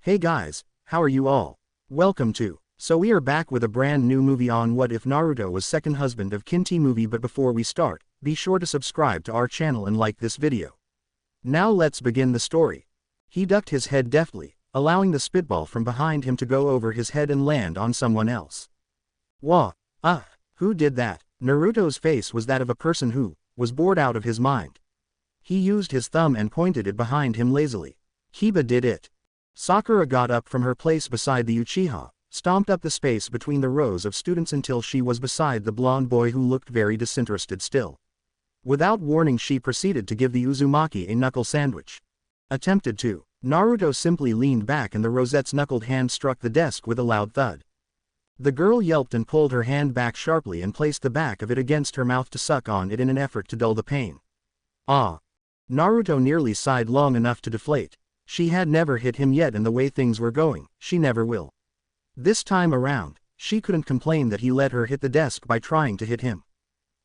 Hey guys, how are you all? Welcome to. So we are back with a brand new movie on what if Naruto was second husband of Kinti movie, but before we start, be sure to subscribe to our channel and like this video. Now let's begin the story. He ducked his head deftly, allowing the spitball from behind him to go over his head and land on someone else. Who did that? Naruto's face was that of a person who was bored out of his mind. He used his thumb and pointed it behind him lazily. Kiba did it. Sakura got up from her place beside the Uchiha, stomped up the space between the rows of students until she was beside the blonde boy who looked very disinterested still. Without warning, she proceeded to give the Uzumaki a knuckle sandwich. Attempted to. Naruto simply leaned back and the rosette's knuckled hand struck the desk with a loud thud. The girl yelped and pulled her hand back sharply and placed the back of it against her mouth to suck on it in an effort to dull the pain. Naruto nearly sighed long enough to deflate. She had never hit him yet, and the way things were going, she never will. This time around, she couldn't complain that he let her hit the desk by trying to hit him.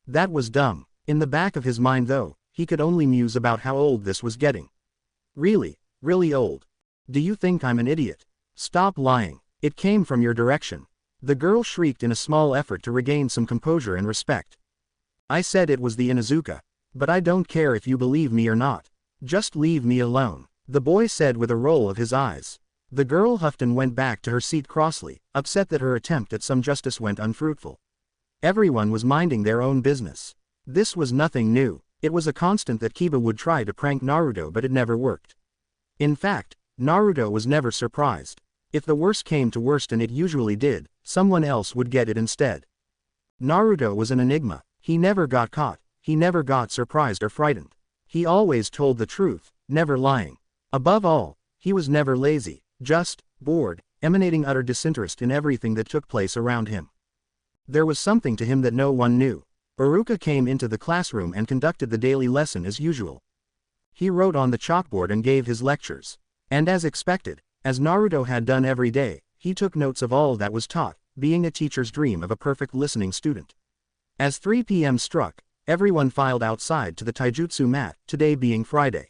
That was dumb. In the back of his mind though, he could only muse about how old this was getting. Really old. Do you think I'm an idiot? Stop lying. It came from your direction. The girl shrieked in a small effort to regain some composure and respect. I said it was the Inuzuka. But I don't care if you believe me or not. Just leave me alone, the boy said with a roll of his eyes. The girl huffed and went back to her seat crossly, upset that her attempt at some justice went unfruitful. Everyone was minding their own business. This was nothing new. It was a constant that Kiba would try to prank Naruto, but it never worked. In fact, Naruto was never surprised. If the worst came to worst, and it usually did, someone else would get it instead. Naruto was an enigma. He never got caught. He never got surprised or frightened. He always told the truth, never lying. Above all, he was never lazy, just bored, emanating utter disinterest in everything that took place around him. There was something to him that no one knew. Iruka came into the classroom and conducted the daily lesson as usual. He wrote on the chalkboard and gave his lectures. And as expected, as Naruto had done every day, he took notes of all that was taught, being a teacher's dream of a perfect listening student. As 3 p.m. struck, everyone filed outside to the taijutsu mat, today being Friday.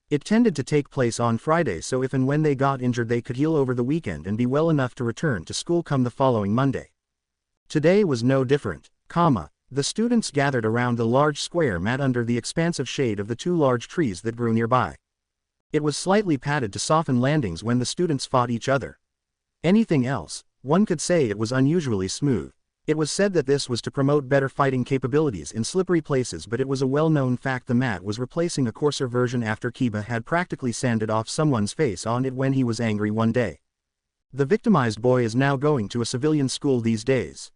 It tended to take place on Friday, so if and when they got injured they could heal over the weekend and be well enough to return to school come the following Monday. Today was no different, the students gathered around the large square mat under the expansive shade of the 2 large trees that grew nearby. It was slightly padded to soften landings when the students fought each other. Anything else, one could say it was unusually smooth. It was said that this was to promote better fighting capabilities in slippery places, but it was a well-known fact the mat was replacing a coarser version after Kiba had practically sanded off someone's face on it when he was angry one day. The victimized boy is now going to a civilian school these days.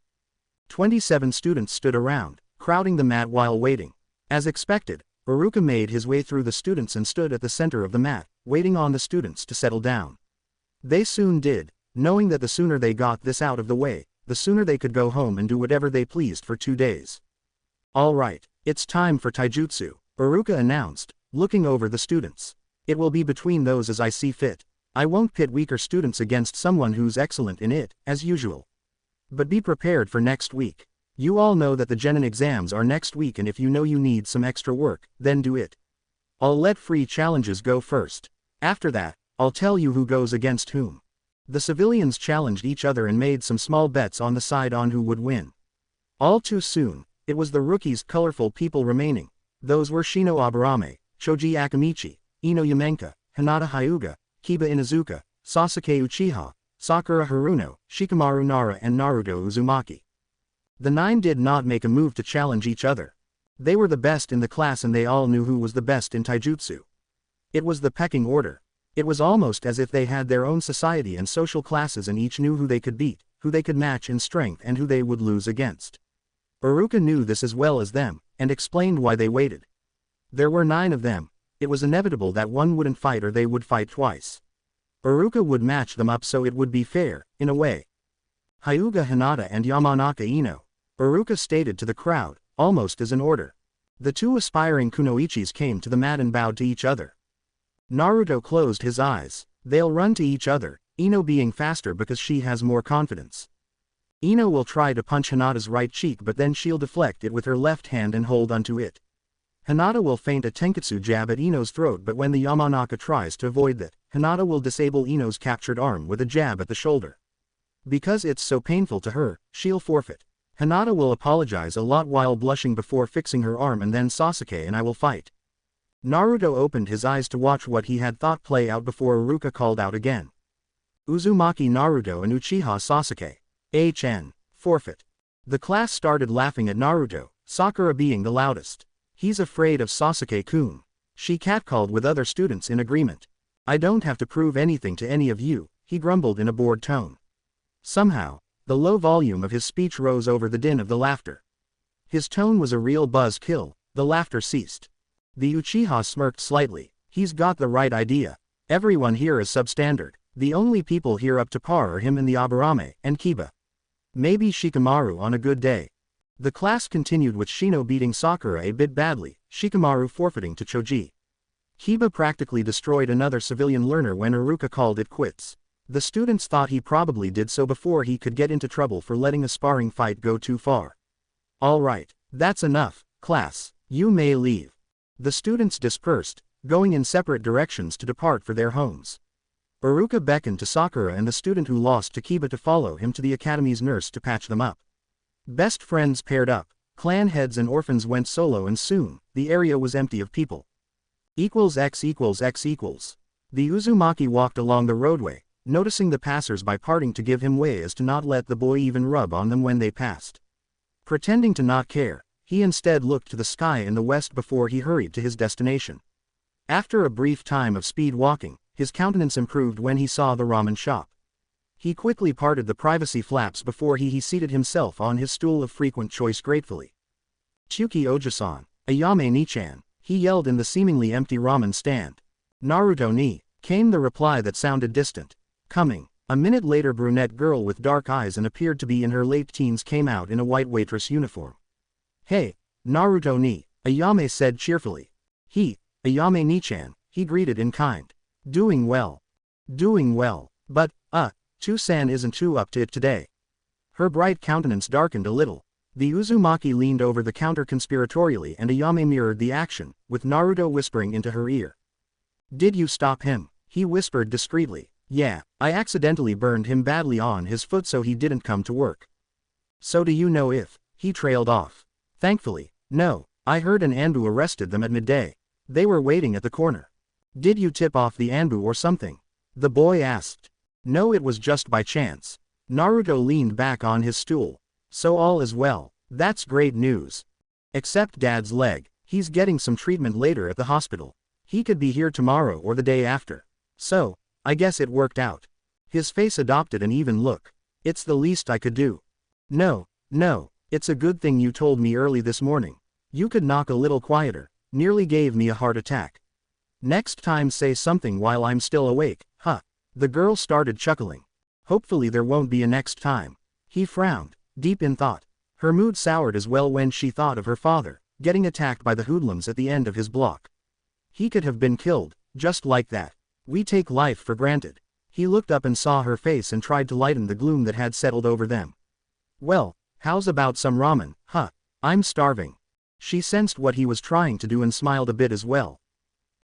27 students stood around, crowding the mat while waiting. As expected, Iruka made his way through the students and stood at the center of the mat, waiting on the students to settle down. They soon did, knowing that the sooner they got this out of the way, the sooner they could go home and do whatever they pleased for 2 days. All right, it's time for taijutsu, Iruka announced, looking over the students. It will be between those as I see fit. I won't pit weaker students against someone who's excellent in it, as usual. But be prepared for next week. You all know that the Genin exams are next week, and if you know you need some extra work, then do it. I'll let free challenges go first. After that, I'll tell you who goes against whom. The civilians challenged each other and made some small bets on the side on who would win. All too soon, it was the rookies' colorful people remaining. Those were Shino Aburame, Choji Akamichi, Ino Yamenka, Hinata Hyuga, Kiba Inuzuka, Sasuke Uchiha, Sakura Haruno, Shikamaru Nara and Naruto Uzumaki. The 9 did not make a move to challenge each other. They were the best in the class and they all knew who was the best in taijutsu. It was the pecking order. It was almost as if they had their own society and social classes and each knew who they could beat, who they could match in strength and who they would lose against. Iruka knew this as well as them, and explained why they waited. There were 9 of them. It was inevitable that one wouldn't fight or they would fight twice. Iruka would match them up so it would be fair, in a way. Hyuga Hinata and Yamanaka Ino, Iruka stated to the crowd, almost as an order. The 2 aspiring kunoichis came to the mat and bowed to each other. Naruto closed his eyes. They'll run to each other, Ino being faster because she has more confidence. Ino will try to punch Hinata's right cheek, but then she'll deflect it with her left hand and hold onto it. Hinata will feint a tenketsu jab at Ino's throat, but when the Yamanaka tries to avoid that, Hinata will disable Ino's captured arm with a jab at the shoulder. Because it's so painful to her, she'll forfeit. Hinata will apologize a lot while blushing before fixing her arm, and then Sasuke and I will fight. Naruto opened his eyes to watch what he had thought play out before Iruka called out again. Uzumaki Naruto and Uchiha Sasuke. HN. Forfeit. The class started laughing at Naruto, Sakura being the loudest. He's afraid of Sasuke-kun. She catcalled with other students in agreement. I don't have to prove anything to any of you, he grumbled in a bored tone. Somehow, the low volume of his speech rose over the din of the laughter. His tone was a real buzz-kill. The laughter ceased. The Uchiha smirked slightly. He's got the right idea. Everyone here is substandard. The only people here up to par are him and the Aburame, and Kiba. Maybe Shikamaru on a good day. The class continued with Shino beating Sakura a bit badly, Shikamaru forfeiting to Choji. Kiba practically destroyed another civilian learner when Iruka called it quits. The students thought he probably did so before he could get into trouble for letting a sparring fight go too far. Alright, that's enough, class, you may leave. The students dispersed, going in separate directions to depart for their homes. Iruka beckoned to Sakura and the student who lost to Kiba to follow him to the academy's nurse to patch them up. Best friends paired up, clan heads and orphans went solo, and soon, the area was empty of people. X equals X equals. The Uzumaki walked along the roadway, noticing the passers-by parting to give him way as to not let the boy even rub on them when they passed. Pretending to not care, he instead looked to the sky in the west before he hurried to his destination. After a brief time of speed walking, his countenance improved when he saw the ramen shop. He quickly parted the privacy flaps before he seated himself on his stool of frequent choice gratefully. Chuki Oja-san, Ayame ni-chan, he yelled in the seemingly empty ramen stand. Naruto ni, came the reply that sounded distant. Coming. A minute later, brunette girl with dark eyes and appeared to be in her late teens came out in a white waitress uniform. Hey, Naruto ni, Ayame said cheerfully. Ayame ni-chan, he greeted in kind. Doing well. Doing well. But, Chu-san isn't too up to it today. Her bright countenance darkened a little. The Uzumaki leaned over the counter conspiratorially and Ayame mirrored the action, with Naruto whispering into her ear. Did you stop him? He whispered discreetly. Yeah, I accidentally burned him badly on his foot so he didn't come to work. So do you know if? He trailed off. Thankfully, no, I heard an Anbu arrested them at midday. They were waiting at the corner. Did you tip off the Anbu or something? The boy asked. No, it was just by chance. Naruto leaned back on his stool. So all is well. That's great news. Except Dad's leg. He's getting some treatment later at the hospital. He could be here tomorrow or the day after. So, I guess it worked out. His face adopted an even look. It's the least I could do. No, it's a good thing you told me early this morning. You could knock a little quieter. Nearly gave me a heart attack. Next time say something while I'm still awake, huh? The girl started chuckling. Hopefully there won't be a next time. He frowned, deep in thought. Her mood soured as well when she thought of her father, getting attacked by the hoodlums at the end of his block. He could have been killed, just like that. We take life for granted. He looked up and saw her face and tried to lighten the gloom that had settled over them. Well, how's about some ramen, huh? I'm starving. She sensed what he was trying to do and smiled a bit as well.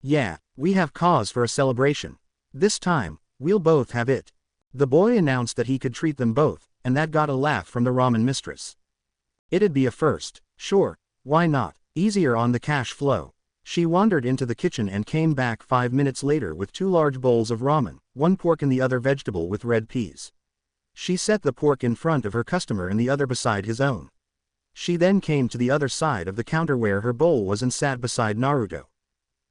Yeah, we have cause for a celebration. This time, we'll both have it. The boy announced that he could treat them both, and that got a laugh from the ramen mistress. It'd be a first. Sure, why not? Easier on the cash flow. She wandered into the kitchen and came back 5 minutes later with 2 large bowls of ramen, one pork and the other vegetable with red peas. She set the pork in front of her customer and the other beside his own. She then came to the other side of the counter where her bowl was and sat beside Naruto.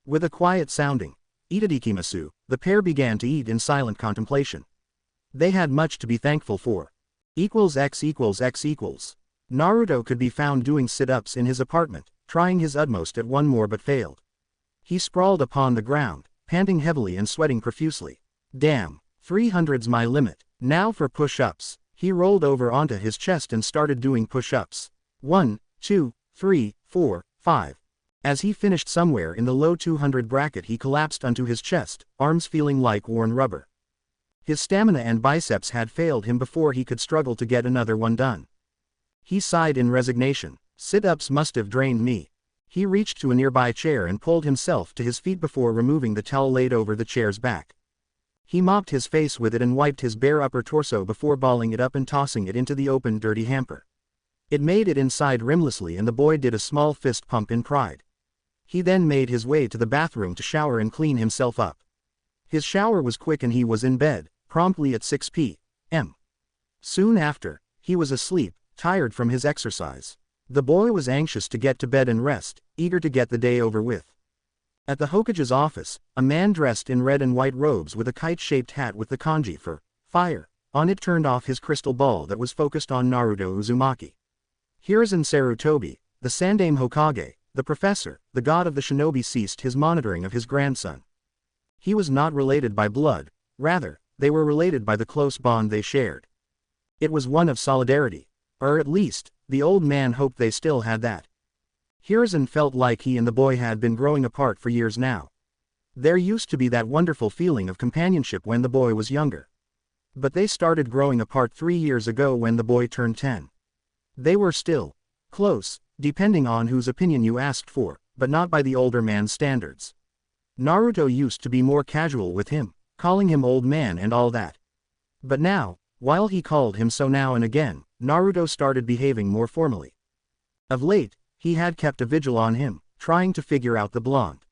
With a quiet sounding, "Itadakimasu," the pair began to eat in silent contemplation. They had much to be thankful for. X equals X equals. Naruto could be found doing sit-ups in his apartment, trying his utmost at one more but failed. He sprawled upon the ground, panting heavily and sweating profusely. Damn, 300's my limit. Now for push-ups. He rolled over onto his chest and started doing push-ups. 1, 2, 3, 4, 5. As he finished somewhere in the low 200 bracket he collapsed onto his chest, arms feeling like worn rubber. His stamina and biceps had failed him before he could struggle to get another one done. He sighed in resignation. Sit-ups must have drained me. He reached to a nearby chair and pulled himself to his feet before removing the towel laid over the chair's back. He mopped his face with it and wiped his bare upper torso before balling it up and tossing it into the open dirty hamper. It made it inside rimlessly and the boy did a small fist pump in pride. He then made his way to the bathroom to shower and clean himself up. His shower was quick and he was in bed, promptly at 6 p.m. Soon after, he was asleep, tired from his exercise. The boy was anxious to get to bed and rest, eager to get the day over with. At the Hokage's office, a man dressed in red and white robes with a kite-shaped hat with the kanji for fire on it turned off his crystal ball that was focused on Naruto Uzumaki. Hiruzen Sarutobi, the Sandaime Hokage, the professor, the god of the shinobi, ceased his monitoring of his grandson. He was not related by blood, rather, they were related by the close bond they shared. It was one of solidarity, or at least, the old man hoped they still had that. Hiruzen felt like he and the boy had been growing apart for years now. There used to be that wonderful feeling of companionship when the boy was younger. But they started growing apart 3 years ago when the boy turned 10. They were still close, depending on whose opinion you asked for, but not by the older man's standards. Naruto used to be more casual with him, calling him old man and all that. But now, while he called him so now and again, Naruto started behaving more formally. Of late, he had kept a vigil on him, trying to figure out the blonde.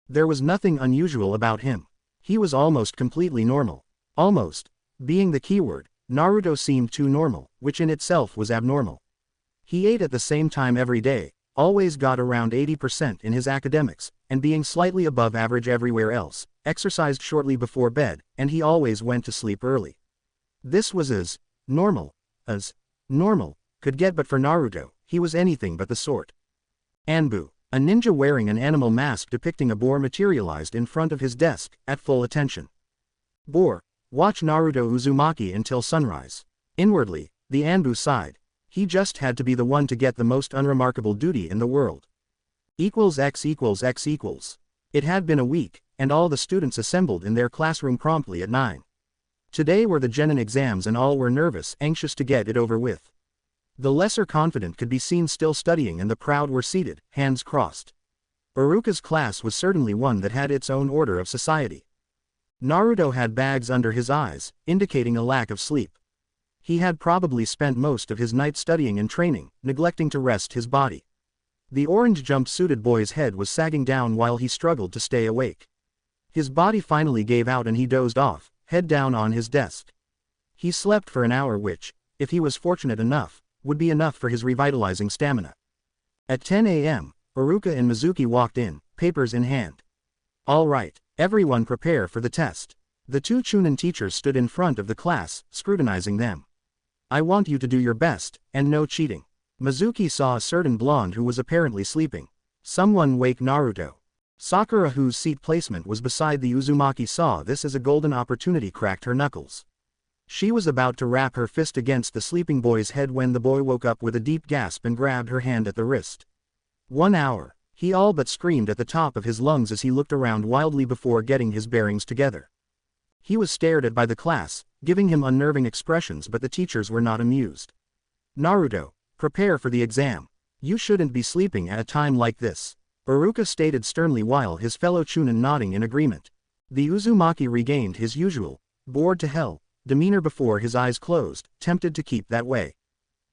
There was nothing unusual about him. He was almost completely normal. Almost, being the keyword, Naruto seemed too normal, which in itself was abnormal. He ate at the same time every day, always got around 80% in his academics, and being slightly above average everywhere else, exercised shortly before bed, and he always went to sleep early. This was as normal could get, but for Naruto, he was anything but the sort. Anbu, a ninja wearing an animal mask depicting a boar, materialized in front of his desk, at full attention. Boar, watch Naruto Uzumaki until sunrise. Inwardly, the Anbu sighed. He just had to be the one to get the most unremarkable duty in the world. X equals X equals. It had been a week, and all the students assembled in their classroom promptly at 9. Today were the genin exams and all were nervous, anxious to get it over with. The lesser confident could be seen still studying and the proud were seated, hands crossed. Iruka's class was certainly one that had its own order of society. Naruto had bags under his eyes, indicating a lack of sleep. He had probably spent most of his night studying and training, neglecting to rest his body. The orange jumpsuited boy's head was sagging down while he struggled to stay awake. His body finally gave out and he dozed off, head down on his desk. He slept for an hour which, if he was fortunate enough, would be enough for his revitalizing stamina. At 10 a.m., Iruka and Mizuki walked in, papers in hand. All right, everyone prepare for the test. The 2 Chunin teachers stood in front of the class, scrutinizing them. I want you to do your best, and no cheating. Mizuki saw a certain blonde who was apparently sleeping. Someone wake Naruto. Sakura, whose seat placement was beside the Uzumaki, saw this as a golden opportunity, cracked her knuckles. She was about to rap her fist against the sleeping boy's head when the boy woke up with a deep gasp and grabbed her hand at the wrist. 1 hour, he all but screamed at the top of his lungs as he looked around wildly before getting his bearings together. He was stared at by the class, giving him unnerving expressions, but the teachers were not amused. Naruto, prepare for the exam. You shouldn't be sleeping at a time like this, Iruka stated sternly while his fellow Chunin nodding in agreement. The Uzumaki regained his usual, bored to hell, demeanor before his eyes closed, tempted to keep that way.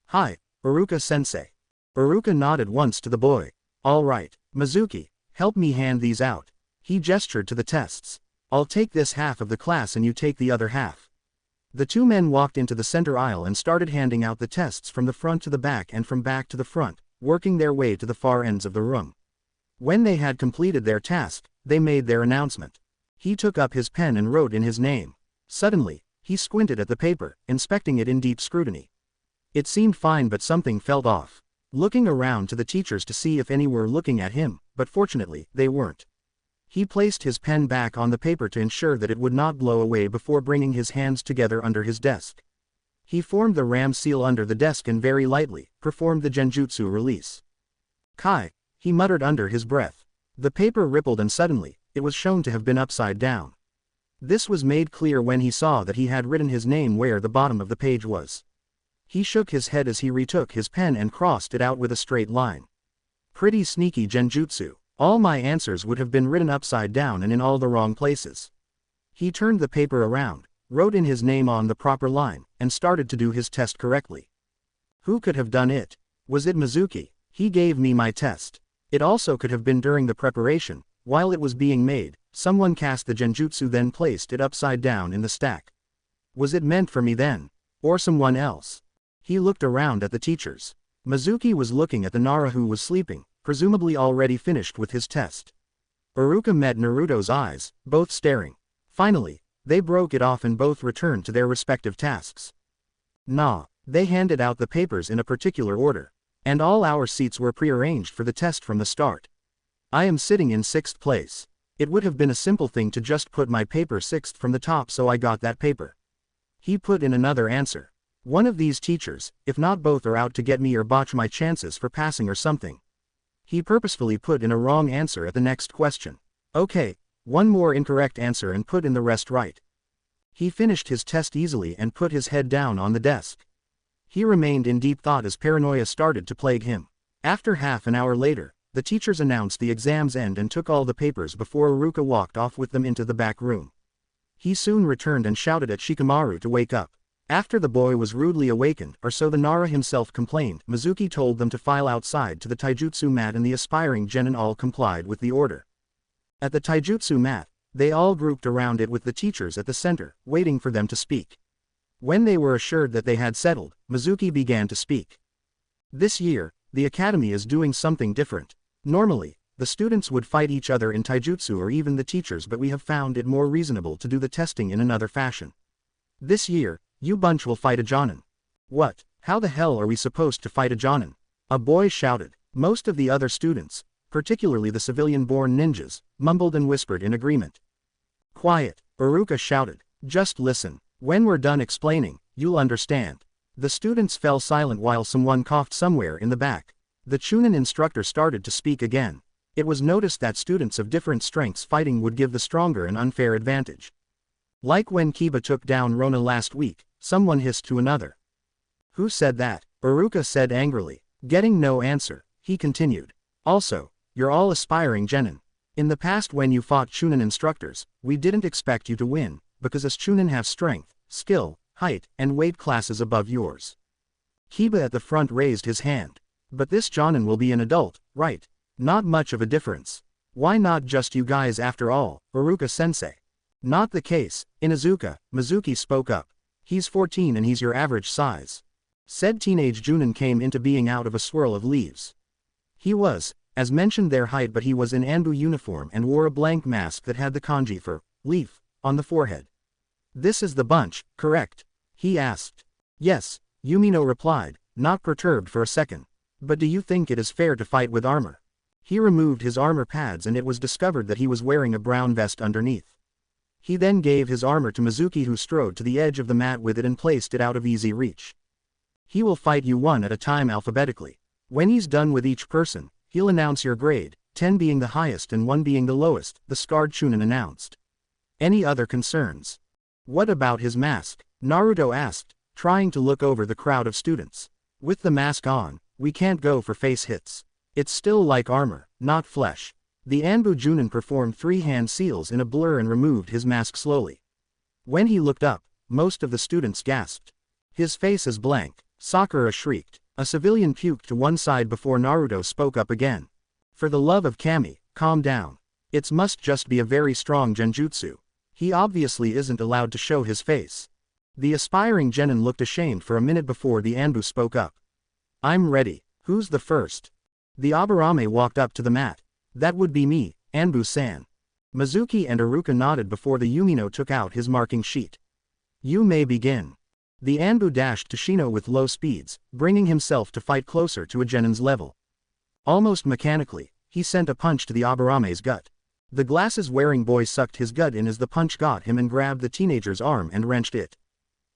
Hi, Iruka-sensei. Iruka nodded once to the boy. All right, Mizuki, help me hand these out. He gestured to the tests. I'll take this half of the class and you take the other half. The 2 men walked into the center aisle and started handing out the tests from the front to the back and from back to the front, working their way to the far ends of the room. When they had completed their task, they made their announcement. He took up his pen and wrote in his name. Suddenly, he squinted at the paper, inspecting it in deep scrutiny. It seemed fine, but something felt off. Looking around to the teachers to see if any were looking at him, but fortunately, they weren't. He placed his pen back on the paper to ensure that it would not blow away before bringing his hands together under his desk. He formed the ram seal under the desk and very lightly performed the genjutsu release. Kai, he muttered under his breath. The paper rippled and suddenly, it was shown to have been upside down. This was made clear when he saw that he had written his name where the bottom of the page was. He shook his head as he retook his pen and crossed it out with a straight line. Pretty sneaky genjutsu. All my answers would have been written upside down and in all the wrong places. He turned the paper around, wrote in his name on the proper line, and started to do his test correctly. Who could have done it? Was it Mizuki? He gave me my test. It also could have been during the preparation, while it was being made, someone cast the genjutsu then placed it upside down in the stack. Was it meant for me then? Or someone else? He looked around at the teachers. Mizuki was looking at the Nara who was sleeping, presumably already finished with his test. Iruka met Naruto's eyes, both staring. Finally, they broke it off and both returned to their respective tasks. Nah, they handed out the papers in a particular order. And all our seats were prearranged for the test from the start. I am sitting in 6th place. It would have been a simple thing to just put my paper 6th from the top, so I got that paper. He put in another answer. One of these teachers, if not both, are out to get me or botch my chances for passing or something. He purposefully put in a wrong answer at the next question. Okay, one more incorrect answer and put in the rest right. He finished his test easily and put his head down on the desk. He remained in deep thought as paranoia started to plague him. After half an hour later, the teachers announced the exam's end and took all the papers before Iruka walked off with them into the back room. He soon returned and shouted at Shikamaru to wake up. After the boy was rudely awakened, or so the Nara himself complained, Mizuki told them to file outside to the taijutsu mat, and the aspiring genin all complied with the order. At the taijutsu mat, they all grouped around it with the teachers at the center, waiting for them to speak. When they were assured that they had settled, Mizuki began to speak. This year, the academy is doing something different. Normally, the students would fight each other in taijutsu or even the teachers, but we have found it more reasonable to do the testing in another fashion. This year, you bunch will fight a jonin. What? How the hell are we supposed to fight a jonin? A boy shouted. Most of the other students, particularly the civilian-born ninjas, mumbled and whispered in agreement. Quiet, Iruka shouted. Just listen. When we're done explaining, you'll understand. The students fell silent while someone coughed somewhere in the back. The Chunin instructor started to speak again. It was noticed that students of different strengths fighting would give the stronger an unfair advantage. Like when Kiba took down Rona last week, someone hissed to another. Who said that? Iruka said angrily. Getting no answer, he continued. Also, you're all aspiring genin. In the past when you fought Chunin instructors, we didn't expect you to win, because us Chunin have strength, skill, height, and weight classes above yours. Kiba at the front raised his hand. But this jonin will be an adult, right? Not much of a difference. Why not just you guys after all, Iruka-sensei? Not the case, Inuzuka, Mizuki spoke up. He's 14 and he's your average size. Said teenage Junin came into being out of a swirl of leaves. He was, as mentioned, their height, but he was in Anbu uniform and wore a blank mask that had the kanji for leaf on the forehead. This is the bunch, correct? He asked. Yes, Yumino replied, not perturbed for a second. But do you think it is fair to fight with armor? He removed his armor pads and it was discovered that he was wearing a brown vest underneath. He then gave his armor to Mizuki, who strode to the edge of the mat with it and placed it out of easy reach. He will fight you one at a time alphabetically. When he's done with each person, he'll announce your grade, 10 being the highest and 1 being the lowest, the scarred Chunin announced. Any other concerns? What about his mask? Naruto asked, trying to look over the crowd of students. With the mask on, we can't go for face hits. It's still like armor, not flesh. The Anbu Junin performed 3 hand seals in a blur and removed his mask slowly. When he looked up, most of the students gasped. His face is blank. Sakura shrieked. A civilian puked to one side before Naruto spoke up again. For the love of Kami, calm down. It must just be a very strong genjutsu. He obviously isn't allowed to show his face. The aspiring genin looked ashamed for a minute before the Anbu spoke up. I'm ready. Who's the first? The Aburame walked up to the mat. That would be me, Anbu-san. Mizuki and Iruka nodded before the Yumino took out his marking sheet. You may begin. The Anbu dashed to Shino with low speeds, bringing himself to fight closer to a genin's level. Almost mechanically, he sent a punch to the Aburame's gut. The glasses-wearing boy sucked his gut in as the punch got him and grabbed the teenager's arm and wrenched it.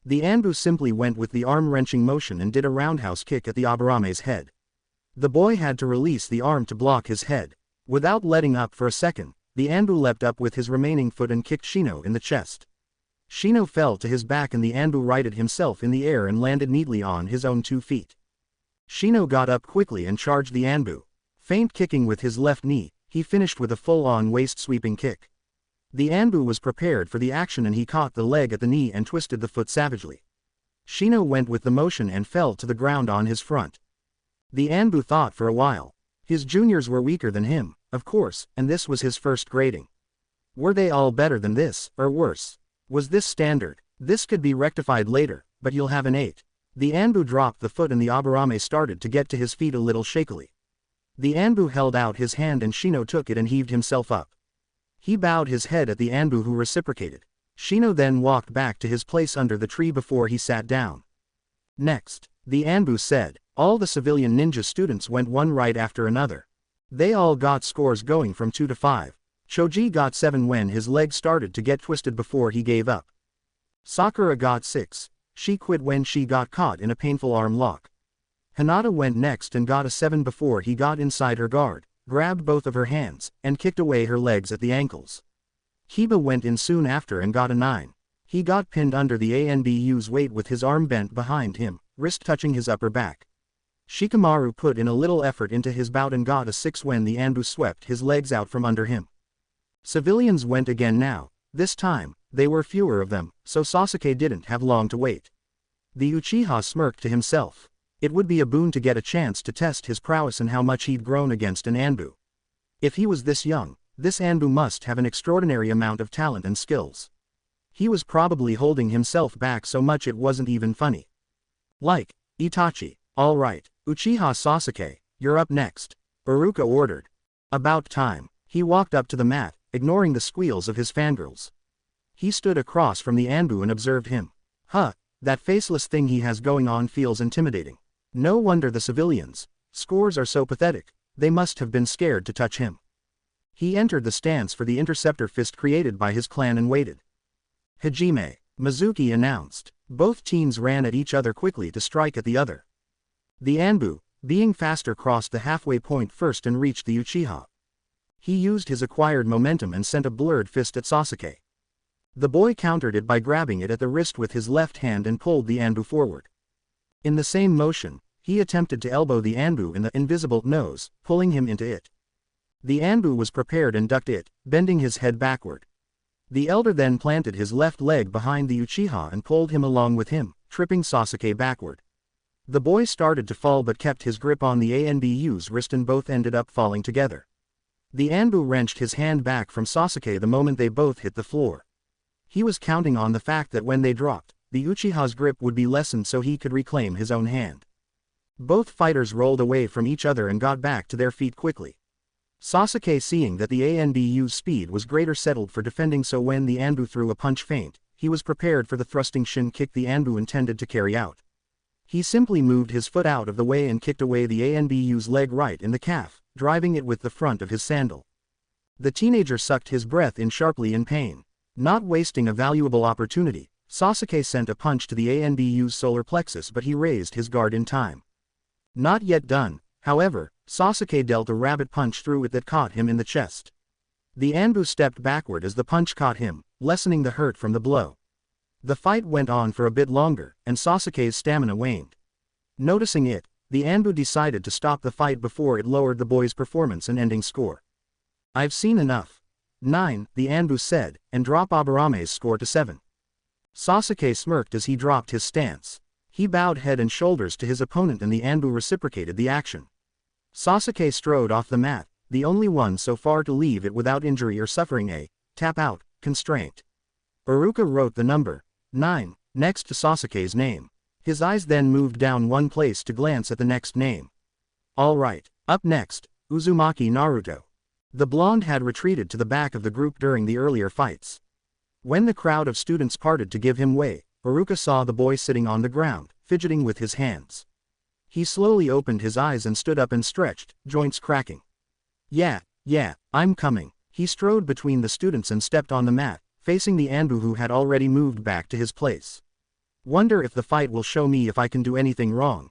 The Anbu simply went with the arm-wrenching motion and did a roundhouse kick at the Aburame's head. The boy had to release the arm to block his head. Without letting up for a second, the Anbu leapt up with his remaining foot and kicked Shino in the chest. Shino fell to his back and the Anbu righted himself in the air and landed neatly on his own 2 feet. Shino got up quickly and charged the Anbu. Feint kicking with his left knee, he finished with a full-on waist-sweeping kick. The Anbu was prepared for the action and he caught the leg at the knee and twisted the foot savagely. Shino went with the motion and fell to the ground on his front. The Anbu thought for a while. His juniors were weaker than him, of course, and this was his first grading. Were they all better than this, or worse? Was this standard? This could be rectified later, but you'll have an 8. The Anbu dropped the foot and the Aburame started to get to his feet a little shakily. The Anbu held out his hand and Shino took it and heaved himself up. He bowed his head at the Anbu who reciprocated. Shino then walked back to his place under the tree before he sat down. Next, the Anbu said, all the civilian ninja students went one right after another. They all got scores going from 2 to 5. Choji got 7 when his leg started to get twisted before he gave up. Sakura got 6. She quit when she got caught in a painful arm lock. Hinata went next and got a 7 before he got inside her guard, grabbed both of her hands, and kicked away her legs at the ankles. Kiba went in soon after and got a 9. He got pinned under the Anbu's weight with his arm bent behind him, wrist touching his upper back. Shikamaru put in a little effort into his bout and got a 6 when the Anbu swept his legs out from under him. Civilians went again now. This time, they were fewer of them, so Sasuke didn't have long to wait. The Uchiha smirked to himself. It would be a boon to get a chance to test his prowess and how much he'd grown against an Anbu. If he was this young, this Anbu must have an extraordinary amount of talent and skills. He was probably holding himself back so much it wasn't even funny. Like, Itachi, all right, Uchiha Sasuke, you're up next, Iruka ordered. About time. He walked up to the mat, ignoring the squeals of his fangirls. He stood across from the Anbu and observed him. Huh, that faceless thing he has going on feels intimidating. No wonder the civilians' scores are so pathetic, they must have been scared to touch him. He entered the stance for the interceptor fist created by his clan and waited. Hajime, Mizuki announced. Both teams ran at each other quickly to strike at the other. The Anbu, being faster, crossed the halfway point first and reached the Uchiha. He used his acquired momentum and sent a blurred fist at Sasuke. The boy countered it by grabbing it at the wrist with his left hand and pulled the Anbu forward. In the same motion, he attempted to elbow the Anbu in the invisible nose, pulling him into it. The Anbu was prepared and ducked it, bending his head backward. The elder then planted his left leg behind the Uchiha and pulled him along with him, tripping Sasuke backward. The boy started to fall but kept his grip on the Anbu's wrist and both ended up falling together. The Anbu wrenched his hand back from Sasuke the moment they both hit the floor. He was counting on the fact that when they dropped, the Uchiha's grip would be lessened so he could reclaim his own hand. Both fighters rolled away from each other and got back to their feet quickly. Sasuke, seeing that the Anbu's speed was greater, settled for defending, so when the Anbu threw a punch feint, he was prepared for the thrusting shin kick the Anbu intended to carry out. He simply moved his foot out of the way and kicked away the Anbu's leg right in the calf, driving it with the front of his sandal. The teenager sucked his breath in sharply in pain. Not wasting a valuable opportunity, Sasuke sent a punch to the Anbu's solar plexus, but he raised his guard in time. Not yet done, however, Sasuke dealt a rabbit punch through it that caught him in the chest. The Anbu stepped backward as the punch caught him, lessening the hurt from the blow. The fight went on for a bit longer, and Sasuke's stamina waned. Noticing it, the Anbu decided to stop the fight before it lowered the boy's performance and ending score. I've seen enough. 9, the Anbu said, and dropped Aburame's score to 7. Sasuke smirked as he dropped his stance. He bowed head and shoulders to his opponent and the Anbu reciprocated the action. Sasuke strode off the mat, the only one so far to leave it without injury or suffering a tap-out constraint. Iruka wrote the number 9 next to Sasuke's name. His eyes then moved down one place to glance at the next name. All right, up next, Uzumaki Naruto. The blonde had retreated to the back of the group during the earlier fights. When the crowd of students parted to give him way, Iruka saw the boy sitting on the ground, fidgeting with his hands. He slowly opened his eyes and stood up and stretched, joints cracking. Yeah, I'm coming. He strode between the students and stepped on the mat, facing the Anbu who had already moved back to his place. Wonder if the fight will show me if I can do anything wrong.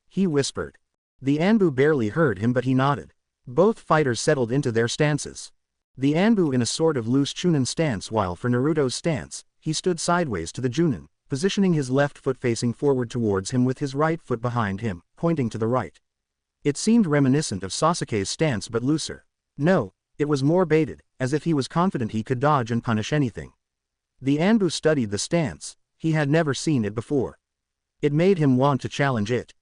He whispered. The Anbu barely heard him but he nodded. Both fighters settled into their stances. The Anbu in a sort of loose Chunin stance, while for Naruto's stance, he stood sideways to the Junin, positioning his left foot facing forward towards him with his right foot behind him, pointing to the right. It seemed reminiscent of Sasuke's stance but looser. No, It was more baited, as if he was confident he could dodge and punish anything. The Anbu studied the stance. He had never seen it before. It made him want to challenge it.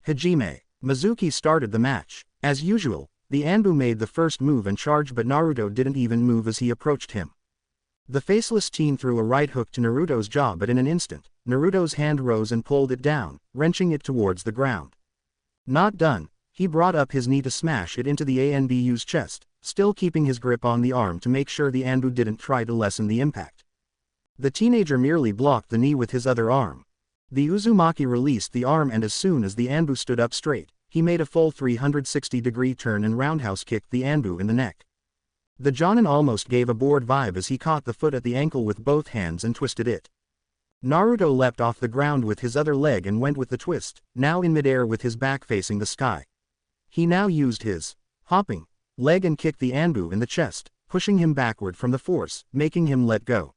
Hajime. Mizuki started the match. As usual, the Anbu made the first move and charged, but Naruto didn't even move as he approached him. The faceless teen threw a right hook to Naruto's jaw, but in an instant, Naruto's hand rose and pulled it down, wrenching it towards the ground. Not done, he brought up his knee to smash it into the Anbu's chest, still keeping his grip on the arm to make sure the Anbu didn't try to lessen the impact. The teenager merely blocked the knee with his other arm. The Uzumaki released the arm, and as soon as the Anbu stood up straight, he made a full 360-degree turn and roundhouse kicked the Anbu in the neck. The Jonin almost gave a bored vibe as he caught the foot at the ankle with both hands and twisted it. Naruto leapt off the ground with his other leg and went with the twist, now in midair with his back facing the sky. He now used his hopping leg and kicked the Anbu in the chest, pushing him backward from the force, making him let go.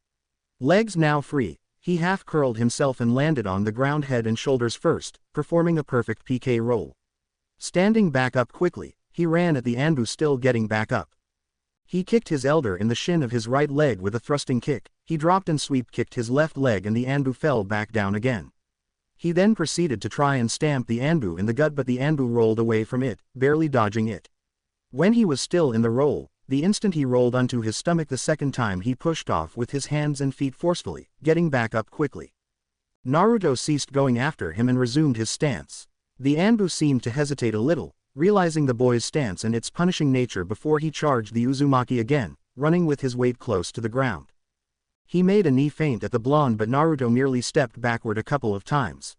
Legs now free, he half-curled himself and landed on the ground head and shoulders first, performing a perfect PK roll. Standing back up quickly, he ran at the Anbu, still getting back up. He kicked his elder in the shin of his right leg with a thrusting kick. He dropped and sweep-kicked his left leg and the Anbu fell back down again. He then proceeded to try and stamp the Anbu in the gut, but the Anbu rolled away from it, barely dodging it. When he was still in the roll, the instant he rolled onto his stomach the second time, he pushed off with his hands and feet forcefully, getting back up quickly. Naruto ceased going after him and resumed his stance. The Anbu seemed to hesitate a little, realizing the boy's stance and its punishing nature, before he charged the Uzumaki again, running with his weight close to the ground. He made a knee feint at the blonde, but Naruto merely stepped backward a couple of times.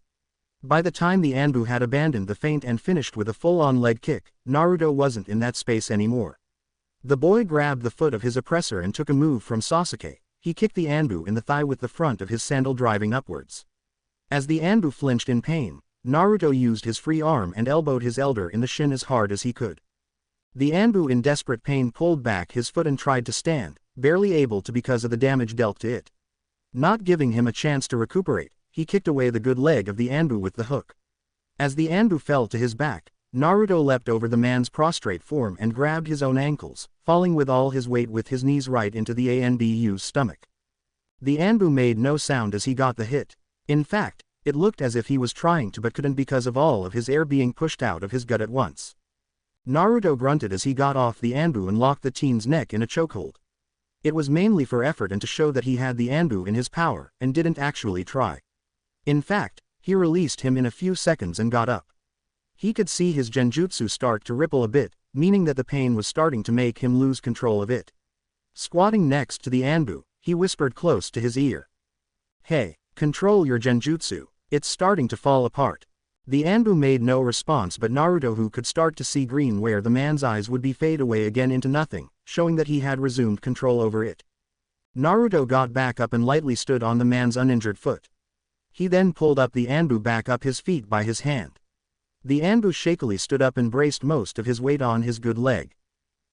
By the time the Anbu had abandoned the feint and finished with a full-on leg kick, Naruto wasn't in that space anymore. The boy grabbed the foot of his oppressor and took a move from Sasuke. He kicked the Anbu in the thigh with the front of his sandal, driving upwards. As the Anbu flinched in pain, Naruto used his free arm and elbowed his elder in the shin as hard as he could. The Anbu in desperate pain pulled back his foot and tried to stand, barely able to because of the damage dealt to it. Not giving him a chance to recuperate, he kicked away the good leg of the Anbu with the hook. As the Anbu fell to his back, Naruto leapt over the man's prostrate form and grabbed his own ankles, falling with all his weight with his knees right into the Anbu's stomach. The Anbu made no sound as he got the hit. In fact, it looked as if he was trying to but couldn't because of all of his air being pushed out of his gut at once. Naruto grunted as he got off the Anbu and locked the teen's neck in a chokehold. It was mainly for effort and to show that he had the Anbu in his power, and didn't actually try. In fact, he released him in a few seconds and got up. He could see his genjutsu start to ripple a bit, meaning that the pain was starting to make him lose control of it. Squatting next to the Anbu, he whispered close to his ear. "Hey, control your genjutsu. It's starting to fall apart." The Anbu made no response, but Naruto, who could start to see green where the man's eyes would be, fade away again into nothing, showing that he had resumed control over it. Naruto got back up and lightly stood on the man's uninjured foot. He then pulled up the Anbu back up his feet by his hand. The Anbu shakily stood up and braced most of his weight on his good leg.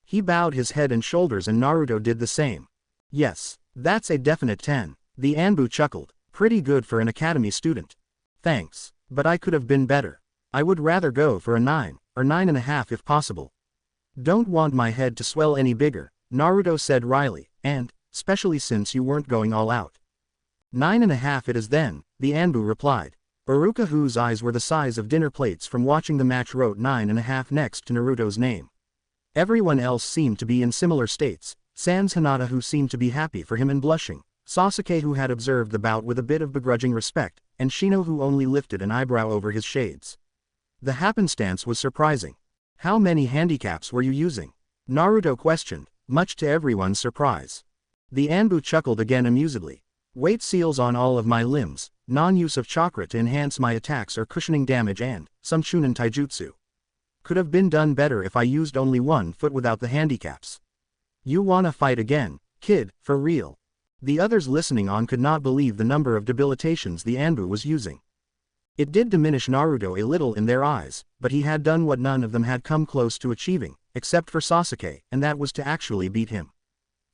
He bowed his head and shoulders and Naruto did the same. "Yes, that's a definite 10. The Anbu chuckled. "Pretty good for an academy student. Thanks, but I could have been better. I would rather go for a 9, or 9.5 if possible." "Don't want my head to swell any bigger," Naruto said wryly, "and, especially since you weren't going all out." 9.5 it is then, the Anbu replied. Iruka, whose eyes were the size of dinner plates from watching the match, wrote 9.5 next to Naruto's name. Everyone else seemed to be in similar states, sans Hinata, who seemed to be happy for him and blushing, Sasuke, who had observed the bout with a bit of begrudging respect, and Shino, who only lifted an eyebrow over his shades. The happenstance was surprising. "How many handicaps were you using?" Naruto questioned, much to everyone's surprise. The Anbu chuckled again amusedly. "Weight seals on all of my limbs, non-use of chakra to enhance my attacks or cushioning damage, and some Chunin taijutsu. Could have been done better if I used only one foot without the handicaps." "You wanna fight again, kid, for real?" The others listening on could not believe the number of debilitations the Anbu was using. It did diminish Naruto a little in their eyes, but he had done what none of them had come close to achieving, except for Sasuke, and that was to actually beat him.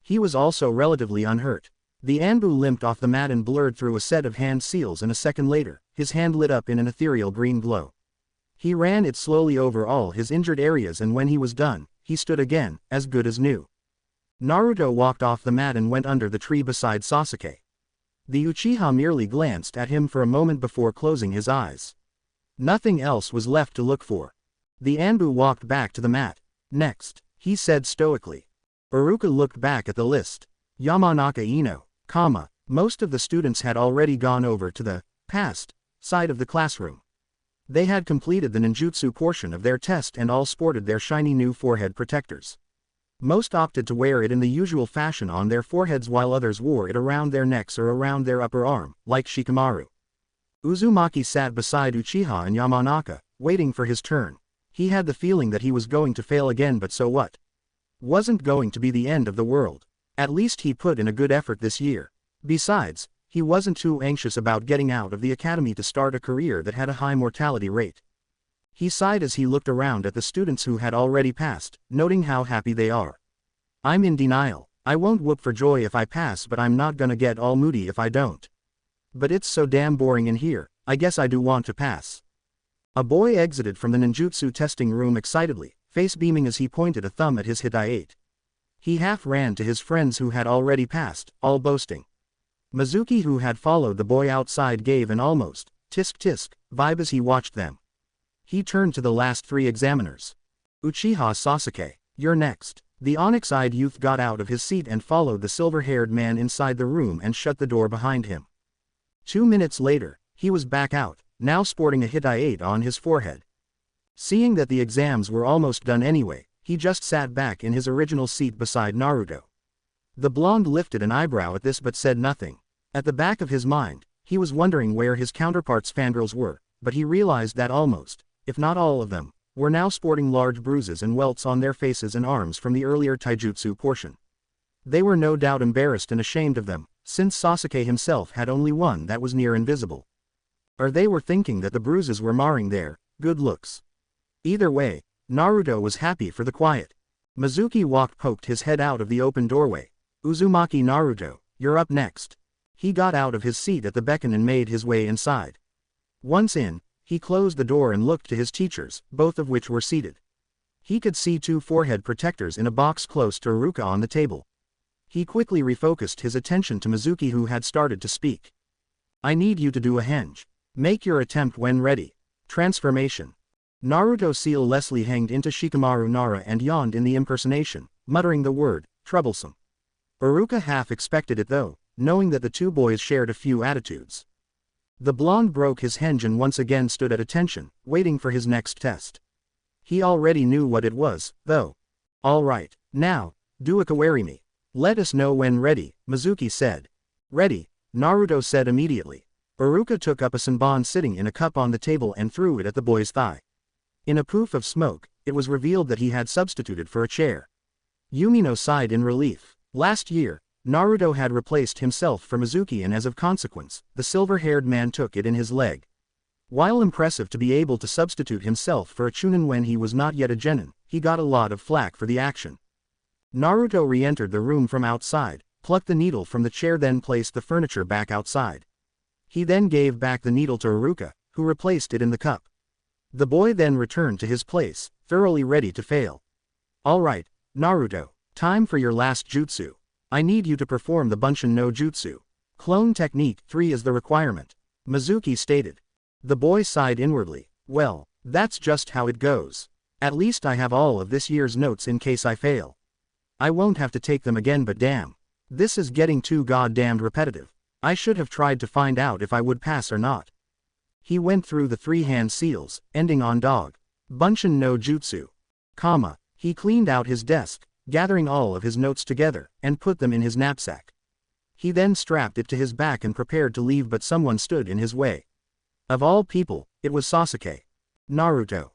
He was also relatively unhurt. The Anbu limped off the mat and blurred through a set of hand seals, and a second later, his hand lit up in an ethereal green glow. He ran it slowly over all his injured areas, and when he was done, he stood again, as good as new. Naruto walked off the mat and went under the tree beside Sasuke. The Uchiha merely glanced at him for a moment before closing his eyes. Nothing else was left to look for. The Anbu walked back to the mat. Next, he said stoically. Iruka looked back at the list. Yamanaka Ino, most of the students had already gone over to the past side of the classroom. They had completed the ninjutsu portion of their test and all sported their shiny new forehead protectors. Most opted to wear it in the usual fashion on their foreheads while others wore it around their necks or around their upper arm, like Shikamaru. Uzumaki sat beside Uchiha and Yamanaka, waiting for his turn. He had the feeling that he was going to fail again, but so what? Wasn't going to be the end of the world. At least he put in a good effort this year. Besides, he wasn't too anxious about getting out of the academy to start a career that had a high mortality rate. He sighed as he looked around at the students who had already passed, noting how happy they are. I'm in denial. I won't whoop for joy if I pass, but I'm not gonna get all moody if I don't. But it's so damn boring in here, I guess I do want to pass. A boy exited from the ninjutsu testing room excitedly, face beaming as he pointed a thumb at his Hidayate. He half ran to his friends who had already passed, all boasting. Mizuki, who had followed the boy outside, gave an almost tisk-tisk vibe as he watched them. He turned to the last three examiners. Uchiha Sasuke, you're next. The onyx-eyed youth got out of his seat and followed the silver-haired man inside the room and shut the door behind him. 2 minutes later, he was back out, now sporting a Hidayate on his forehead. Seeing that the exams were almost done anyway, he just sat back in his original seat beside Naruto. The blonde lifted an eyebrow at this but said nothing. At the back of his mind, he was wondering where his counterparts' fangirls were, but he realized that almost, if not all of them, were now sporting large bruises and welts on their faces and arms from the earlier taijutsu portion. They were no doubt embarrassed and ashamed of them, since Sasuke himself had only one that was near invisible. Or they were thinking that the bruises were marring their good looks. Either way, Naruto was happy for the quiet. Mizuki poked his head out of the open doorway. Uzumaki, Naruto, you're up next. He got out of his seat at the beacon and made his way inside. Once in, he closed the door and looked to his teachers, both of which were seated. He could see 2 forehead protectors in a box close to Iruka on the table. He quickly refocused his attention to Mizuki, who had started to speak. I need you to do a henge. Make your attempt when ready. Transformation. Naruto seamlessly hanged into Shikamaru Nara and yawned in the impersonation, muttering the word, troublesome. Iruka half expected it though, knowing that the 2 boys shared a few attitudes. The blonde broke his henge and once again stood at attention, waiting for his next test. He already knew what it was, though. All right, now, do a kawarimi. Let us know when ready, Mizuki said. Ready, Naruto said immediately. Iruka took up a senbon sitting in a cup on the table and threw it at the boy's thigh. In a poof of smoke, it was revealed that he had substituted for a chair. Yumino sighed in relief. Last year, Naruto had replaced himself for Mizuki, and as of consequence, the silver-haired man took it in his leg. While impressive to be able to substitute himself for a chunin when he was not yet a genin, he got a lot of flack for the action. Naruto re-entered the room from outside, plucked the needle from the chair, then placed the furniture back outside. He then gave back the needle to Iruka, who replaced it in the cup. The boy then returned to his place, thoroughly ready to fail. All right, Naruto, time for your last jutsu. I need you to perform the Bunshin no Jutsu. Clone Technique 3 is the requirement, Mizuki stated. The boy sighed inwardly. Well, that's just how it goes. At least I have all of this year's notes in case I fail. I won't have to take them again, but damn. This is getting too goddamned repetitive. I should have tried to find out if I would pass or not. He went through the 3 hand seals, ending on dog. Bunshin no Jutsu. He cleaned out his desk, gathering all of his notes together, and put them in his knapsack. He then strapped it to his back and prepared to leave, but someone stood in his way. Of all people, it was Sasuke. Naruto.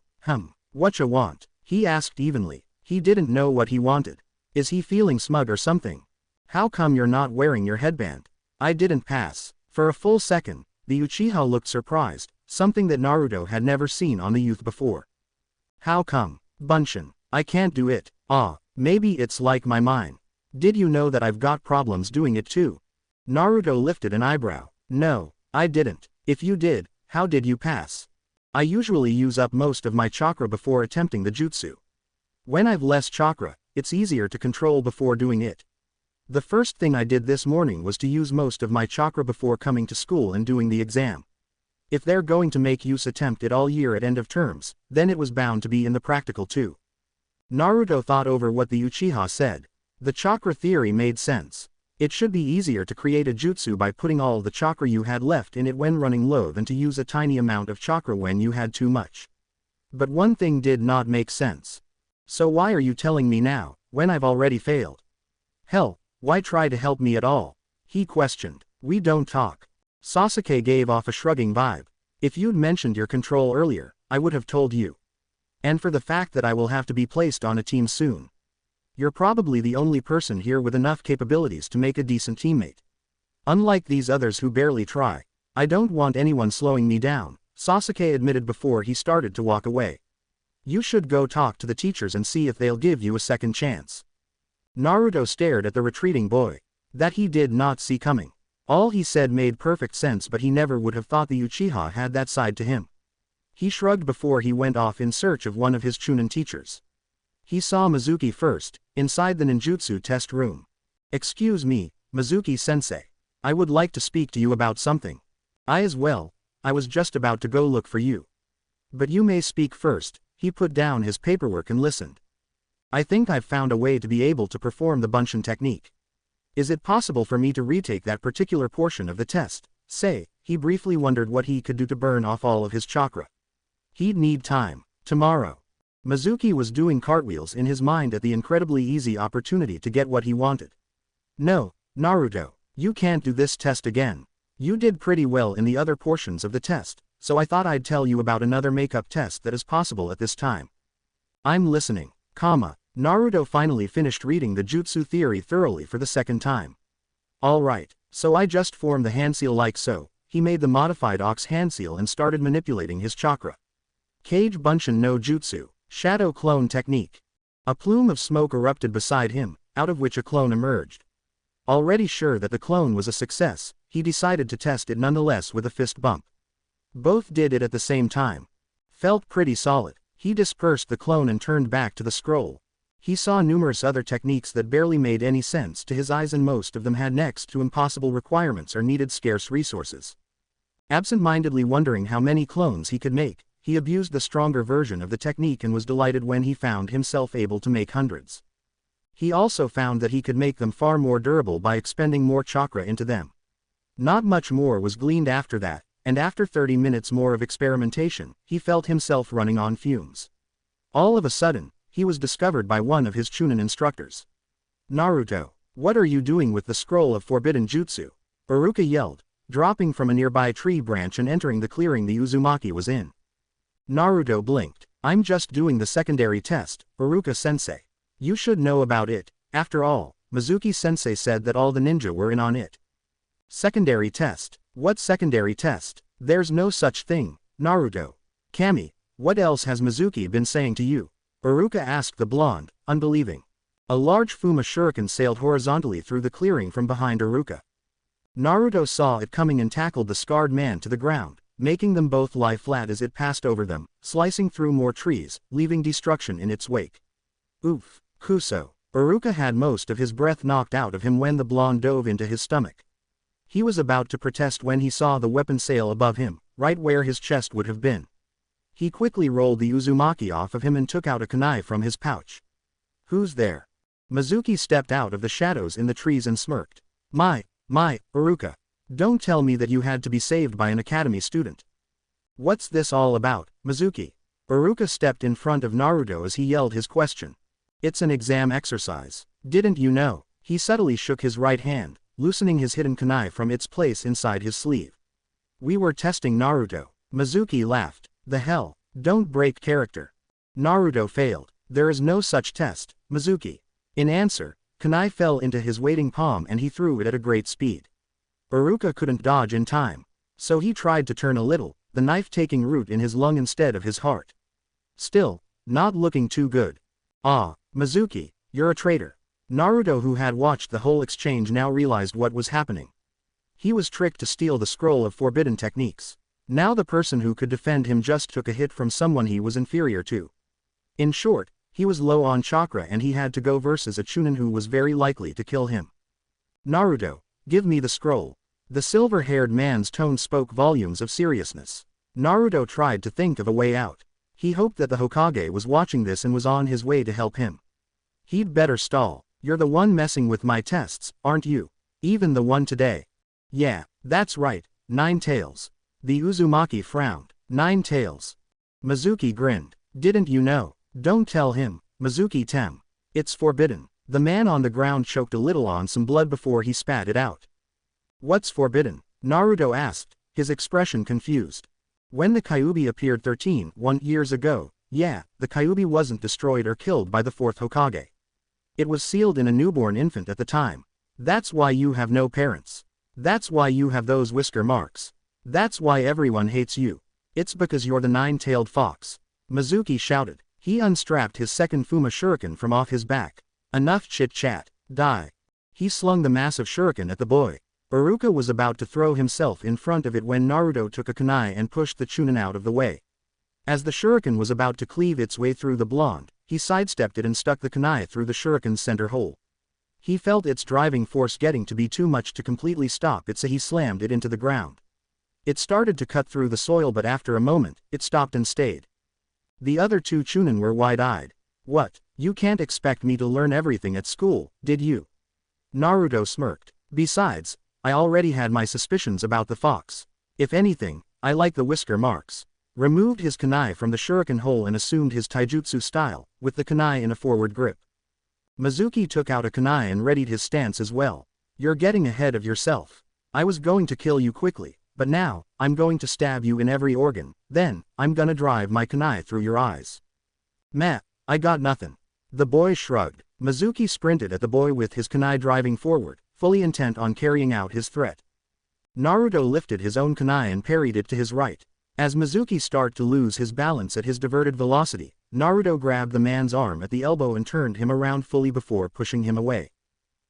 Whatcha want? He asked evenly. He didn't know what he wanted. Is he feeling smug or something? How come you're not wearing your headband? I didn't pass. For a full second, the Uchiha looked surprised, something that Naruto had never seen on the youth before. How come? Bunshin. I can't do it. Maybe it's like my mind. Did you know that I've got problems doing it too? Naruto lifted an eyebrow. No, I didn't. If you did, how did you pass? I usually use up most of my chakra before attempting the jutsu. When I've less chakra, it's easier to control before doing it. The first thing I did this morning was to use most of my chakra before coming to school and doing the exam. If they're going to make use attempt it all year at end of terms, then it was bound to be in the practical too. Naruto thought over what the Uchiha said. The chakra theory made sense. It should be easier to create a jutsu by putting all the chakra you had left in it when running low than to use a tiny amount of chakra when you had too much. But one thing did not make sense. So why are you telling me now, when I've already failed? Hell, why try to help me at all? He questioned. We don't talk. Sasuke gave off a shrugging vibe. If you'd mentioned your control earlier, I would have told you. And for the fact that I will have to be placed on a team soon. You're probably the only person here with enough capabilities to make a decent teammate. Unlike these others who barely try, I don't want anyone slowing me down, Sasuke admitted before he started to walk away. You should go talk to the teachers and see if they'll give you a second chance. Naruto stared at the retreating boy. That he did not see coming. All he said made perfect sense, but he never would have thought the Uchiha had that side to him. He shrugged before he went off in search of one of his Chunin teachers. He saw Mizuki first, inside the ninjutsu test room. Excuse me, Mizuki-sensei. I would like to speak to you about something. I as well, I was just about to go look for you. But you may speak first. He put down his paperwork and listened. I think I've found a way to be able to perform the Bunshin technique. Is it possible for me to retake that particular portion of the test? He briefly wondered what he could do to burn off all of his chakra. He'd need time. Tomorrow. Mizuki was doing cartwheels in his mind at the incredibly easy opportunity to get what he wanted. No, Naruto, you can't do this test again. You did pretty well in the other portions of the test, so I thought I'd tell you about another makeup test that is possible at this time. I'm listening, Naruto finally finished reading the jutsu theory thoroughly for the second time. Alright, so I just formed the hand seal like so. He made the modified ox hand seal and started manipulating his chakra. Kage Bunshin no Jutsu, Shadow Clone Technique. A plume of smoke erupted beside him, out of which a clone emerged. Already sure that the clone was a success, he decided to test it nonetheless with a fist bump. Both did it at the same time. Felt pretty solid. He dispersed the clone and turned back to the scroll. He saw numerous other techniques that barely made any sense to his eyes, and most of them had next to impossible requirements or needed scarce resources. Absent-mindedly wondering how many clones he could make, he abused the stronger version of the technique and was delighted when he found himself able to make hundreds. He also found that he could make them far more durable by expending more chakra into them. Not much more was gleaned after that, and after 30 minutes more of experimentation, he felt himself running on fumes. All of a sudden, he was discovered by one of his Chunin instructors. Naruto, what are you doing with the scroll of forbidden jutsu? Iruka yelled, dropping from a nearby tree branch and entering the clearing the Uzumaki was in. Naruto blinked. I'm just doing the secondary test, Iruka-sensei. You should know about it. After all, Mizuki-sensei said that all the ninja were in on it. Secondary test? What secondary test? There's no such thing, Naruto. Kami, what else has Mizuki been saying to you? Iruka asked the blonde, unbelieving. A large Fuma shuriken sailed horizontally through the clearing from behind Iruka. Naruto saw it coming and tackled the scarred man to the ground, making them both lie flat as it passed over them, slicing through more trees, leaving destruction in its wake. Oof, Kuso. Iruka had most of his breath knocked out of him when the blonde dove into his stomach. He was about to protest when he saw the weapon sail above him, right where his chest would have been. He quickly rolled the Uzumaki off of him and took out a kunai from his pouch. Who's there? Mizuki stepped out of the shadows in the trees and smirked. My, Iruka. Don't tell me that you had to be saved by an academy student. What's this all about, Mizuki? Iruka stepped in front of Naruto as he yelled his question. It's an exam exercise. Didn't you know? He subtly shook his right hand, loosening his hidden kunai from its place inside his sleeve. We were testing Naruto. Mizuki laughed. The hell? Don't break character. Naruto failed. There is no such test, Mizuki. In answer, kunai fell into his waiting palm and he threw it at a great speed. Iruka couldn't dodge in time. So he tried to turn a little, the knife taking root in his lung instead of his heart. Still, not looking too good. Ah, Mizuki, you're a traitor. Naruto, who had watched the whole exchange, now realized what was happening. He was tricked to steal the scroll of forbidden techniques. Now the person who could defend him just took a hit from someone he was inferior to. In short, He was low on chakra and he had to go versus a Chunin who was very likely to kill him. Naruto, give me the scroll. The silver-haired man's tone spoke volumes of seriousness. Naruto tried to think of a way out. He hoped that the Hokage was watching this and was on his way to help him. He'd better stall. You're the one messing with my tests, aren't you? Even the one today. Yeah, that's right, Nine Tails. The Uzumaki frowned. Nine Tails. Mizuki grinned. Didn't you know? Don't tell him, Mizuki-tem. It's forbidden. The man on the ground choked a little on some blood before he spat it out. What's forbidden? Naruto asked, his expression confused. When the Kyuubi appeared 13 years ago, yeah, the Kyuubi wasn't destroyed or killed by the fourth Hokage. It was sealed in a newborn infant at the time. That's why you have no parents. That's why you have those whisker marks. That's why everyone hates you. It's because you're the nine-tailed fox. Mizuki shouted. He unstrapped his second Fuma shuriken from off his back. Enough chit-chat. Die. He slung the massive shuriken at the boy. Iruka was about to throw himself in front of it when Naruto took a kunai and pushed the Chunin out of the way. As the shuriken was about to cleave its way through the blonde, he sidestepped it and stuck the kunai through the shuriken's center hole. He felt its driving force getting to be too much to completely stop it, so he slammed it into the ground. It started to cut through the soil, but after a moment, it stopped and stayed. The other two Chunin were wide-eyed. What, you can't expect me to learn everything at school, did you? Naruto smirked. Besides, I already had my suspicions about the fox. If anything, I like the whisker marks. Removed his kunai from the shuriken hole and assumed his taijutsu style, with the kunai in a forward grip. Mizuki took out a kunai and readied his stance as well. You're getting ahead of yourself. I was going to kill you quickly, but now, I'm going to stab you in every organ, then, I'm gonna drive my kunai through your eyes. Meh, I got nothing. The boy shrugged. Mizuki sprinted at the boy with his kunai driving forward, fully intent on carrying out his threat. Naruto lifted his own kunai and parried it to his right. As Mizuki started to lose his balance at his diverted velocity, Naruto grabbed the man's arm at the elbow and turned him around fully before pushing him away.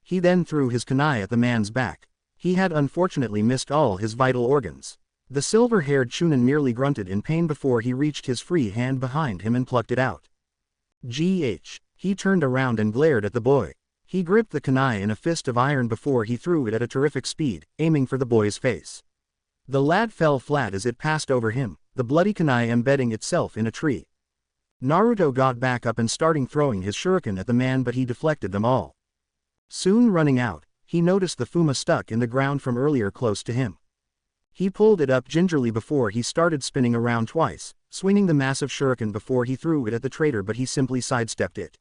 He then threw his kunai at the man's back. He had unfortunately missed all his vital organs. The silver-haired Chunin merely grunted in pain before he reached his free hand behind him and plucked it out. Gh. He turned around and glared at the boy. He gripped the kunai in a fist of iron before he threw it at a terrific speed, aiming for the boy's face. The lad fell flat as it passed over him, the bloody kunai embedding itself in a tree. Naruto got back up and started throwing his shuriken at the man, but he deflected them all. Soon running out, he noticed the Fuma stuck in the ground from earlier close to him. He pulled it up gingerly before he started spinning around twice, swinging the massive shuriken before he threw it at the traitor, but he simply sidestepped it.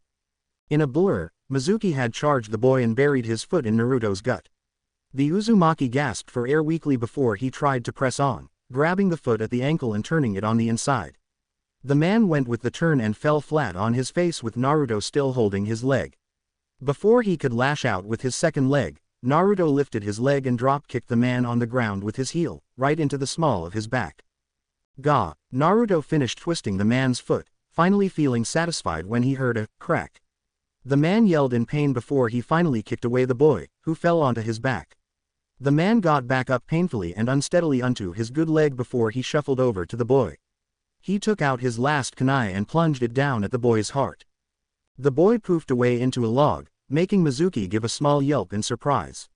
In a blur, Mizuki had charged the boy and buried his foot in Naruto's gut. The Uzumaki gasped for air weakly before he tried to press on, grabbing the foot at the ankle and turning it on the inside. The man went with the turn and fell flat on his face with Naruto still holding his leg. Before he could lash out with his second leg, Naruto lifted his leg and drop-kicked the man on the ground with his heel, right into the small of his back. Gah! Naruto finished twisting the man's foot, finally feeling satisfied when he heard a crack. The man yelled in pain before he finally kicked away the boy, who fell onto his back. The man got back up painfully and unsteadily onto his good leg before he shuffled over to the boy. He took out his last kunai and plunged it down at the boy's heart. The boy poofed away into a log, making Mizuki give a small yelp in surprise.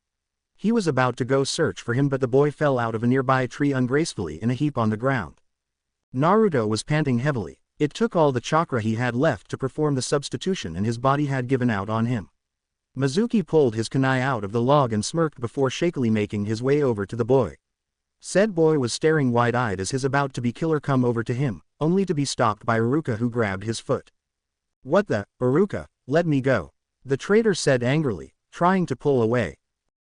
He was about to go search for him, but the boy fell out of a nearby tree ungracefully in a heap on the ground. Naruto was panting heavily. It took all the chakra he had left to perform the substitution and his body had given out on him. Mizuki pulled his kunai out of the log and smirked before shakily making his way over to the boy. Said boy was staring wide-eyed as his about-to-be killer come over to him, only to be stopped by Iruka, who grabbed his foot. What the, Iruka, let me go. The traitor said angrily, trying to pull away.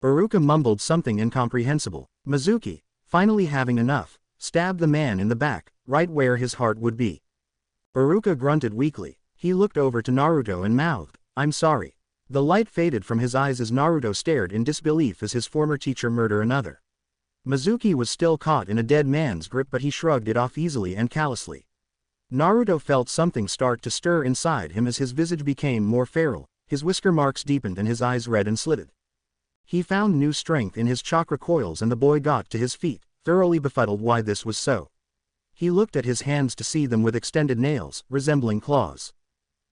Iruka mumbled something incomprehensible. Mizuki, finally having enough, stabbed the man in the back, right where his heart would be. Iruka grunted weakly. He looked over to Naruto and mouthed, "I'm sorry." The light faded from his eyes as Naruto stared in disbelief as his former teacher murdered another. Mizuki was still caught in a dead man's grip, but he shrugged it off easily and callously. Naruto felt something start to stir inside him as his visage became more feral, his whisker marks deepened and his eyes red and slitted. He found new strength in his chakra coils and the boy got to his feet, thoroughly befuddled why this was so. He looked at his hands to see them with extended nails, resembling claws.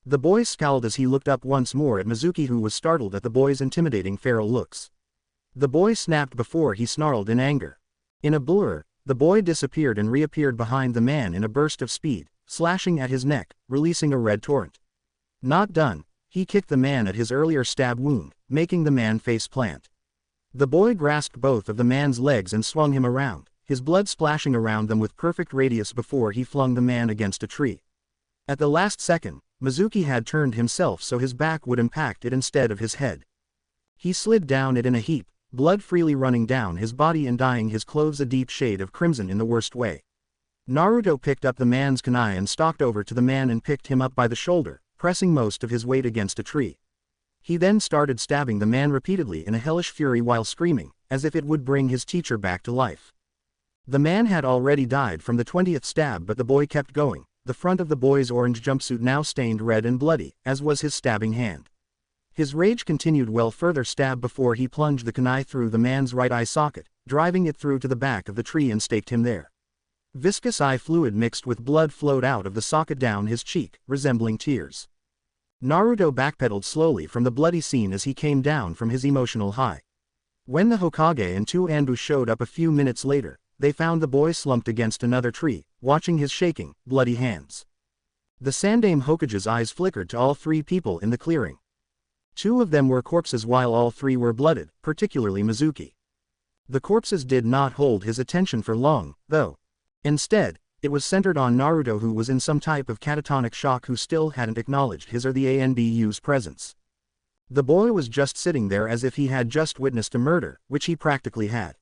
The boy scowled as he looked up once more at Mizuki, who was startled at the boy's intimidating feral looks. The boy snapped before he snarled in anger. In a blur, the boy disappeared and reappeared behind the man in a burst of speed, slashing at his neck, releasing a red torrent. Not done, he kicked the man at his earlier stab wound, making the man face plant. The boy grasped both of the man's legs and swung him around, his blood splashing around them with perfect radius before he flung the man against a tree. At the last second, Mizuki had turned himself so his back would impact it instead of his head. He slid down it in a heap, blood freely running down his body and dyeing his clothes a deep shade of crimson in the worst way. Naruto picked up the man's kunai and stalked over to the man and picked him up by the shoulder, pressing most of his weight against a tree. He then started stabbing the man repeatedly in a hellish fury while screaming, as if it would bring his teacher back to life. The man had already died from the 20th stab, but the boy kept going, the front of the boy's orange jumpsuit now stained red and bloody, as was his stabbing hand. His rage continued well further stab before he plunged the kunai through the man's right eye socket, driving it through to the back of the tree and staked him there. Viscous eye fluid mixed with blood flowed out of the socket down his cheek, resembling tears. Naruto backpedaled slowly from the bloody scene as he came down from his emotional high. When the Hokage and two Anbu showed up a few minutes later, they found the boy slumped against another tree, watching his shaking, bloody hands. The Sandaime Hokage's eyes flickered to all three people in the clearing. Two of them were corpses while all three were blooded, particularly Mizuki. The corpses did not hold his attention for long, though. Instead, it was centered on Naruto, who was in some type of catatonic shock, who still hadn't acknowledged his or the ANBU's presence. The boy was just sitting there as if he had just witnessed a murder, which he practically had.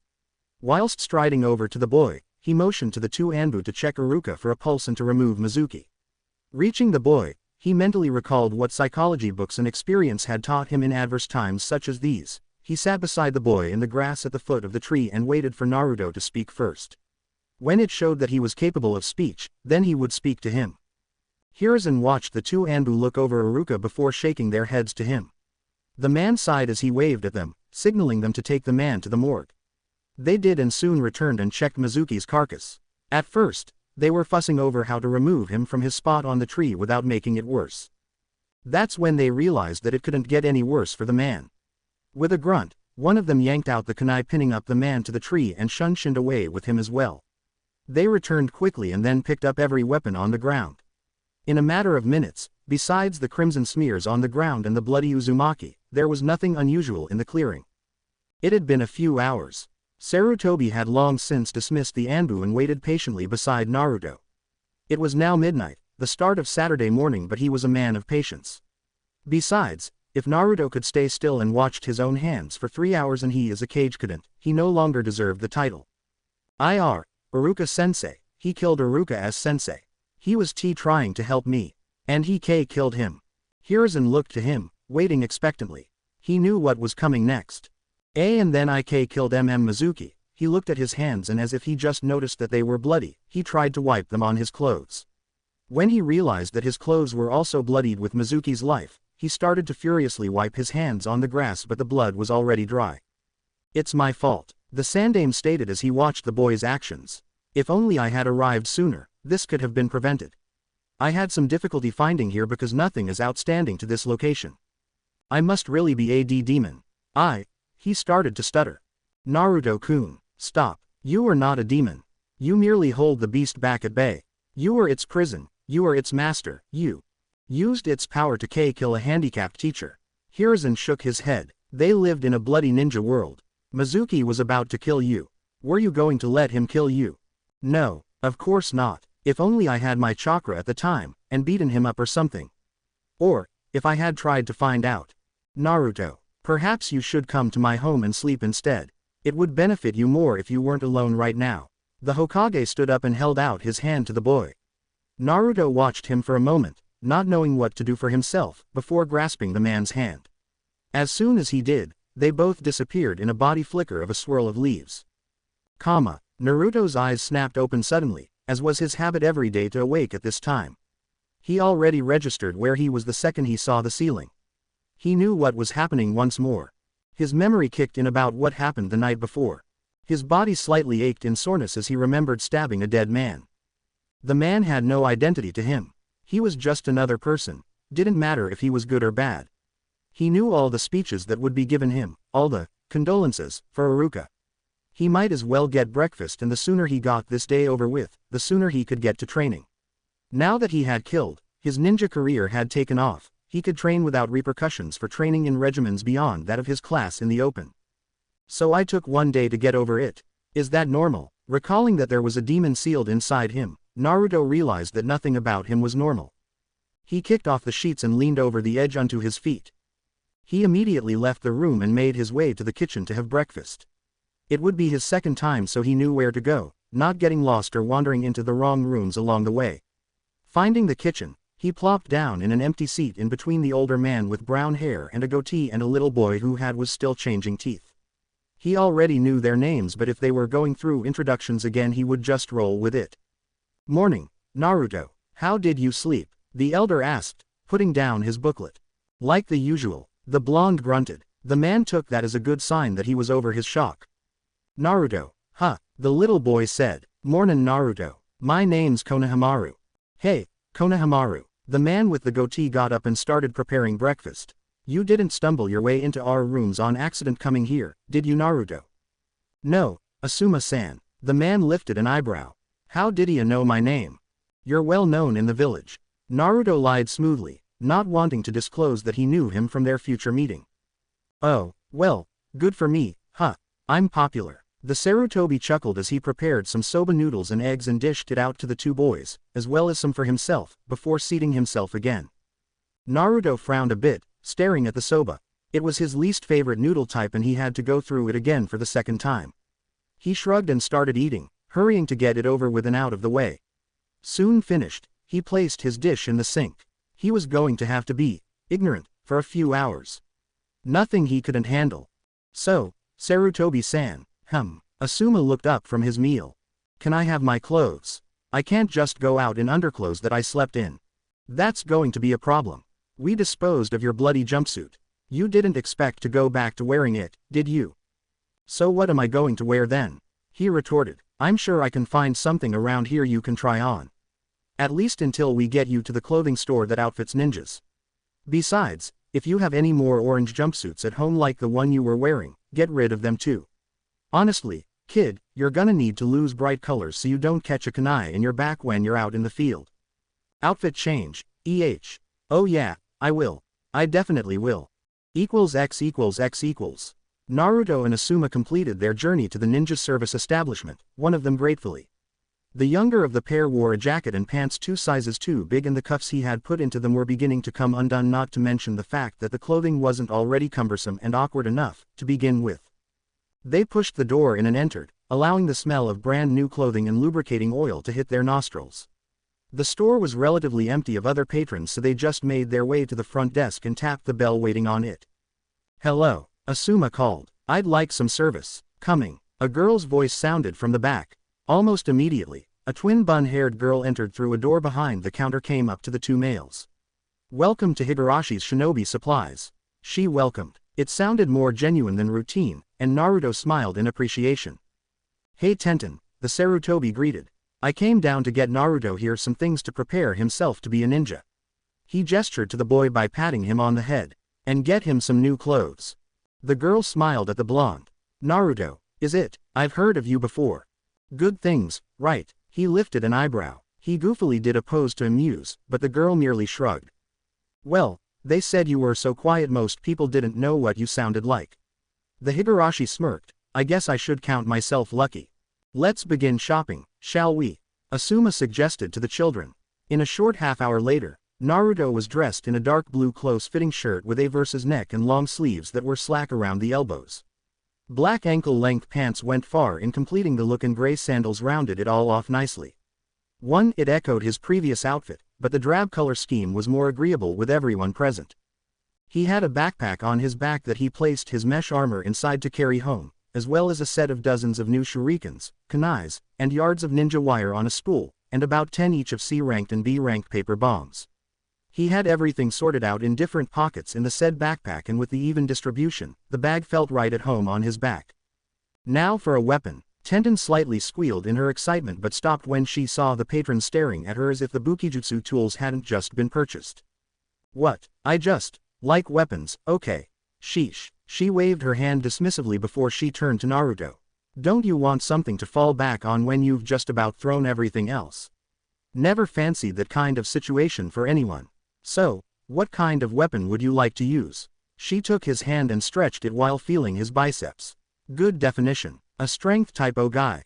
Whilst striding over to the boy, he motioned to the two Anbu to check Iruka for a pulse and to remove Mizuki. Reaching the boy, he mentally recalled what psychology books and experience had taught him in adverse times such as these. He sat beside the boy in the grass at the foot of the tree and waited for Naruto to speak first. When it showed that he was capable of speech, then he would speak to him. Hiruzen watched the two Anbu look over Iruka before shaking their heads to him. The man sighed as he waved at them, signaling them to take the man to the morgue. They did and soon returned and checked Mizuki's carcass. At first, they were fussing over how to remove him from his spot on the tree without making it worse. That's when they realized that it couldn't get any worse for the man. With a grunt, one of them yanked out the kunai, pinning up the man to the tree, and shunshined away with him as well. They returned quickly and then picked up every weapon on the ground. In a matter of minutes, besides the crimson smears on the ground and the bloody Uzumaki, there was nothing unusual in the clearing. It had been a few hours. Sarutobi had long since dismissed the Anbu and waited patiently beside Naruto. It was now midnight, the start of Saturday morning, but he was a man of patience. Besides, if Naruto could stay still and watched his own hands for 3 hours and he as a cage couldn't, he no longer deserved the title. Iruka-sensei, he killed Iruka as sensei. He was trying to help me. And he killed him. Hiruzen looked to him, waiting expectantly. He knew what was coming next. And then killed Mizuki. He looked at his hands and as if he just noticed that they were bloody, he tried to wipe them on his clothes. When he realized that his clothes were also bloodied with Mizuki's life, he started to furiously wipe his hands on the grass, but the blood was already dry. It's my fault, the Sandaime stated as he watched the boy's actions. If only I had arrived sooner, this could have been prevented. I had some difficulty finding here because nothing is outstanding to this location. I must really be a demon. He started to stutter. Naruto-kun, stop. You are not a demon. You merely hold the beast back at bay. You are its prison, you are its master, you used its power to kill a handicapped teacher. Hiruzen shook his head. They lived in a bloody ninja world. Mizuki was about to kill you. Were you going to let him kill you? No, of course not. If only I had my chakra at the time, and beaten him up or something. Or, if I had tried to find out. Naruto, perhaps you should come to my home and sleep instead. It would benefit you more if you weren't alone right now. The Hokage stood up and held out his hand to the boy. Naruto watched him for a moment, not knowing what to do for himself, before grasping the man's hand. As soon as he did, they both disappeared in a body flicker of a swirl of leaves. Naruto's eyes snapped open suddenly, as was his habit every day to awake at this time. He already registered where he was the second he saw the ceiling. He knew what was happening once more. His memory kicked in about what happened the night before. His body slightly ached in soreness as he remembered stabbing a dead man. The man had no identity to him. He was just another person. didn't matter if he was good or bad. He knew all the speeches that would be given him, all the condolences for Iruka. He might as well get breakfast, and the sooner he got this day over with, the sooner he could get to training. Now that he had killed, his ninja career had taken off, he could train without repercussions for training in regimens beyond that of his class in the open. So I took one day to get over it. Is that normal? Recalling that there was a demon sealed inside him, Naruto realized that nothing about him was normal. He kicked off the sheets and leaned over the edge onto his feet. He immediately left the room and made his way to the kitchen to have breakfast. It would be his second time, so he knew where to go, not getting lost or wandering into the wrong rooms along the way. Finding the kitchen, he plopped down in an empty seat in between the older man with brown hair and a goatee and a little boy who was still changing teeth. He already knew their names, but if they were going through introductions again, he would just roll with it. "Morning, Naruto. How did you sleep?" the elder asked, putting down his booklet. "Like the usual," the blonde grunted. The man took that as a good sign that he was over his shock. "Naruto, huh," the little boy said. "Mornin' Naruto. My name's Konohamaru." "Hey, Konohamaru." The man with the goatee got up and started preparing breakfast. "You didn't stumble your way into our rooms on accident coming here, did you, Naruto?" "No, Asuma-san." The man lifted an eyebrow. "How did he know my name?" "You're well known in the village." Naruto lied smoothly, not wanting to disclose that he knew him from their future meeting. "Oh, well, good for me, huh? I'm popular." The Sarutobi chuckled as he prepared some soba noodles and eggs and dished it out to the two boys, as well as some for himself, before seating himself again. Naruto frowned a bit, staring at the soba. It was his least favorite noodle type and he had to go through it again for the second time. He shrugged and started eating, hurrying to get it over with and out of the way. Soon finished, he placed his dish in the sink. He was going to have to be ignorant for a few hours. Nothing he couldn't handle. "So, Sarutobi-san." Asuma looked up from his meal. "Can I have my clothes? I can't just go out in underclothes that I slept in. That's going to be a problem. We disposed of your bloody jumpsuit. You didn't expect to go back to wearing it, did you?" "So what am I going to wear then?" he retorted. "I'm sure I can find something around here you can try on. At least until we get you to the clothing store that outfits ninjas. Besides, if you have any more orange jumpsuits at home like the one you were wearing, get rid of them too. Honestly, kid, you're gonna need to lose bright colors so you don't catch a kunai in your back when you're out in the field." "Outfit change, Oh yeah, I will. I definitely will. X equals X equals." Naruto and Asuma completed their journey to the ninja service establishment, one of them gratefully. The younger of the pair wore a jacket and pants 2 sizes too big, and the cuffs he had put into them were beginning to come undone, not to mention the fact that the clothing wasn't already cumbersome and awkward enough to begin with. They pushed the door in and entered, allowing the smell of brand new clothing and lubricating oil to hit their nostrils. The store was relatively empty of other patrons, so they just made their way to the front desk and tapped the bell waiting on it. "Hello," Asuma called. "I'd like some service." "Coming." A girl's voice sounded from the back. Almost immediately, a twin bun-haired girl entered through a door behind the counter, came up to the two males. "Welcome to Higarashi's Shinobi Supplies," she welcomed. It sounded more genuine than routine, and Naruto smiled in appreciation. "Hey Tenten," the Sarutobi greeted. "I came down to get Naruto here some things to prepare himself to be a ninja." He gestured to the boy by patting him on the head. "And get him some new clothes." The girl smiled at the blonde. "Naruto, is it? I've heard of you before." "Good things, right?" He lifted an eyebrow. He goofily did a pose to amuse, but the girl merely shrugged. "Well, they said you were so quiet most people didn't know what you sounded like." The Higurashi smirked. "I guess I should count myself lucky. Let's begin shopping, shall we?" Asuma suggested to the children. In a short half-hour later, Naruto was dressed in a dark blue close-fitting shirt with a versus neck and long sleeves that were slack around the elbows. Black ankle-length pants went far in completing the look, and gray sandals rounded it all off nicely. It echoed his previous outfit, but the drab color scheme was more agreeable with everyone present. He had a backpack on his back that he placed his mesh armor inside to carry home, as well as a set of dozens of new shurikens, kunais, and yards of ninja wire on a spool, and about 10 each of C-ranked and B-ranked paper bombs. He had everything sorted out in different pockets in the said backpack, and with the even distribution, the bag felt right at home on his back. Now for a weapon. Tenten slightly squealed in her excitement but stopped when she saw the patron staring at her as if the bukijutsu tools hadn't just been purchased. What? I just like weapons, okay. Sheesh. She waved her hand dismissively before she turned to Naruto. Don't you want something to fall back on when you've just about thrown everything else? Never fancied that kind of situation for anyone. So, what kind of weapon would you like to use? She took his hand and stretched it while feeling his biceps. Good definition. A strength typo guy.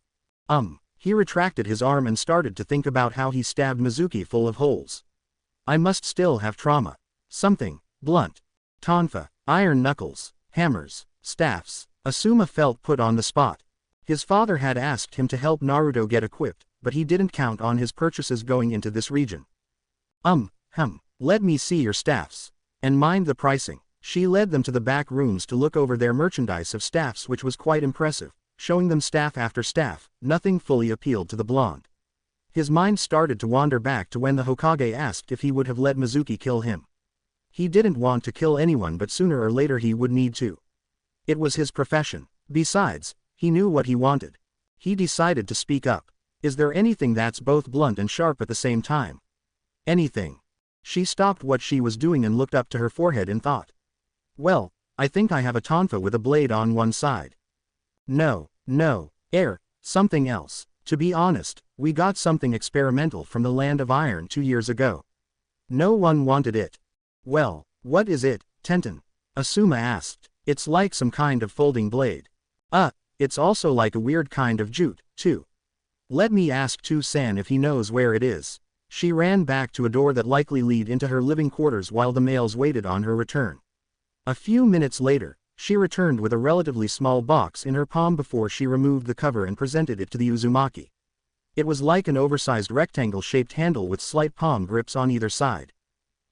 He retracted his arm and started to think about how he stabbed Mizuki full of holes. I must still have trauma. Something blunt. Tonfa, iron knuckles, hammers, staffs. Asuma felt put on the spot. His father had asked him to help Naruto get equipped, but he didn't count on his purchases going into this region. Let me see your staffs. And mind the pricing. She led them to the back rooms to look over their merchandise of staffs, which was quite impressive, showing them staff after staff. Nothing fully appealed to the blonde. His mind started to wander back to when the Hokage asked if he would have let Mizuki kill him. He didn't want to kill anyone, but sooner or later he would need to. It was his profession. Besides, he knew what he wanted. He decided to speak up. Is there anything that's both blunt and sharp at the same time? Anything. She stopped what she was doing and looked up to her forehead in thought. Well, I think I have a tonfa with a blade on one side. No, something else. To be honest, we got something experimental from the land of iron 2 years ago. No one wanted it. Well, what is it, Tenten? Asuma asked. It's like some kind of folding blade. It's also like a weird kind of jute, too. Let me ask Tu-san if he knows where it is. She ran back to a door that likely led into her living quarters while the males waited on her return. A few minutes later, she returned with a relatively small box in her palm before she removed the cover and presented it to the Uzumaki. It was like an oversized rectangle-shaped handle with slight palm grips on either side.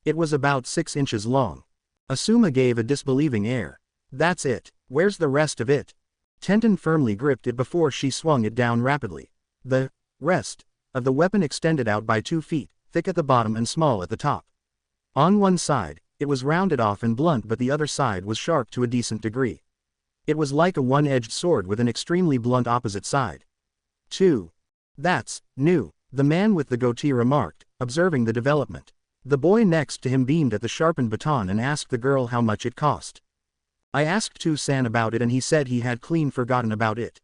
It was about 6 inches long. Asuma gave a disbelieving air. That's it. Where's the rest of it? Tenten firmly gripped it before she swung it down rapidly. The rest of the weapon extended out by 2 feet, thick at the bottom and small at the top. On one side, it was rounded off and blunt, but the other side was sharp to a decent degree. It was like a one-edged sword with an extremely blunt opposite side. That's new, the man with the goatee remarked, observing the development. The boy next to him beamed at the sharpened baton and asked the girl how much it cost. I asked Tu-san about it and he said he had clean forgotten about it.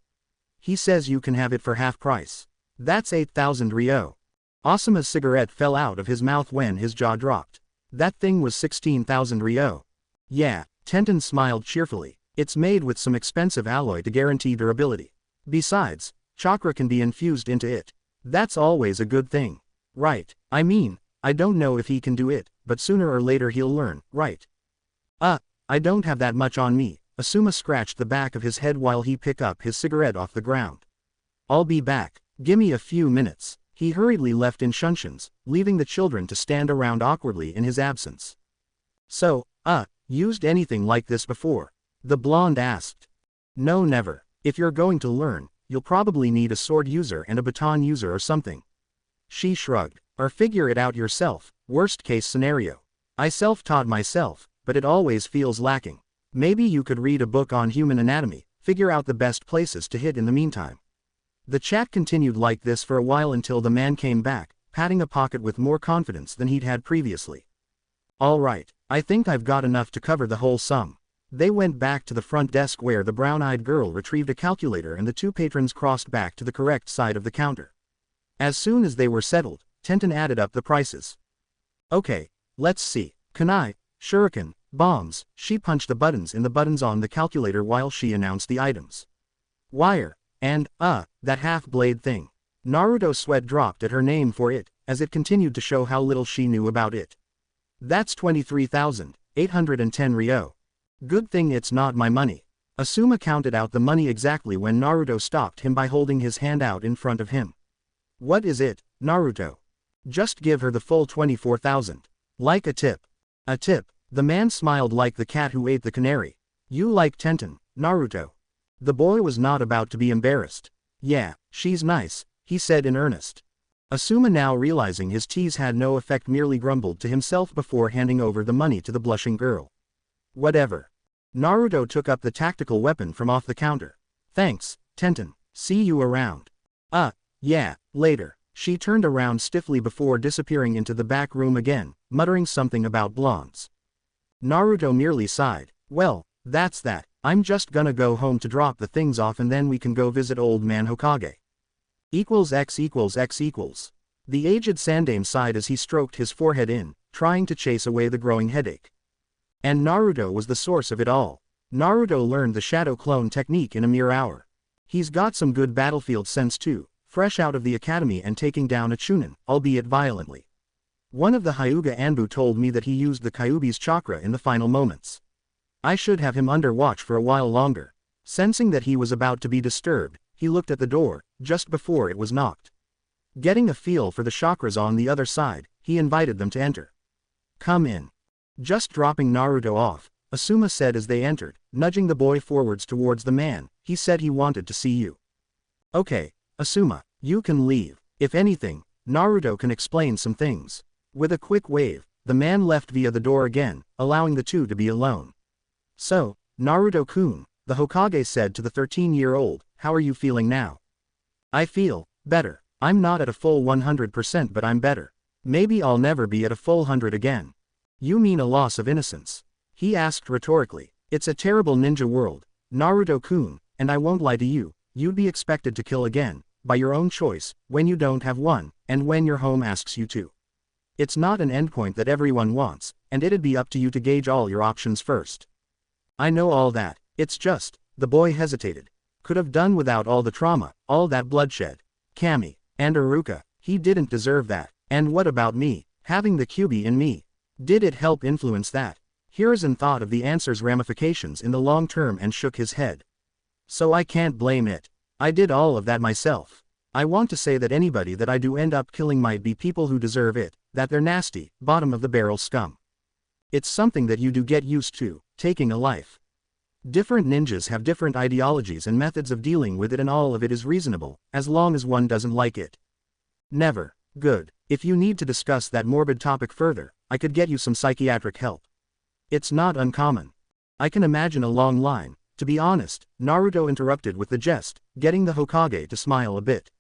He says you can have it for half price. That's 8,000 ryo. Asuma's cigarette fell out of his mouth when his jaw dropped. That thing was 16,000 ryo. Yeah, Tenten smiled cheerfully. It's made with some expensive alloy to guarantee durability. Besides, chakra can be infused into it. That's always a good thing. Right, I mean, I don't know if he can do it, but sooner or later he'll learn, right? I don't have that much on me. Asuma scratched the back of his head while he picked up his cigarette off the ground. I'll be back. Gimme a few minutes. He hurriedly left in Shunshin's, leaving the children to stand around awkwardly in his absence. So, used anything like this before? The blonde asked. No, never. If you're going to learn, you'll probably need a sword user and a baton user or something. She shrugged. Or figure it out yourself, worst case scenario. I self-taught myself, but it always feels lacking. Maybe you could read a book on human anatomy, figure out the best places to hit in the meantime. The chat continued like this for a while until the man came back, patting a pocket with more confidence than he'd had previously. All right, I think I've got enough to cover the whole sum. They went back to the front desk where the brown-eyed girl retrieved a calculator and the 2 patrons crossed back to the correct side of the counter. As soon as they were settled, Tenten added up the prices. Okay, let's see. Kunai, shuriken, bombs. She punched the buttons in the buttons on the calculator while she announced the items. Wire, and, that half-blade thing. Naruto sweat dropped at her name for it, as it continued to show how little she knew about it. That's 23,810 ryo. Good thing it's not my money. Asuma counted out the money exactly when Naruto stopped him by holding his hand out in front of him. What is it, Naruto? Just give her the full 24,000. Like a tip. A tip. The man smiled like the cat who ate the canary. You like Tenten, Naruto. The boy was not about to be embarrassed. Yeah, she's nice, he said in earnest. Asuma, now realizing his tease had no effect, merely grumbled to himself before handing over the money to the blushing girl. Whatever. Naruto took up the tactical weapon from off the counter. Thanks, Tenten. See you around. Yeah, later. She turned around stiffly before disappearing into the back room again, muttering something about blondes. Naruto merely sighed. Well, that's that. I'm just gonna go home to drop the things off and then we can go visit old man Hokage. =X=X=. The aged Sandaime sighed as he stroked his forehead trying to chase away the growing headache. And Naruto was the source of it all. Naruto learned the shadow clone technique in a mere hour. He's got some good battlefield sense too, fresh out of the academy and taking down a Chunin, albeit violently. One of the Hyuga Anbu told me that he used the Kyuubi's chakra in the final moments. I should have him under watch for a while longer. Sensing that he was about to be disturbed, he looked at the door, just before it was knocked. Getting a feel for the chakras on the other side, he invited them to enter. Come in. Just dropping Naruto off, Asuma said as they entered, nudging the boy forwards towards the man. He said he wanted to see you. Okay, Asuma, you can leave. If anything, Naruto can explain some things. With a quick wave, the man left via the door again, allowing the two to be alone. So, Naruto-kun, the Hokage said to the 13-year-old, how are you feeling now? I feel better. I'm not at a full 100% but I'm better. Maybe I'll never be at a full 100 again. You mean a loss of innocence? He asked rhetorically. It's a terrible ninja world, Naruto-kun, and I won't lie to you, you'd be expected to kill again, by your own choice, when you don't have one, and when your home asks you to. It's not an endpoint that everyone wants, and it'd be up to you to gauge all your options first. I know all that, it's just, the boy hesitated. Could have done without all the trauma, all that bloodshed. Kami, and Iruka, he didn't deserve that. And what about me, having the Kyuubi in me? Did it help influence that? Hiruzen thought of the answer's ramifications in the long term and shook his head. So I can't blame it. I did all of that myself. I want to say that anybody that I do end up killing might be people who deserve it, that they're nasty, bottom of the barrel scum. It's something that you do get used to, taking a life. Different ninjas have different ideologies and methods of dealing with it and all of it is reasonable, as long as one doesn't like it. Never. Good. If you need to discuss that morbid topic further, I could get you some psychiatric help. It's not uncommon. I can imagine a long line. To be honest, Naruto interrupted with the jest, getting the Hokage to smile a bit.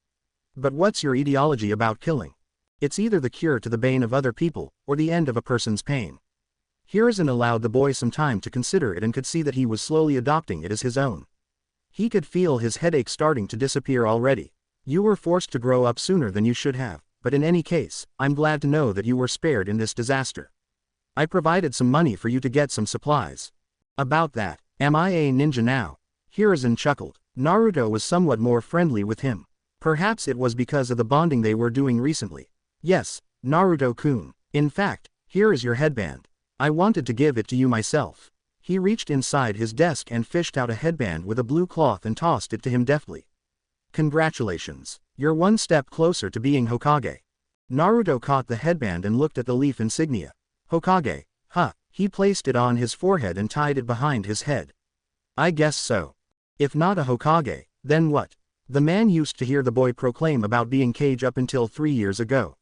But what's your ideology about killing? It's either the cure to the bane of other people, or the end of a person's pain. Hiruzen allowed the boy some time to consider it and could see that he was slowly adopting it as his own. He could feel his headache starting to disappear already. You were forced to grow up sooner than you should have, but in any case, I'm glad to know that you were spared in this disaster. I provided some money for you to get some supplies. About that, am I a ninja now? Hiruzen chuckled. Naruto was somewhat more friendly with him. Perhaps it was because of the bonding they were doing recently. Yes, Naruto-kun. In fact, here is your headband. I wanted to give it to you myself. He reached inside his desk and fished out a headband with a blue cloth and tossed it to him deftly. Congratulations. You're one step closer to being Hokage. Naruto caught the headband and looked at the leaf insignia. Hokage, huh, he placed it on his forehead and tied it behind his head. I guess so. If not a Hokage, then what? The man used to hear the boy proclaim about being Kage up until 3 years ago.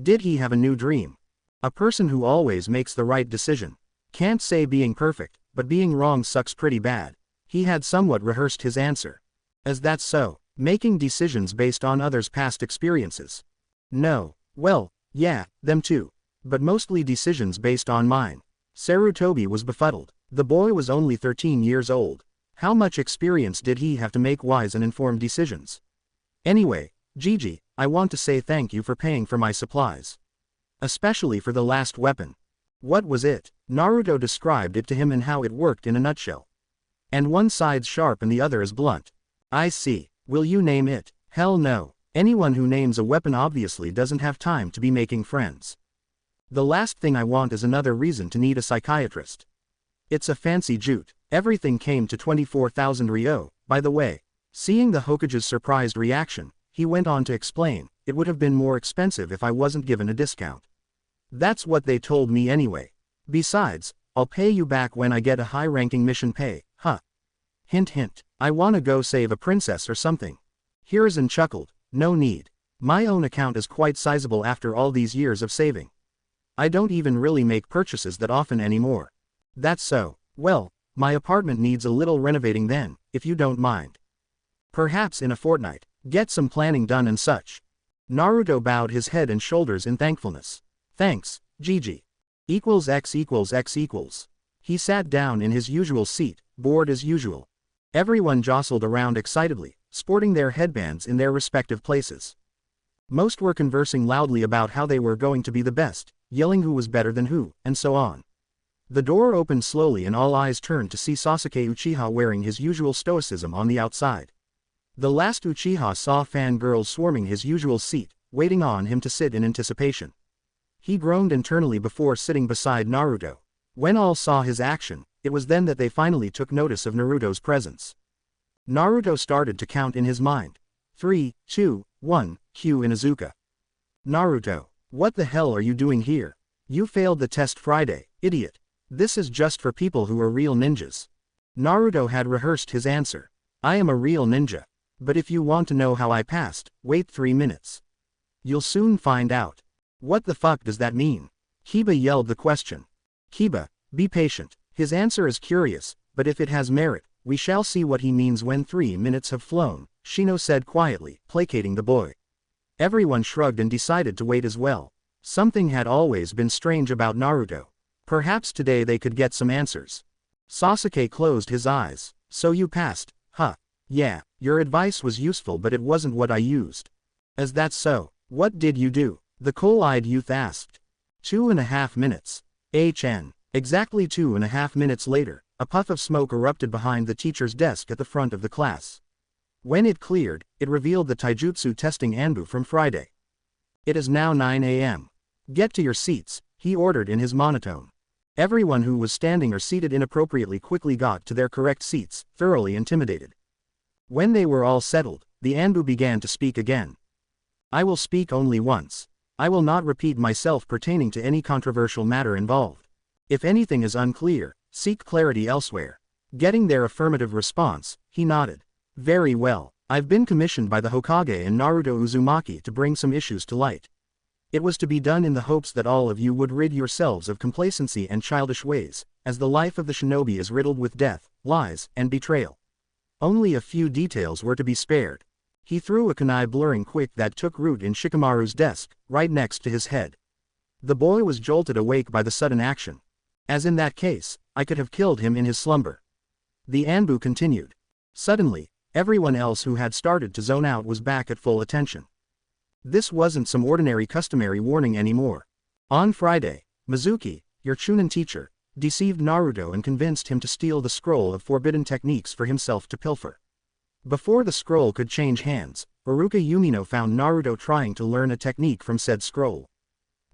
Did he have a new dream? A person who always makes the right decision. Can't say being perfect, but being wrong sucks pretty bad. He had somewhat rehearsed his answer. Is that so? Making decisions based on others' past experiences? No. Well, yeah, them too. But mostly decisions based on mine. Sarutobi was befuddled. The boy was only 13 years old. How much experience did he have to make wise and informed decisions? Anyway, Gigi, I want to say thank you for paying for my supplies. Especially for the last weapon. What was it? Naruto described it to him and how it worked in a nutshell. And one side's sharp and the other is blunt. I see. Will you name it? Hell no. Anyone who names a weapon obviously doesn't have time to be making friends. The last thing I want is another reason to need a psychiatrist. It's a fancy jute. Everything came to 24,000 ryo, by the way. Seeing the Hokage's surprised reaction, he went on to explain, it would have been more expensive if I wasn't given a discount. That's what they told me anyway. Besides, I'll pay you back when I get a high-ranking mission pay, huh? Hint hint, I wanna go save a princess or something. Hiruzen chuckled, no need. My own account is quite sizable after all these years of saving. I don't even really make purchases that often anymore. That's so. Well, my apartment needs a little renovating then, if you don't mind. Perhaps in a fortnight, get some planning done and such. Naruto bowed his head and shoulders in thankfulness. Thanks, Gigi. X equals X equals. He sat down in his usual seat, bored as usual. Everyone jostled around excitedly, sporting their headbands in their respective places. Most were conversing loudly about how they were going to be the best, yelling who was better than who, and so on. The door opened slowly and all eyes turned to see Sasuke Uchiha wearing his usual stoicism on the outside. The last Uchiha saw fangirls swarming his usual seat, waiting on him to sit in anticipation. He groaned internally before sitting beside Naruto. When all saw his action, it was then that they finally took notice of Naruto's presence. Naruto started to count in his mind. 3, 2, 1, Q Inuzuka. Naruto, what the hell are you doing here? You failed the test Friday, idiot. This is just for people who are real ninjas. Naruto had rehearsed his answer. I am a real ninja. But if you want to know how I passed, wait 3 minutes. You'll soon find out. What the fuck does that mean? Kiba yelled the question. Kiba, be patient. His answer is curious, but if it has merit, we shall see what he means when 3 minutes have flown, Shino said quietly, placating the boy. Everyone shrugged and decided to wait as well. Something had always been strange about Naruto. Perhaps today they could get some answers. Sasuke closed his eyes. So you passed, huh? Yeah, your advice was useful but it wasn't what I used. Is that so? What did you do? The coal-eyed youth asked. 2.5 minutes. HN. Exactly 2.5 minutes later, a puff of smoke erupted behind the teacher's desk at the front of the class. When it cleared, it revealed the taijutsu testing Anbu from Friday. It is now 9 a.m. Get to your seats, he ordered in his monotone. Everyone who was standing or seated inappropriately quickly got to their correct seats, thoroughly intimidated. When they were all settled, the Anbu began to speak again. I will speak only once. I will not repeat myself pertaining to any controversial matter involved. If anything is unclear, seek clarity elsewhere. Getting their affirmative response, he nodded. Very well, I've been commissioned by the Hokage and Naruto Uzumaki to bring some issues to light. It was to be done in the hopes that all of you would rid yourselves of complacency and childish ways, as the life of the shinobi is riddled with death, lies, and betrayal. Only a few details were to be spared. He threw a kunai blurring quick that took root in Shikamaru's desk, right next to his head. The boy was jolted awake by the sudden action. As in that case, I could have killed him in his slumber. The Anbu continued. Suddenly, everyone else who had started to zone out was back at full attention. This wasn't some ordinary customary warning anymore. On Friday, Mizuki, your Chunin teacher, deceived Naruto and convinced him to steal the scroll of forbidden techniques for himself to pilfer. Before the scroll could change hands, Iruka Yumino found Naruto trying to learn a technique from said scroll.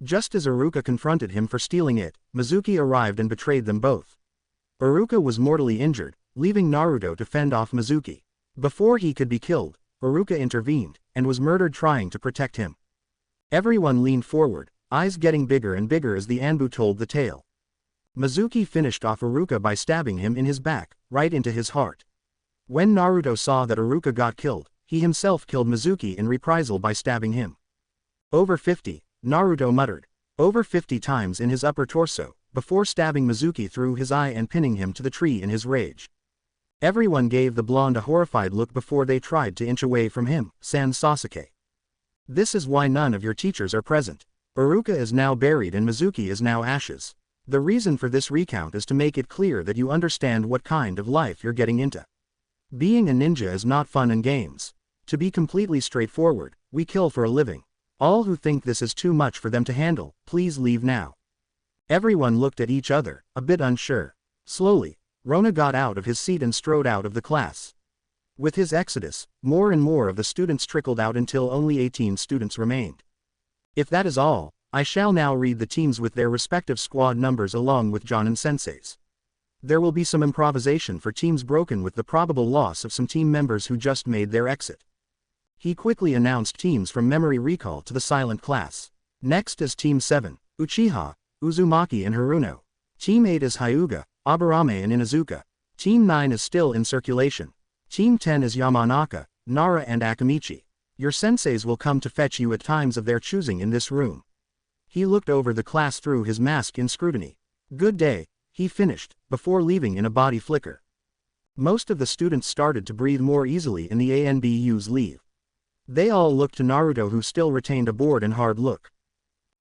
Just as Iruka confronted him for stealing it, Mizuki arrived and betrayed them both. Iruka was mortally injured, leaving Naruto to fend off Mizuki. Before he could be killed, Iruka intervened, and was murdered trying to protect him. Everyone leaned forward, eyes getting bigger and bigger as the Anbu told the tale. Mizuki finished off Iruka by stabbing him in his back, right into his heart. When Naruto saw that Iruka got killed, he himself killed Mizuki in reprisal by stabbing him. Over 50, Naruto muttered. Over 50 times in his upper torso, before stabbing Mizuki through his eye and pinning him to the tree in his rage. Everyone gave the blonde a horrified look before they tried to inch away from him, sans Sasuke. This is why none of your teachers are present. Iruka is now buried and Mizuki is now ashes. The reason for this recount is to make it clear that you understand what kind of life you're getting into. Being a ninja is not fun and games. To be completely straightforward, we kill for a living. All who think this is too much for them to handle, please leave now. Everyone looked at each other, a bit unsure. Slowly, Rona got out of his seat and strode out of the class. With his exodus, more and more of the students trickled out until only 18 students remained. If that is all, I shall now read the teams with their respective squad numbers along with Jonin Sensei's. There will be some improvisation for teams broken with the probable loss of some team members who just made their exit. He quickly announced teams from memory recall to the silent class. Next is Team 7, Uchiha, Uzumaki and Haruno. Team 8 is Hyuga, Aburame and Inuzuka. Team 9 is still in circulation. Team 10 is Yamanaka, Nara and Akamichi. Your senseis will come to fetch you at times of their choosing in this room. He looked over the class through his mask in scrutiny. Good day, he finished, before leaving in a body flicker. Most of the students started to breathe more easily in the ANBU's leave. They all looked to Naruto, who still retained a bored and hard look.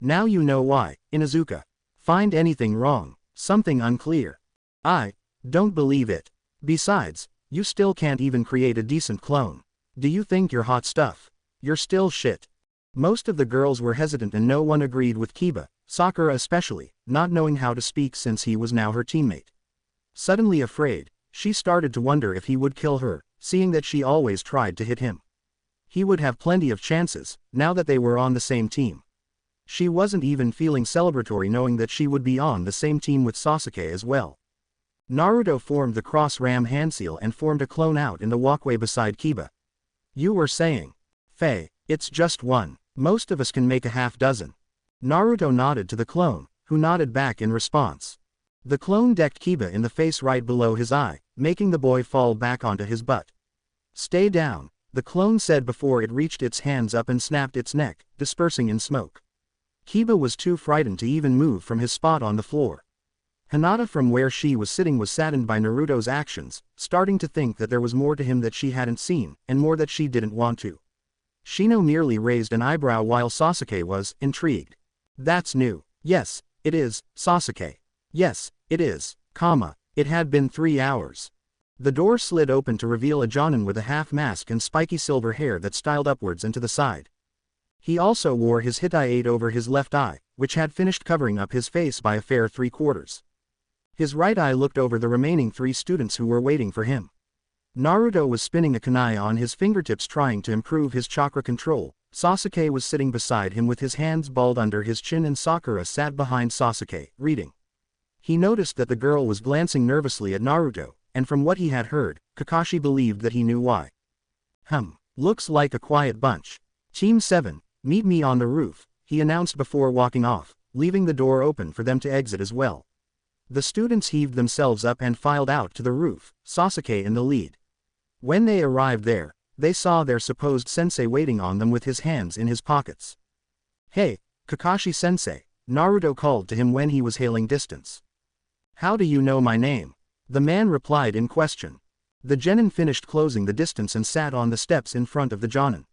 Now you know why, Inuzuka. Find anything wrong, something unclear. I don't believe it. Besides, you still can't even create a decent clone. Do you think you're hot stuff? You're still shit. Most of the girls were hesitant and no one agreed with Kiba, Sakura especially, not knowing how to speak since he was now her teammate. Suddenly afraid, she started to wonder if he would kill her, seeing that she always tried to hit him. He would have plenty of chances, now that they were on the same team. She wasn't even feeling celebratory knowing that she would be on the same team with Sasuke as well. Naruto formed the cross-ram hand seal and formed a clone out in the walkway beside Kiba. You were saying? Faye, it's just one. Most of us can make a half dozen. Naruto nodded to the clone, who nodded back in response. The clone decked Kiba in the face right below his eye, making the boy fall back onto his butt. Stay down, the clone said before it reached its hands up and snapped its neck, dispersing in smoke. Kiba was too frightened to even move from his spot on the floor. Hinata from where she was sitting was saddened by Naruto's actions, starting to think that there was more to him that she hadn't seen, and more that she didn't want to. Shino merely raised an eyebrow while Sasuke was intrigued. That's new. Yes, it is, Sasuke. Yes, it is, it had been 3 hours. The door slid open to reveal a Jonin with a half mask and spiky silver hair that styled upwards and to the side. He also wore his Hittite over his left eye, which had finished covering up his face by a fair 3/4. His right eye looked over the remaining 3 students who were waiting for him. Naruto was spinning a kunai on his fingertips trying to improve his chakra control. Sasuke was sitting beside him with his hands balled under his chin and Sakura sat behind Sasuke, reading. He noticed that the girl was glancing nervously at Naruto, and from what he had heard, Kakashi believed that he knew why. Looks like a quiet bunch. Team 7, meet me on the roof, he announced before walking off, leaving the door open for them to exit as well. The students heaved themselves up and filed out to the roof, Sasuke in the lead. When they arrived there, they saw their supposed sensei waiting on them with his hands in his pockets. Hey, Kakashi-sensei, Naruto called to him when he was hailing distance. How do you know my name? The man replied in question. The genin finished closing the distance and sat on the steps in front of the jonin.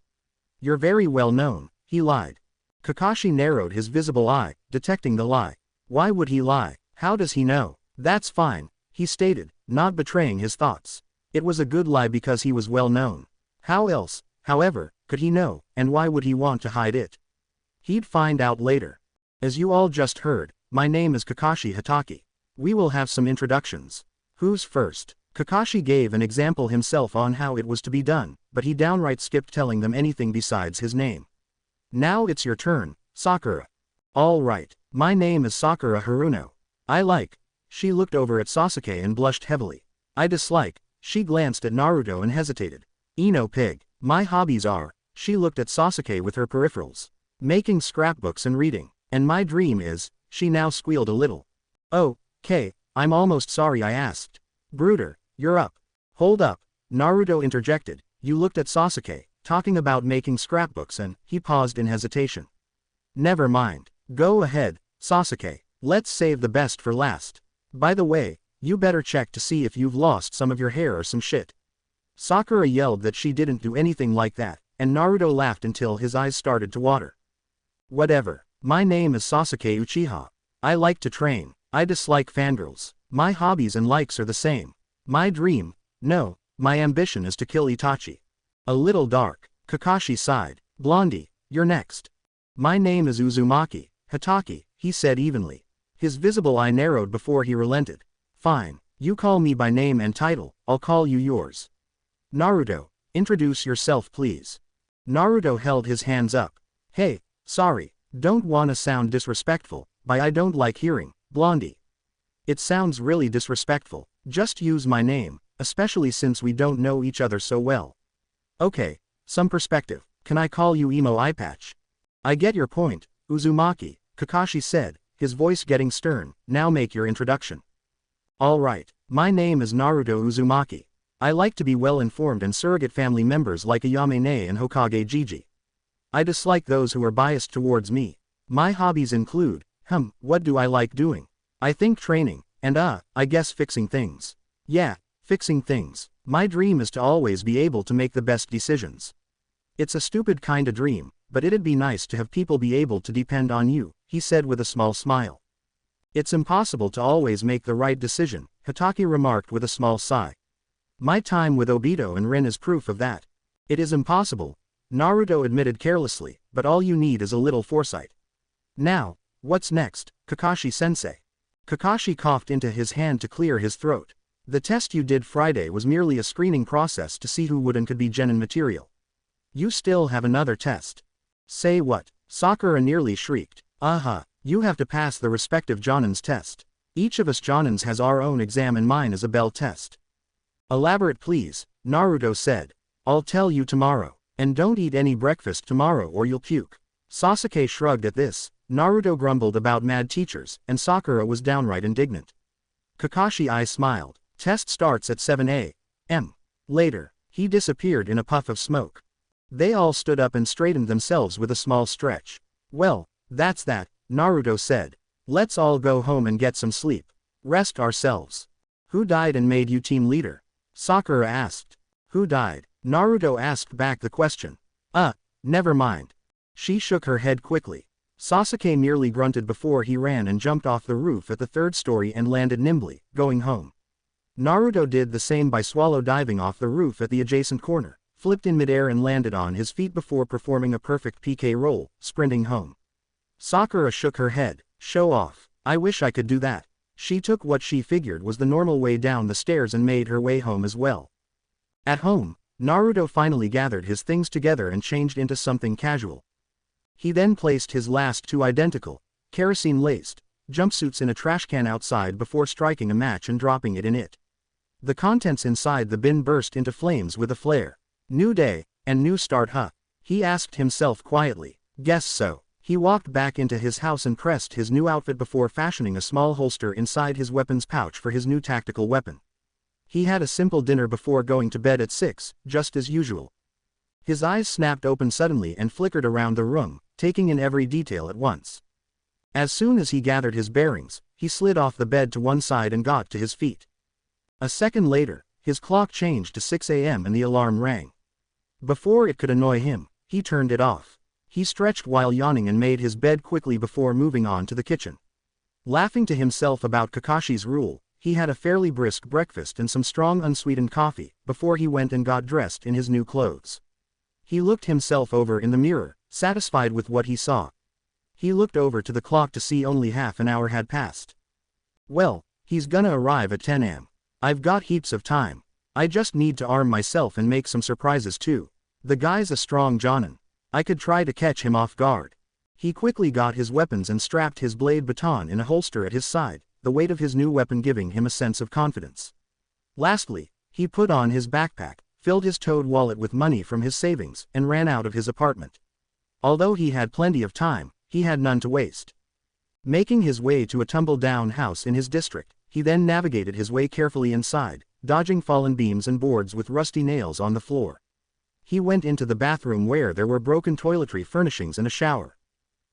You're very well known, he lied. Kakashi narrowed his visible eye, detecting the lie. Why would he lie? How does he know? That's fine, he stated, not betraying his thoughts. It was a good lie because he was well known. How else, however, could he know, and why would he want to hide it? He'd find out later. As you all just heard, my name is Kakashi Hatake. We will have some introductions. Who's first? Kakashi gave an example himself on how it was to be done, but he downright skipped telling them anything besides his name. Now it's your turn, Sakura. All right, my name is Sakura Haruno. I like. She looked over at Sasuke and blushed heavily. I dislike. She glanced at Naruto and hesitated. Ino pig. My hobbies are. She looked at Sasuke with her peripherals. Making scrapbooks and reading. And my dream is. She now squealed a little. Oh, Kay, I'm almost sorry I asked. Brooder, you're up. Hold up. Naruto interjected. You looked at Sasuke, talking about making scrapbooks and, he paused in hesitation. Never mind. Go ahead, Sasuke. Let's save the best for last. By the way, you better check to see if you've lost some of your hair or some shit. Sakura yelled that she didn't do anything like that, and Naruto laughed until his eyes started to water. Whatever. My name is Sasuke Uchiha. I like to train. I dislike fangirls. My hobbies and likes are the same. My dream, no, my ambition is to kill Itachi. A little dark. Kakashi sighed. Blondie, you're next. My name is Uzumaki Hatake, he said evenly. His visible eye narrowed before he relented. Fine, you call me by name and title, I'll call you yours. Naruto, introduce yourself please. Naruto held his hands up. Hey, sorry, don't wanna sound disrespectful, but I don't like hearing, Blondie. It sounds really disrespectful, just use my name, especially since we don't know each other so well. Okay, some perspective, can I call you Emo Eyepatch? I get your point, Uzumaki, Kakashi said, his voice getting stern, now make your introduction. Alright, my name is Naruto Uzumaki. I like to be well informed and surrogate family members like Ayame and Hokage Gigi. I dislike those who are biased towards me. My hobbies include, what do I like doing? I think training, and I guess fixing things. Yeah, fixing things. My dream is to always be able to make the best decisions. It's a stupid kinda dream, but it'd be nice to have people be able to depend on you, he said with a small smile. It's impossible to always make the right decision, Hatake remarked with a small sigh. My time with Obito and Rin is proof of that. It is impossible, Naruto admitted carelessly, but all you need is a little foresight. Now, what's next, Kakashi-sensei? Kakashi coughed into his hand to clear his throat. The test you did Friday was merely a screening process to see who would and could be genin material. You still have another test. Say what? Sakura nearly shrieked. You have to pass the respective Jonin's test. Each of us Jonins has our own exam and mine is a bell test. Elaborate please, Naruto said. I'll tell you tomorrow. And don't eat any breakfast tomorrow or you'll puke. Sasuke shrugged at this. Naruto grumbled about mad teachers, and Sakura was downright indignant. Kakashi smiled. Test starts at 7 a.m. Later, he disappeared in a puff of smoke. They all stood up and straightened themselves with a small stretch. Well, that's that, Naruto said. Let's all go home and get some sleep. Rest ourselves. Who died and made you team leader? Sakura asked. Who died? Naruto asked back the question. Never mind. She shook her head quickly. Sasuke merely grunted before he ran and jumped off the roof at the third story and landed nimbly, going home. Naruto did the same by swallow diving off the roof at the adjacent corner, flipped in midair and landed on his feet before performing a perfect PK roll, sprinting home. Sakura shook her head. Show off. I wish I could do that. She took what she figured was the normal way down the stairs and made her way home as well. At home, Naruto finally gathered his things together and changed into something casual. He then placed his last two identical, kerosene-laced, jumpsuits in a trash can outside before striking a match and dropping it in it. The contents inside the bin burst into flames with a flare. New day, and new start he asked himself quietly. Guess so. He walked back into his house and pressed his new outfit before fashioning a small holster inside his weapons pouch for his new tactical weapon. He had a simple dinner before going to bed at 6, just as usual. His eyes snapped open suddenly and flickered around the room, taking in every detail at once. As soon as he gathered his bearings, he slid off the bed to one side and got to his feet. A second later, his clock changed to 6 a.m. and the alarm rang. Before it could annoy him, he turned it off. He stretched while yawning and made his bed quickly before moving on to the kitchen. Laughing to himself about Kakashi's rule, he had a fairly brisk breakfast and some strong unsweetened coffee, before he went and got dressed in his new clothes. He looked himself over in the mirror, satisfied with what he saw. He looked over to the clock to see only half an hour had passed. Well, he's gonna arrive at 10 a.m. I've got heaps of time. I just need to arm myself and make some surprises too. The guy's a strong Jonin. I could try to catch him off guard. He quickly got his weapons and strapped his blade baton in a holster at his side, the weight of his new weapon giving him a sense of confidence. Lastly, he put on his backpack, filled his toad wallet with money from his savings, and ran out of his apartment. Although he had plenty of time, he had none to waste. Making his way to a tumble-down house in his district, he then navigated his way carefully inside, dodging fallen beams and boards with rusty nails on the floor. He went into the bathroom where there were broken toiletry furnishings and a shower.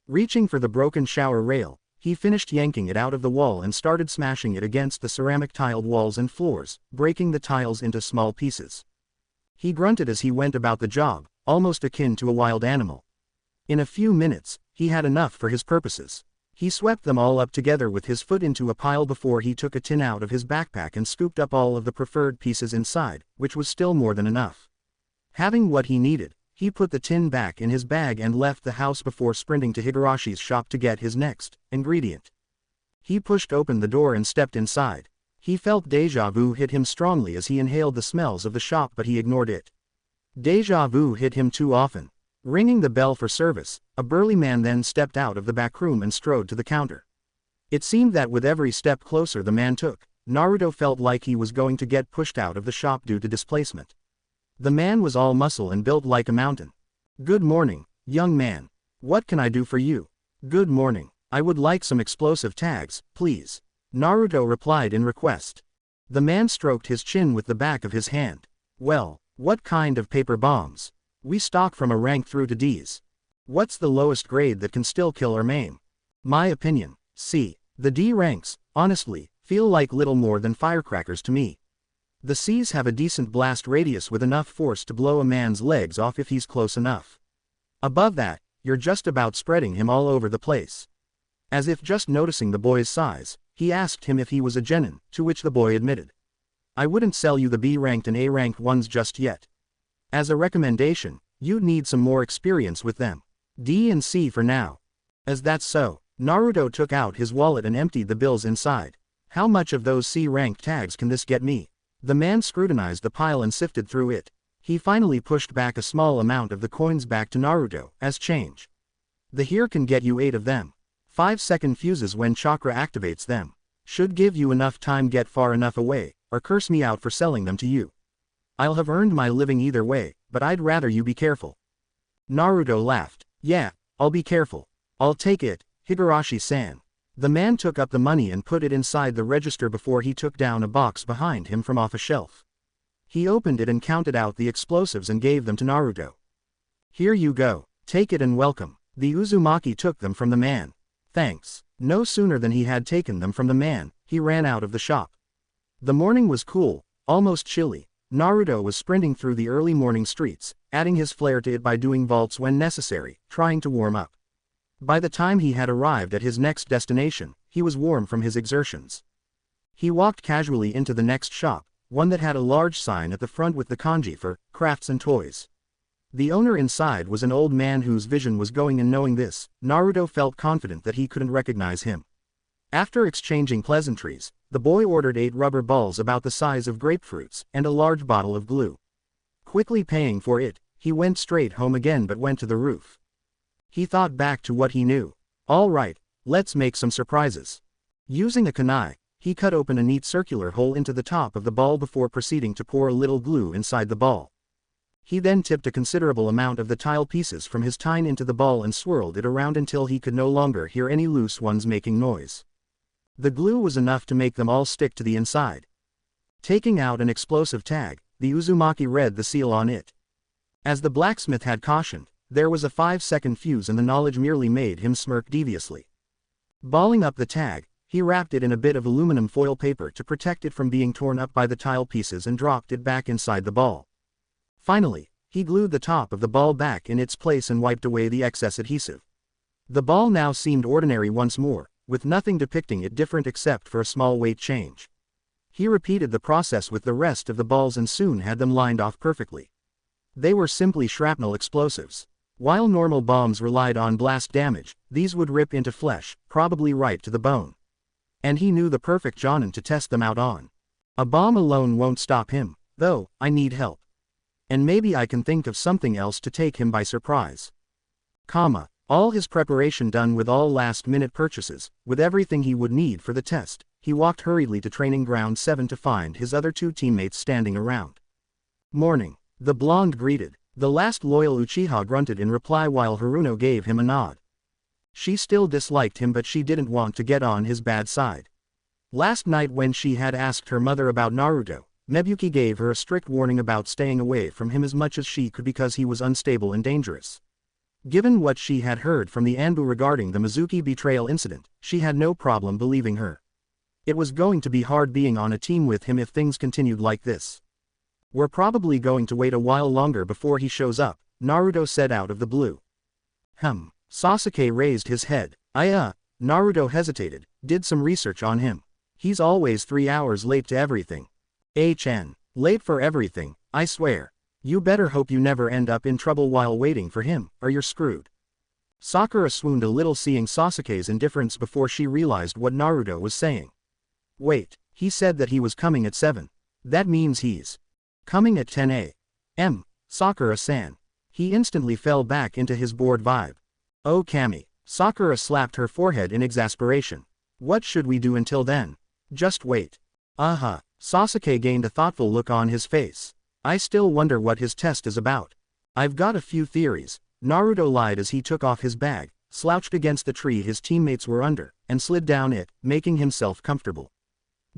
Reaching for the broken shower rail, he finished yanking it out of the wall and started smashing it against the ceramic tiled walls and floors, breaking the tiles into small pieces. He grunted as he went about the job, almost akin to a wild animal. In a few minutes, he had enough for his purposes. He swept them all up together with his foot into a pile before he took a tin out of his backpack and scooped up all of the preferred pieces inside, which was still more than enough. Having what he needed, he put the tin back in his bag and left the house before sprinting to Higarashi's shop to get his next ingredient. He pushed open the door and stepped inside. He felt déjà vu hit him strongly as he inhaled the smells of the shop, but he ignored it. Déjà vu hit him too often. Ringing the bell for service, a burly man then stepped out of the back room and strode to the counter. It seemed that with every step closer the man took, Naruto felt like he was going to get pushed out of the shop due to displacement. The man was all muscle and built like a mountain. Good morning, young man. What can I do for you? Good morning. I would like some explosive tags, please. Naruto replied in request. The man stroked his chin with the back of his hand. Well, what kind of paper bombs? We stock from a rank through to Ds. What's the lowest grade that can still kill or maim? My opinion, C. The D ranks, honestly, feel like little more than firecrackers to me. The C's have a decent blast radius with enough force to blow a man's legs off if he's close enough. Above that, you're just about spreading him all over the place. As if just noticing the boy's size, he asked him if he was a genin, to which the boy admitted. I wouldn't sell you the B-ranked and A-ranked ones just yet. As a recommendation, you'd need some more experience with them. D and C for now. As that's so, Naruto took out his wallet and emptied the bills inside. How much of those C-ranked tags can this get me? The man scrutinized the pile and sifted through it. He finally pushed back a small amount of the coins back to Naruto, as change. The here can get you 8 of them. 5-second fuses when chakra activates them. Should give you enough time get far enough away, or curse me out for selling them to you. I'll have earned my living either way, but I'd rather you be careful. Naruto laughed. Yeah, I'll be careful. I'll take it, Higurashi-san. The man took up the money and put it inside the register before he took down a box behind him from off a shelf. He opened it and counted out the explosives and gave them to Naruto. Here you go, take it and welcome. The Uzumaki took them from the man. Thanks. No sooner than he had taken them from the man, he ran out of the shop. The morning was cool, almost chilly. Naruto was sprinting through the early morning streets, adding his flair to it by doing vaults when necessary, trying to warm up. By the time he had arrived at his next destination, he was warm from his exertions. He walked casually into the next shop, one that had a large sign at the front with the kanji for crafts and toys. The owner inside was an old man whose vision was going, and knowing this, Naruto felt confident that he couldn't recognize him. After exchanging pleasantries, the boy ordered 8 rubber balls about the size of grapefruits and a large bottle of glue. Quickly paying for it, he went straight home again but went to the roof. He thought back to what he knew. All right, let's make some surprises. Using a kunai, he cut open a neat circular hole into the top of the ball before proceeding to pour a little glue inside the ball. He then tipped a considerable amount of the tile pieces from his tine into the ball and swirled it around until he could no longer hear any loose ones making noise. The glue was enough to make them all stick to the inside. Taking out an explosive tag, the Uzumaki read the seal on it. As the blacksmith had cautioned, there was a 5-second fuse, and the knowledge merely made him smirk deviously. Balling up the tag, he wrapped it in a bit of aluminum foil paper to protect it from being torn up by the tile pieces and dropped it back inside the ball. Finally, he glued the top of the ball back in its place and wiped away the excess adhesive. The ball now seemed ordinary once more, with nothing depicting it different except for a small weight change. He repeated the process with the rest of the balls and soon had them lined off perfectly. They were simply shrapnel explosives. While normal bombs relied on blast damage, these would rip into flesh, probably right to the bone. And he knew the perfect jonin to test them out on. A bomb alone won't stop him, though. I need help. And maybe I can think of something else to take him by surprise. All his preparation done with all last-minute purchases, with everything he would need for the test, he walked hurriedly to Training Ground 7 to find his other 2 teammates standing around. Morning. The blonde greeted. The last loyal Uchiha grunted in reply while Haruno gave him a nod. She still disliked him, but she didn't want to get on his bad side. Last night when she had asked her mother about Naruto, Mebuyuki gave her a strict warning about staying away from him as much as she could because he was unstable and dangerous. Given what she had heard from the Anbu regarding the Mizuki betrayal incident, she had no problem believing her. It was going to be hard being on a team with him if things continued like this. We're probably going to wait a while longer before he shows up, Naruto said out of the blue. Sasuke raised his head. Naruto hesitated, did some research on him. He's always 3 hours late to everything. Late for everything, I swear. You better hope you never end up in trouble while waiting for him, or you're screwed. Sakura swooned a little seeing Sasuke's indifference before she realized what Naruto was saying. Wait, he said that he was coming at 7. That means he's coming at 10 a.m., Sakura-san. He instantly fell back into his bored vibe. Oh Kami. Sakura slapped her forehead in exasperation. What should we do until then? Just wait. Sasuke gained a thoughtful look on his face. I still wonder what his test is about. I've got a few theories. Naruto lied as he took off his bag, slouched against the tree his teammates were under, and slid down it, making himself comfortable.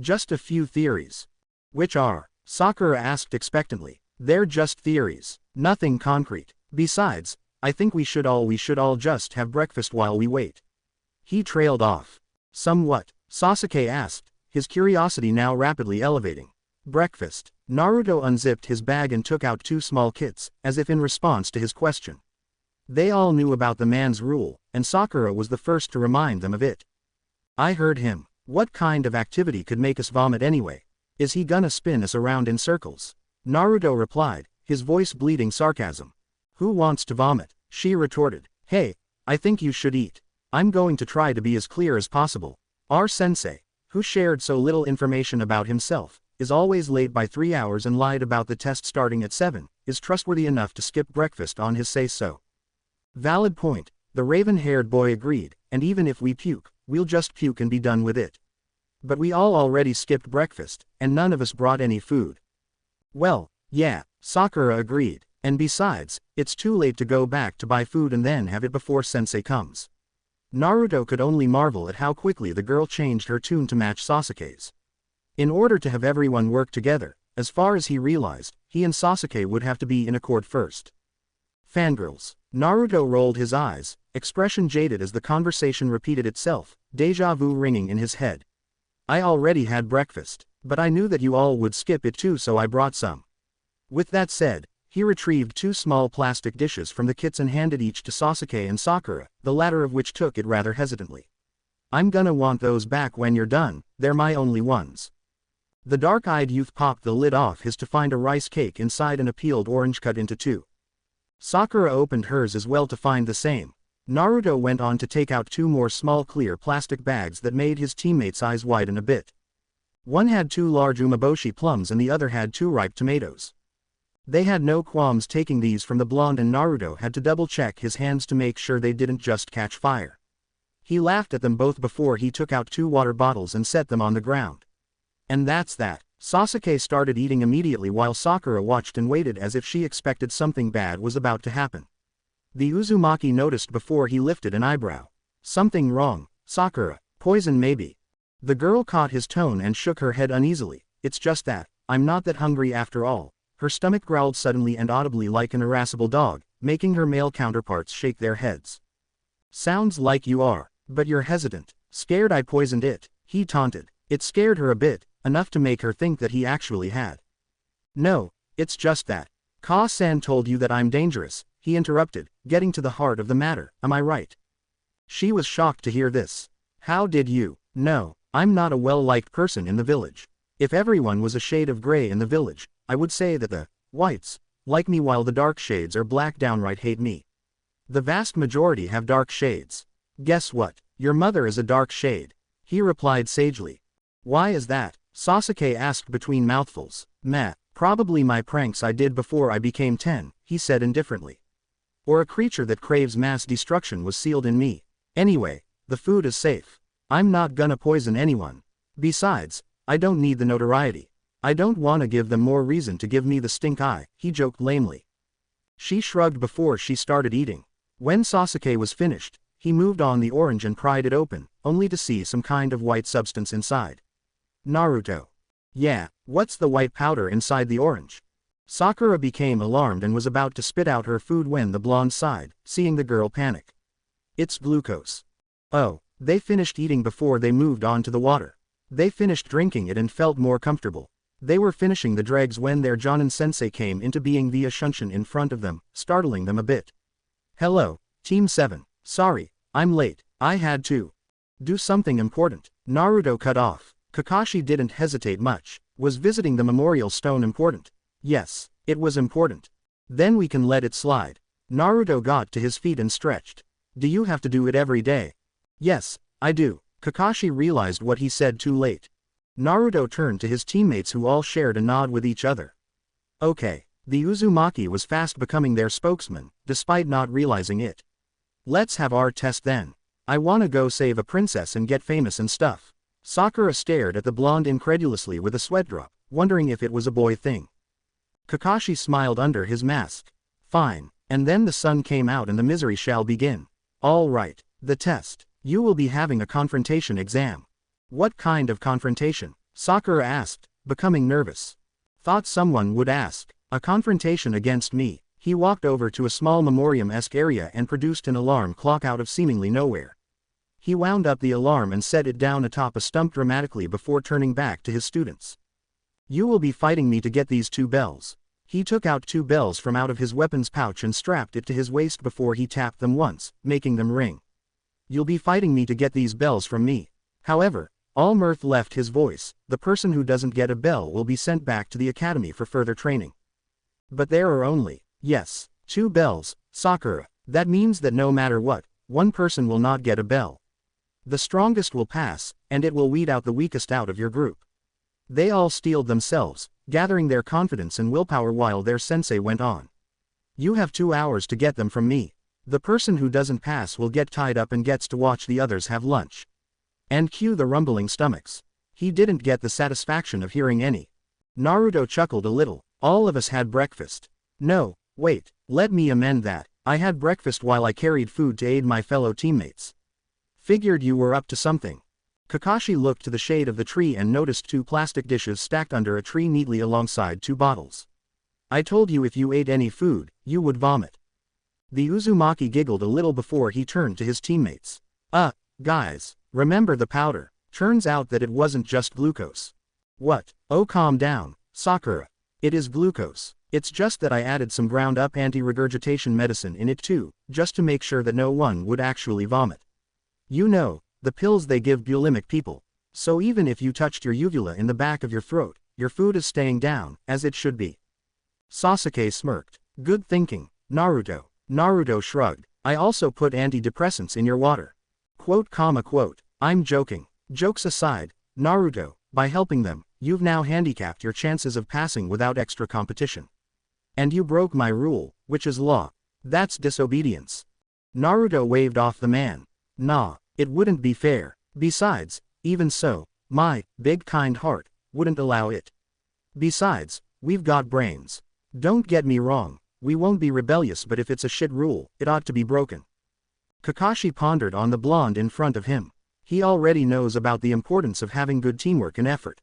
Just a few theories. Which are? Sakura asked expectantly. They're just theories. Nothing concrete. Besides, I think we should all just have breakfast while we wait. He trailed off. Somewhat? Sasuke asked, his curiosity now rapidly elevating. Breakfast. Naruto unzipped his bag and took out two small kits, as if in response to his question. They all knew about the man's rule, and Sakura was the first to remind them of it. I heard him. What kind of activity could make us vomit anyway? Is he gonna spin us around in circles? Naruto replied, his voice bleeding sarcasm. Who wants to vomit? She retorted. Hey, I think you should eat. I'm going to try to be as clear as possible. Our sensei, who shared so little information about himself, is always late by 3 hours and lied about the test starting at 7, is trustworthy enough to skip breakfast on his say-so. Valid point, the raven-haired boy agreed, and even if we puke, we'll just puke and be done with it. But we all already skipped breakfast, and none of us brought any food. Well, yeah, Sakura agreed, and besides, it's too late to go back to buy food and then have it before sensei comes. Naruto could only marvel at how quickly the girl changed her tune to match Sasuke's. In order to have everyone work together, as far as he realized, he and Sasuke would have to be in accord first. Fangirls. Naruto rolled his eyes, expression jaded as the conversation repeated itself, deja vu ringing in his head. I already had breakfast, but I knew that you all would skip it too, so I brought some. With that said, he retrieved two small plastic dishes from the kits and handed each to Sasuke and Sakura, the latter of which took it rather hesitantly. I'm gonna want those back when you're done, they're my only ones. The dark-eyed youth popped the lid off his to find a rice cake inside an peeled orange cut into two. Sakura opened hers as well to find the same. Naruto went on to take out two more small clear plastic bags that made his teammates' eyes widen a bit. One had two large umeboshi plums and the other had two ripe tomatoes. They had no qualms taking these from the blonde, and Naruto had to double-check his hands to make sure they didn't just catch fire. He laughed at them both before he took out two water bottles and set them on the ground. And that's that. Sasuke started eating immediately while Sakura watched and waited as if she expected something bad was about to happen. The Uzumaki noticed before he lifted an eyebrow. Something wrong, Sakura. Poison maybe. The girl caught his tone and shook her head uneasily. It's just that, I'm not that hungry after all. Her stomach growled suddenly and audibly like an irascible dog, making her male counterparts shake their heads. Sounds like you are, but you're hesitant. Scared I poisoned it, he taunted. It scared her a bit, enough to make her think that he actually had. No, it's just that. Ka-san told you that I'm dangerous, he interrupted, getting to the heart of the matter, am I right? She was shocked to hear this. How did you know? I'm not a well-liked person in the village. If everyone was a shade of gray in the village, I would say that the whites like me while the dark shades are black downright hate me. The vast majority have dark shades. Guess what? Your mother is a dark shade, he replied sagely. Why is that? Sasuke asked between mouthfuls. Meh, probably my pranks I did before I became 10, he said indifferently. Or a creature that craves mass destruction was sealed in me. Anyway, the food is safe. I'm not gonna poison anyone. Besides, I don't need the notoriety. I don't wanna give them more reason to give me the stink eye, he joked lamely. She shrugged before she started eating. When Sasuke was finished, he moved on the orange and pried it open, only to see some kind of white substance inside. Naruto. Yeah, what's the white powder inside the orange? Sakura became alarmed and was about to spit out her food when the blonde sighed, seeing the girl panic. It's glucose. Oh, they finished eating before they moved on to the water. They finished drinking it and felt more comfortable. They were finishing the dregs when their Jonin-sensei came into being via Shunshin in front of them, startling them a bit. Hello, Team 7. Sorry, I'm late. I had to do something important. Naruto cut off. Kakashi didn't hesitate much. Was visiting the memorial stone important? Yes, it was important. Then we can let it slide. Naruto got to his feet and stretched. Do you have to do it every day? Yes, I do. Kakashi realized what he said too late. Naruto turned to his teammates who all shared a nod with each other. Okay, the Uzumaki was fast becoming their spokesman, despite not realizing it. Let's have our test then. I wanna go save a princess and get famous and stuff. Sakura stared at the blonde incredulously with a sweat drop, wondering if it was a boy thing. Kakashi smiled under his mask. Fine, and then the sun came out and the misery shall begin. All right, the test. You will be having a confrontation exam. What kind of confrontation? Sakura asked, becoming nervous. Thought someone would ask. A confrontation against me. He walked over to a small memoriam-esque area and produced an alarm clock out of seemingly nowhere. He wound up the alarm and set it down atop a stump dramatically before turning back to his students. You will be fighting me to get these 2 bells. He took out 2 bells from out of his weapons pouch and strapped it to his waist before he tapped them once, making them ring. You'll be fighting me to get these bells from me. However, all mirth left his voice. The person who doesn't get a bell will be sent back to the academy for further training. But there are only, yes, 2 bells, Sakura. That means that no matter what, one person will not get a bell. The strongest will pass, and it will weed out the weakest out of your group. They all steeled themselves, gathering their confidence and willpower while their sensei went on. You have 2 hours to get them from me. The person who doesn't pass will get tied up and gets to watch the others have lunch. And cue the rumbling stomachs. He didn't get the satisfaction of hearing any. Naruto chuckled a little. All of us had breakfast. No, wait, let me amend that. I had breakfast while I carried food to aid my fellow teammates. Figured you were up to something. Kakashi looked to the shade of the tree and noticed 2 plastic dishes stacked under a tree neatly alongside 2 bottles. I told you if you ate any food, you would vomit. The Uzumaki giggled a little before he turned to his teammates. Guys, remember the powder. Turns out that it wasn't just glucose. What? Oh, calm down, Sakura. It is glucose. It's just that I added some ground up anti-regurgitation medicine in it too, just to make sure that no one would actually vomit. You know, the pills they give bulimic people. So even if you touched your uvula in the back of your throat, your food is staying down, as it should be. Sasuke smirked. Good thinking, Naruto. Naruto shrugged. I also put antidepressants in your water. Quote, quote. I'm joking. Jokes aside, Naruto, by helping them, you've now handicapped your chances of passing without extra competition. And you broke my rule, which is law. That's disobedience. Naruto waved off the man. Nah, it wouldn't be fair. Besides, even so, my big kind heart wouldn't allow it. Besides, we've got brains. Don't get me wrong, we won't be rebellious, but if it's a shit rule, it ought to be broken. Kakashi pondered on the blonde in front of him. He already knows about the importance of having good teamwork and effort.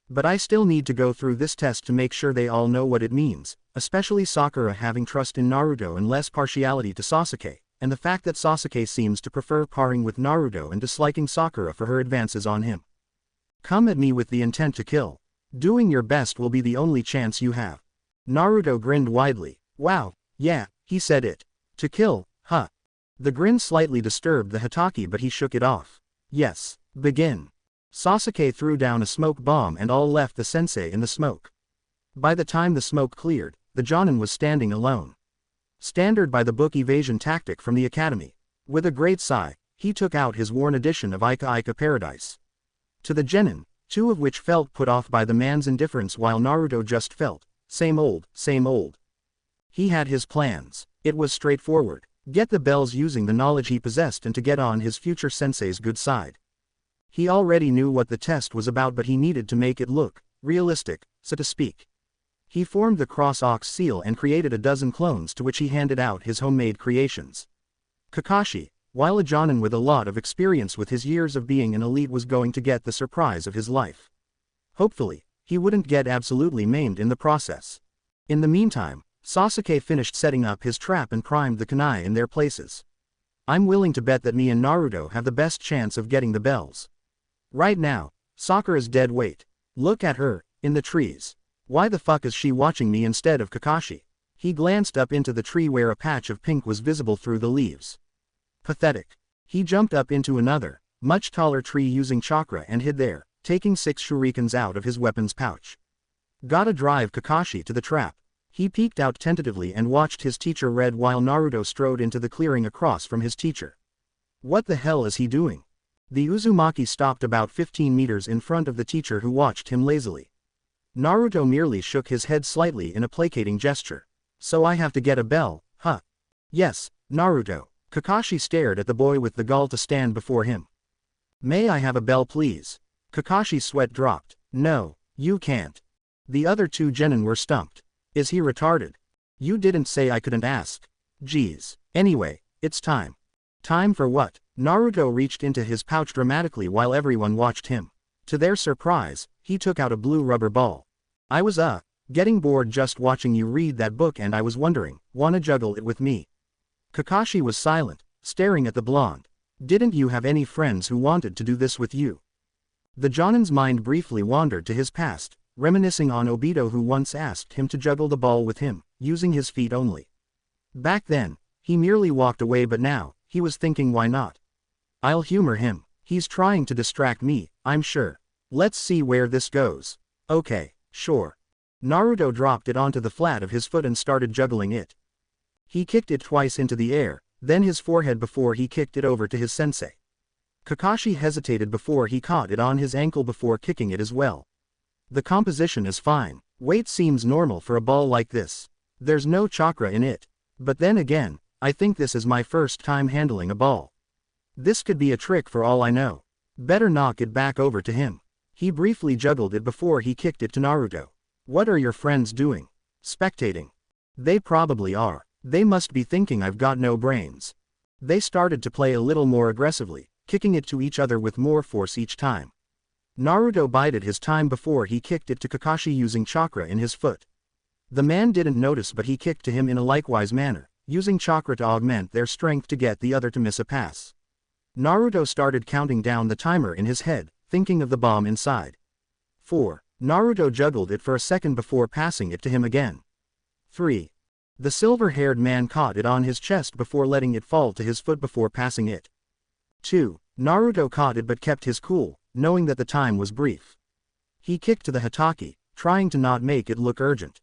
But I still need to go through this test to make sure they all know what it means, especially Sakura having trust in Naruto and less partiality to Sasuke, and the fact that Sasuke seems to prefer parring with Naruto and disliking Sakura for her advances on him. Come at me with the intent to kill. Doing your best will be the only chance you have. Naruto grinned widely. Wow, yeah, he said it. To kill, huh? The grin slightly disturbed the Hatake, but he shook it off. Yes, begin. Sasuke threw down a smoke bomb and all left the sensei in the smoke. By the time the smoke cleared, the Jonin was standing alone. Standard by the book evasion tactic from the academy. With a great sigh, he took out his worn edition of Ika Ika Paradise. To the genin, 2 of which felt put off by the man's indifference while Naruto just felt, same old, same old. He had his plans. It was straightforward. Get the bells using the knowledge he possessed and to get on his future sensei's good side. He already knew what the test was about, but he needed to make it look realistic, so to speak. He formed the cross-ox seal and created a dozen clones to which he handed out his homemade creations. Kakashi, while a Jonin with a lot of experience with his years of being an elite, was going to get the surprise of his life. Hopefully, he wouldn't get absolutely maimed in the process. In the meantime, Sasuke finished setting up his trap and primed the kunai in their places. I'm willing to bet that me and Naruto have the best chance of getting the bells. Right now, Sakura's dead weight. Look at her, in the trees. Why the fuck is she watching me instead of Kakashi? He glanced up into the tree where a patch of pink was visible through the leaves. Pathetic. He jumped up into another, much taller tree using chakra and hid there, taking 6 shurikens out of his weapons pouch. Gotta drive Kakashi to the trap. He peeked out tentatively and watched his teacher read while Naruto strode into the clearing across from his teacher. What the hell is he doing? The Uzumaki stopped about 15 meters in front of the teacher, who watched him lazily. Naruto merely shook his head slightly in a placating gesture. So I have to get a bell, huh? Yes, Naruto. Kakashi stared at the boy with the gall to stand before him. May I have a bell please? Kakashi's sweat dropped. No, you can't. The other 2 genin were stumped. Is he retarded? You didn't say I couldn't ask. Geez. Anyway, it's time. Time for what? Naruto reached into his pouch dramatically while everyone watched him. To their surprise, he took out a blue rubber ball. I was getting bored just watching you read that book, and I was wondering, wanna juggle it with me? Kakashi was silent, staring at the blonde. Didn't you have any friends who wanted to do this with you? The Jonin's mind briefly wandered to his past, reminiscing on Obito, who once asked him to juggle the ball with him, using his feet only. Back then, he merely walked away, but now, he was thinking, why not? I'll humor him. He's trying to distract me, I'm sure. Let's see where this goes. Okay, sure. Naruto dropped it onto the flat of his foot and started juggling it. He kicked it twice into the air, then his forehead before he kicked it over to his sensei. Kakashi hesitated before he caught it on his ankle before kicking it as well. The composition is fine. Weight seems normal for a ball like this. There's no chakra in it. But then again, I think this is my first time handling a ball. This could be a trick for all I know. Better knock it back over to him. He briefly juggled it before he kicked it to Naruto. What are your friends doing? Spectating. They probably are. They must be thinking I've got no brains. They started to play a little more aggressively, kicking it to each other with more force each time. Naruto bided his time before he kicked it to Kakashi using chakra in his foot. The man didn't notice, but he kicked to him in a likewise manner, using chakra to augment their strength to get the other to miss a pass. Naruto started counting down the timer in his head, thinking of the bomb inside. 4. Naruto juggled it for a second before passing it to him again. 3. The silver-haired man caught it on his chest before letting it fall to his foot before passing it. 2. Naruto caught it but kept his cool, knowing that the time was brief. He kicked to the Hatake, trying to not make it look urgent.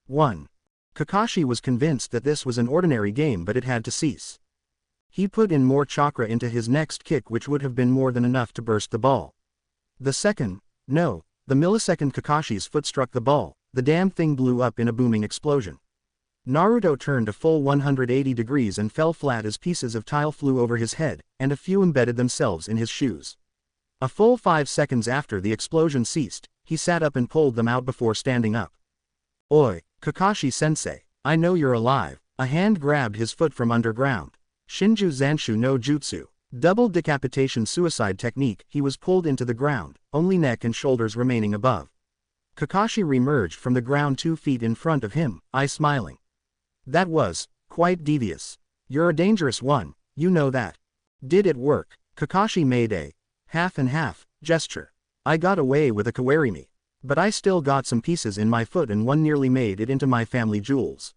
1. Kakashi was convinced that this was an ordinary game, but it had to cease. He put in more chakra into his next kick, which would have been more than enough to burst the ball. The millisecond Kakashi's foot struck the ball, the damn thing blew up in a booming explosion. Naruto turned a full 180 degrees and fell flat as pieces of tile flew over his head, and a few embedded themselves in his shoes. A full 5 seconds after the explosion ceased, he sat up and pulled them out before standing up. Oi, Kakashi-sensei, I know you're alive. A hand grabbed his foot from underground. Shinju Zanshu no Jutsu, double decapitation suicide technique. He was pulled into the ground, only neck and shoulders remaining above. Kakashi reemerged from the ground 2 feet in front of him, eyes smiling. That was quite devious. You're a dangerous one, you know that. Did it work? Kakashi made a half and half gesture. I got away with a kawarimi. But I still got some pieces in my foot and one nearly made it into my family jewels.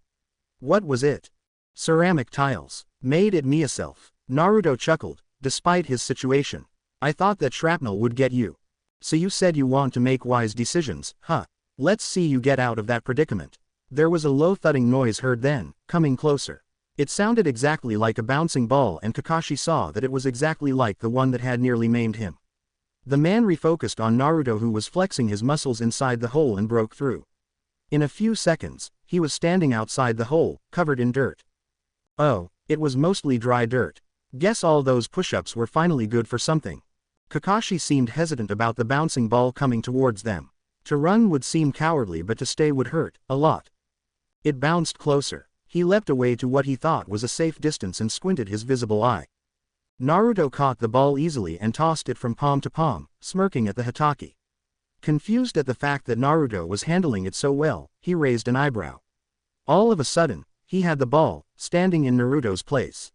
What was it? Ceramic tiles. Made it myself. Naruto chuckled, despite his situation. I thought that shrapnel would get you. So you said you want to make wise decisions, huh? Let's see you get out of that predicament. There was a low thudding noise heard then, coming closer. It sounded exactly like a bouncing ball, and Kakashi saw that it was exactly like the one that had nearly maimed him. The man refocused on Naruto, who was flexing his muscles inside the hole, and broke through. In a few seconds, he was standing outside the hole, covered in dirt. Oh, it was mostly dry dirt. Guess all those push-ups were finally good for something. Kakashi seemed hesitant about the bouncing ball coming towards them. To run would seem cowardly, but to stay would hurt a lot. It bounced closer. He leapt away to what he thought was a safe distance and squinted his visible eye. Naruto caught the ball easily and tossed it from palm to palm, smirking at the Hatake. Confused at the fact that Naruto was handling it so well, he raised an eyebrow. All of a sudden, he had the ball, standing in Naruto's place.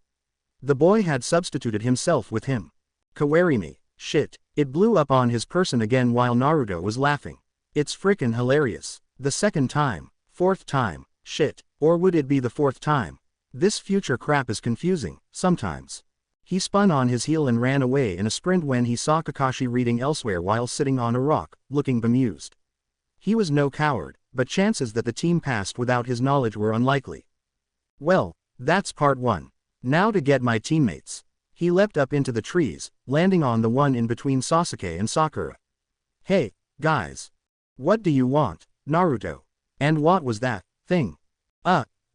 The boy had substituted himself with him. Kawarimi, shit, it blew up on his person again while Naruto was laughing. It's frickin' hilarious. The second time, 4th time, shit, or would it be the 4th time? This future crap is confusing, sometimes. He spun on his heel and ran away in a sprint when he saw Kakashi reading elsewhere while sitting on a rock, looking bemused. He was no coward, but chances that the team passed without his knowledge were unlikely. Well, that's part 1. Now to get my teammates. He leapt up into the trees, landing on the one in between Sasuke and Sakura. Hey, guys. What do you want, Naruto? And what was that thing?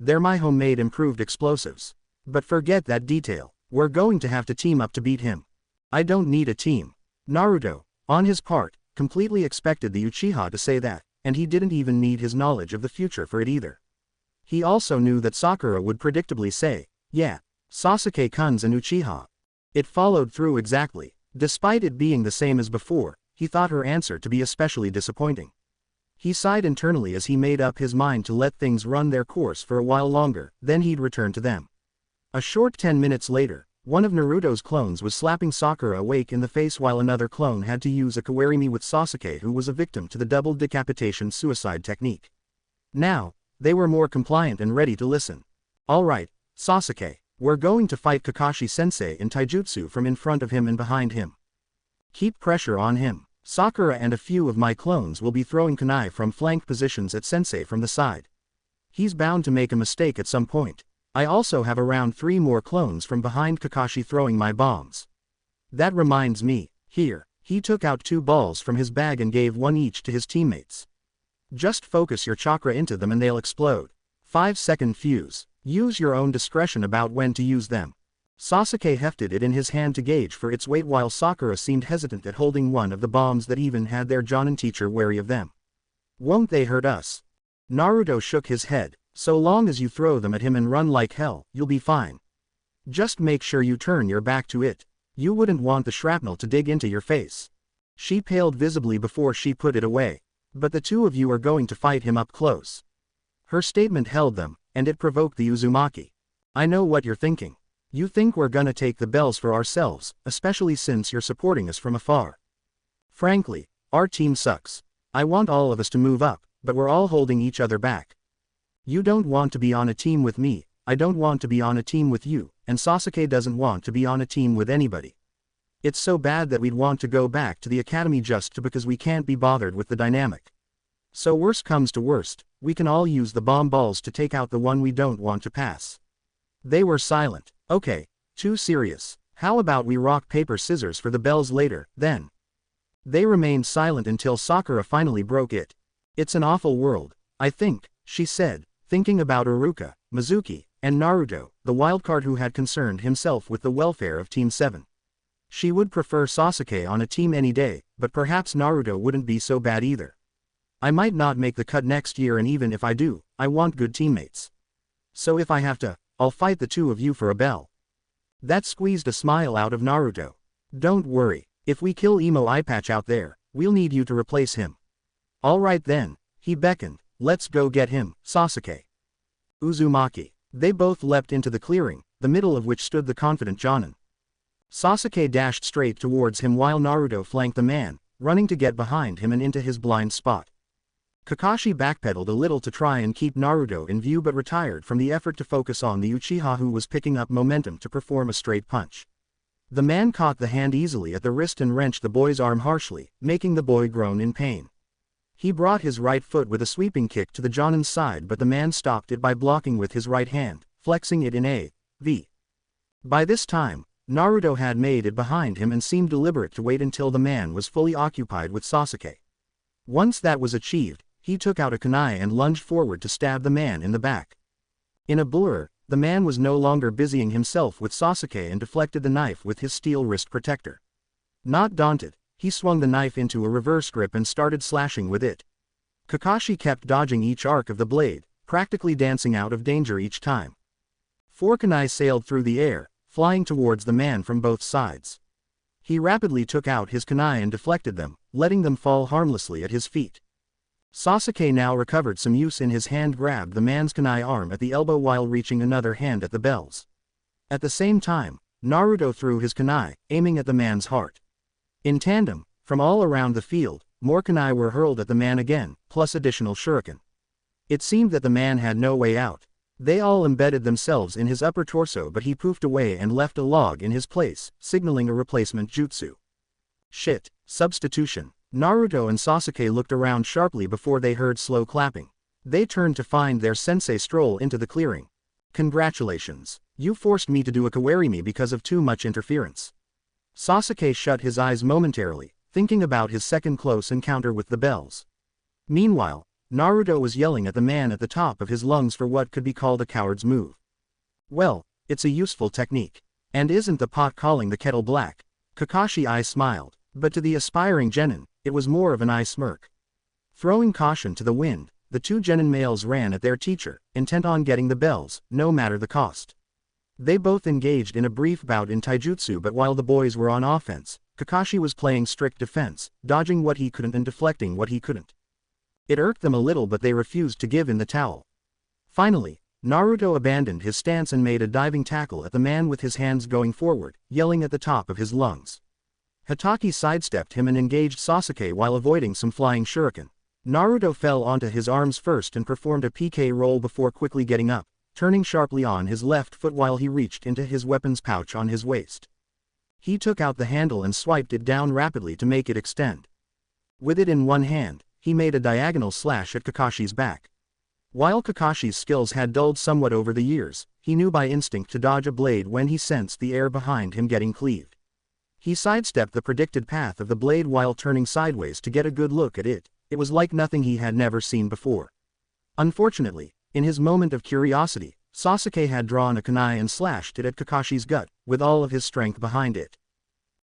They're my homemade improved explosives. But forget that detail. We're going to have to team up to beat him. I don't need a team. Naruto, on his part, completely expected the Uchiha to say that, and he didn't even need his knowledge of the future for it either. He also knew that Sakura would predictably say, yeah, Sasuke-kun's an Uchiha. It followed through exactly. Despite it being the same as before, he thought her answer to be especially disappointing. He sighed internally as he made up his mind to let things run their course for a while longer, then he'd return to them. A short 10 minutes later, One of Naruto's clones was slapping Sakura awake in the face while another clone had to use a kawarimi with Sasuke, who was a victim to the double decapitation suicide technique. Now, they were more compliant and ready to listen. Alright, Sasuke, we're going to fight Kakashi-sensei in taijutsu from in front of him and behind him. Keep pressure on him. Sakura and a few of my clones will be throwing kunai from flank positions at sensei from the side. He's bound to make a mistake at some point. I also have around 3 more clones from behind Kakashi throwing my bombs. That reminds me, here, he took out 2 balls from his bag and gave 1 each to his teammates. Just focus your chakra into them and they'll explode. 5-second fuse. Use your own discretion about when to use them. Sasuke hefted it in his hand to gauge for its weight while Sakura seemed hesitant at holding one of the bombs that even had their Jonin teacher wary of them. Won't they hurt us? Naruto shook his head. So long as you throw them at him and run like hell, you'll be fine. Just make sure you turn your back to it. You wouldn't want the shrapnel to dig into your face. She paled visibly before she put it away. But the 2 of you are going to fight him up close. Her statement held them, and it provoked the Uzumaki. I know what you're thinking. You think we're gonna take the bells for ourselves, especially since you're supporting us from afar. Frankly, our team sucks. I want all of us to move up, but we're all holding each other back. You don't want to be on a team with me, I don't want to be on a team with you, and Sasuke doesn't want to be on a team with anybody. It's so bad that we'd want to go back to the academy just because we can't be bothered with the dynamic. So worst comes to worst, we can all use the bomb balls to take out the one we don't want to pass. They were silent. Okay, too serious. How about we rock paper scissors for the bells later, then? They remained silent until Sakura finally broke it. It's an awful world, I think, she said, thinking about Iruka, Mizuki, and Naruto, the wildcard who had concerned himself with the welfare of Team 7. She would prefer Sasuke on a team any day, but perhaps Naruto wouldn't be so bad either. I might not make the cut next year, and even if I do, I want good teammates. So if I have to, I'll fight the 2 of you for a bell. That squeezed a smile out of Naruto. Don't worry, if we kill Emo Eyepatch out there, we'll need you to replace him. Alright then, he beckoned. Let's go get him, Sasuke. Uzumaki. They both leapt into the clearing, the middle of which stood the confident Jonin. Sasuke dashed straight towards him while Naruto flanked the man, running to get behind him and into his blind spot. Kakashi backpedaled a little to try and keep Naruto in view but retired from the effort to focus on the Uchiha who was picking up momentum to perform a straight punch. The man caught the hand easily at the wrist and wrenched the boy's arm harshly, making the boy groan in pain. He brought his right foot with a sweeping kick to the Jonin's side, but the man stopped it by blocking with his right hand, flexing it in a V. By this time, Naruto had made it behind him and seemed deliberate to wait until the man was fully occupied with Sasuke. Once that was achieved, he took out a kunai and lunged forward to stab the man in the back. In a blur, the man was no longer busying himself with Sasuke and deflected the knife with his steel wrist protector. Not daunted, he swung the knife into a reverse grip and started slashing with it. Kakashi kept dodging each arc of the blade, practically dancing out of danger each time. 4 kunai sailed through the air, flying towards the man from both sides. He rapidly took out his kunai and deflected them, letting them fall harmlessly at his feet. Sasuke now recovered some use in his hand, grabbed the man's kunai arm at the elbow while reaching another hand at the bells. At the same time, Naruto threw his kunai, aiming at the man's heart. In tandem, from all around the field, more kunai were hurled at the man again, plus additional shuriken. It seemed that the man had no way out. They all embedded themselves in his upper torso, but he poofed away and left a log in his place, signaling a replacement jutsu. Shit, substitution. Naruto and Sasuke looked around sharply before they heard slow clapping. They turned to find their sensei stroll into the clearing. Congratulations. You forced me to do a kawarimi because of too much interference. Sasuke shut his eyes momentarily, thinking about his second close encounter with the bells. Meanwhile, Naruto was yelling at the man at the top of his lungs for what could be called a coward's move. Well, it's a useful technique. And isn't the pot calling the kettle black? Kakashi I smiled, but to the aspiring genin, it was more of an eye smirk. Throwing caution to the wind, the 2 genin males ran at their teacher, intent on getting the bells, no matter the cost. They both engaged in a brief bout in taijutsu, but while the boys were on offense, Kakashi was playing strict defense, dodging what he couldn't and deflecting what he couldn't. It irked them a little, but they refused to give in the towel. Finally, Naruto abandoned his stance and made a diving tackle at the man with his hands going forward, yelling at the top of his lungs. Hatake sidestepped him and engaged Sasuke while avoiding some flying shuriken. Naruto fell onto his arms first and performed a PK roll before quickly getting up, turning sharply on his left foot while he reached into his weapons pouch on his waist. He took out the handle and swiped it down rapidly to make it extend. With it in one hand, he made a diagonal slash at Kakashi's back. While Kakashi's skills had dulled somewhat over the years, he knew by instinct to dodge a blade when he sensed the air behind him getting cleaved. He sidestepped the predicted path of the blade while turning sideways to get a good look at it. It was like nothing he had never seen before. Unfortunately, in his moment of curiosity, Sasuke had drawn a kunai and slashed it at Kakashi's gut, with all of his strength behind it.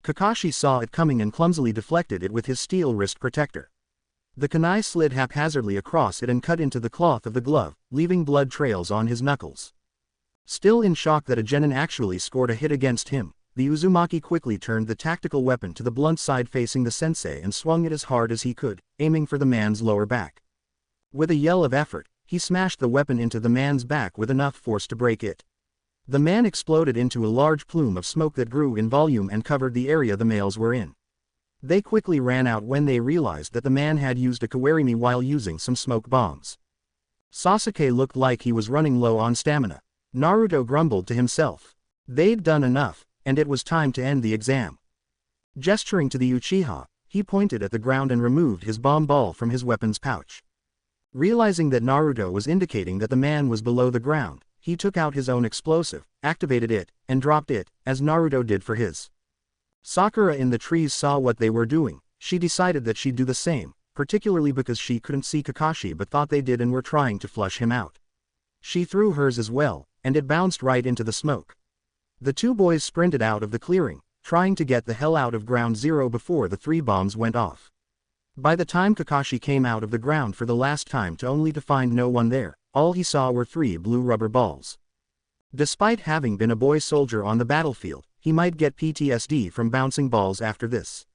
Kakashi saw it coming and clumsily deflected it with his steel wrist protector. The kunai slid haphazardly across it and cut into the cloth of the glove, leaving blood trails on his knuckles. Still in shock that a genin actually scored a hit against him, the Uzumaki quickly turned the tactical weapon to the blunt side facing the sensei and swung it as hard as he could, aiming for the man's lower back. With a yell of effort, he smashed the weapon into the man's back with enough force to break it. The man exploded into a large plume of smoke that grew in volume and covered the area the males were in. They quickly ran out when they realized that the man had used a kawarimi while using some smoke bombs. Sasuke looked like he was running low on stamina. Naruto grumbled to himself. They'd done enough, and it was time to end the exam. Gesturing to the Uchiha, he pointed at the ground and removed his bomb ball from his weapons pouch. Realizing that Naruto was indicating that the man was below the ground, he took out his own explosive, activated it, and dropped it, as Naruto did for his. Sakura in the trees saw what they were doing. She decided that she'd do the same, particularly because she couldn't see Kakashi but thought they did and were trying to flush him out. She threw hers as well, and it bounced right into the smoke. The two boys sprinted out of the clearing, trying to get the hell out of ground zero before the three bombs went off. By the time Kakashi came out of the ground for the last time only to find no one there, all he saw were 3 blue rubber balls. Despite having been a boy soldier on the battlefield, he might get PTSD from bouncing balls after this.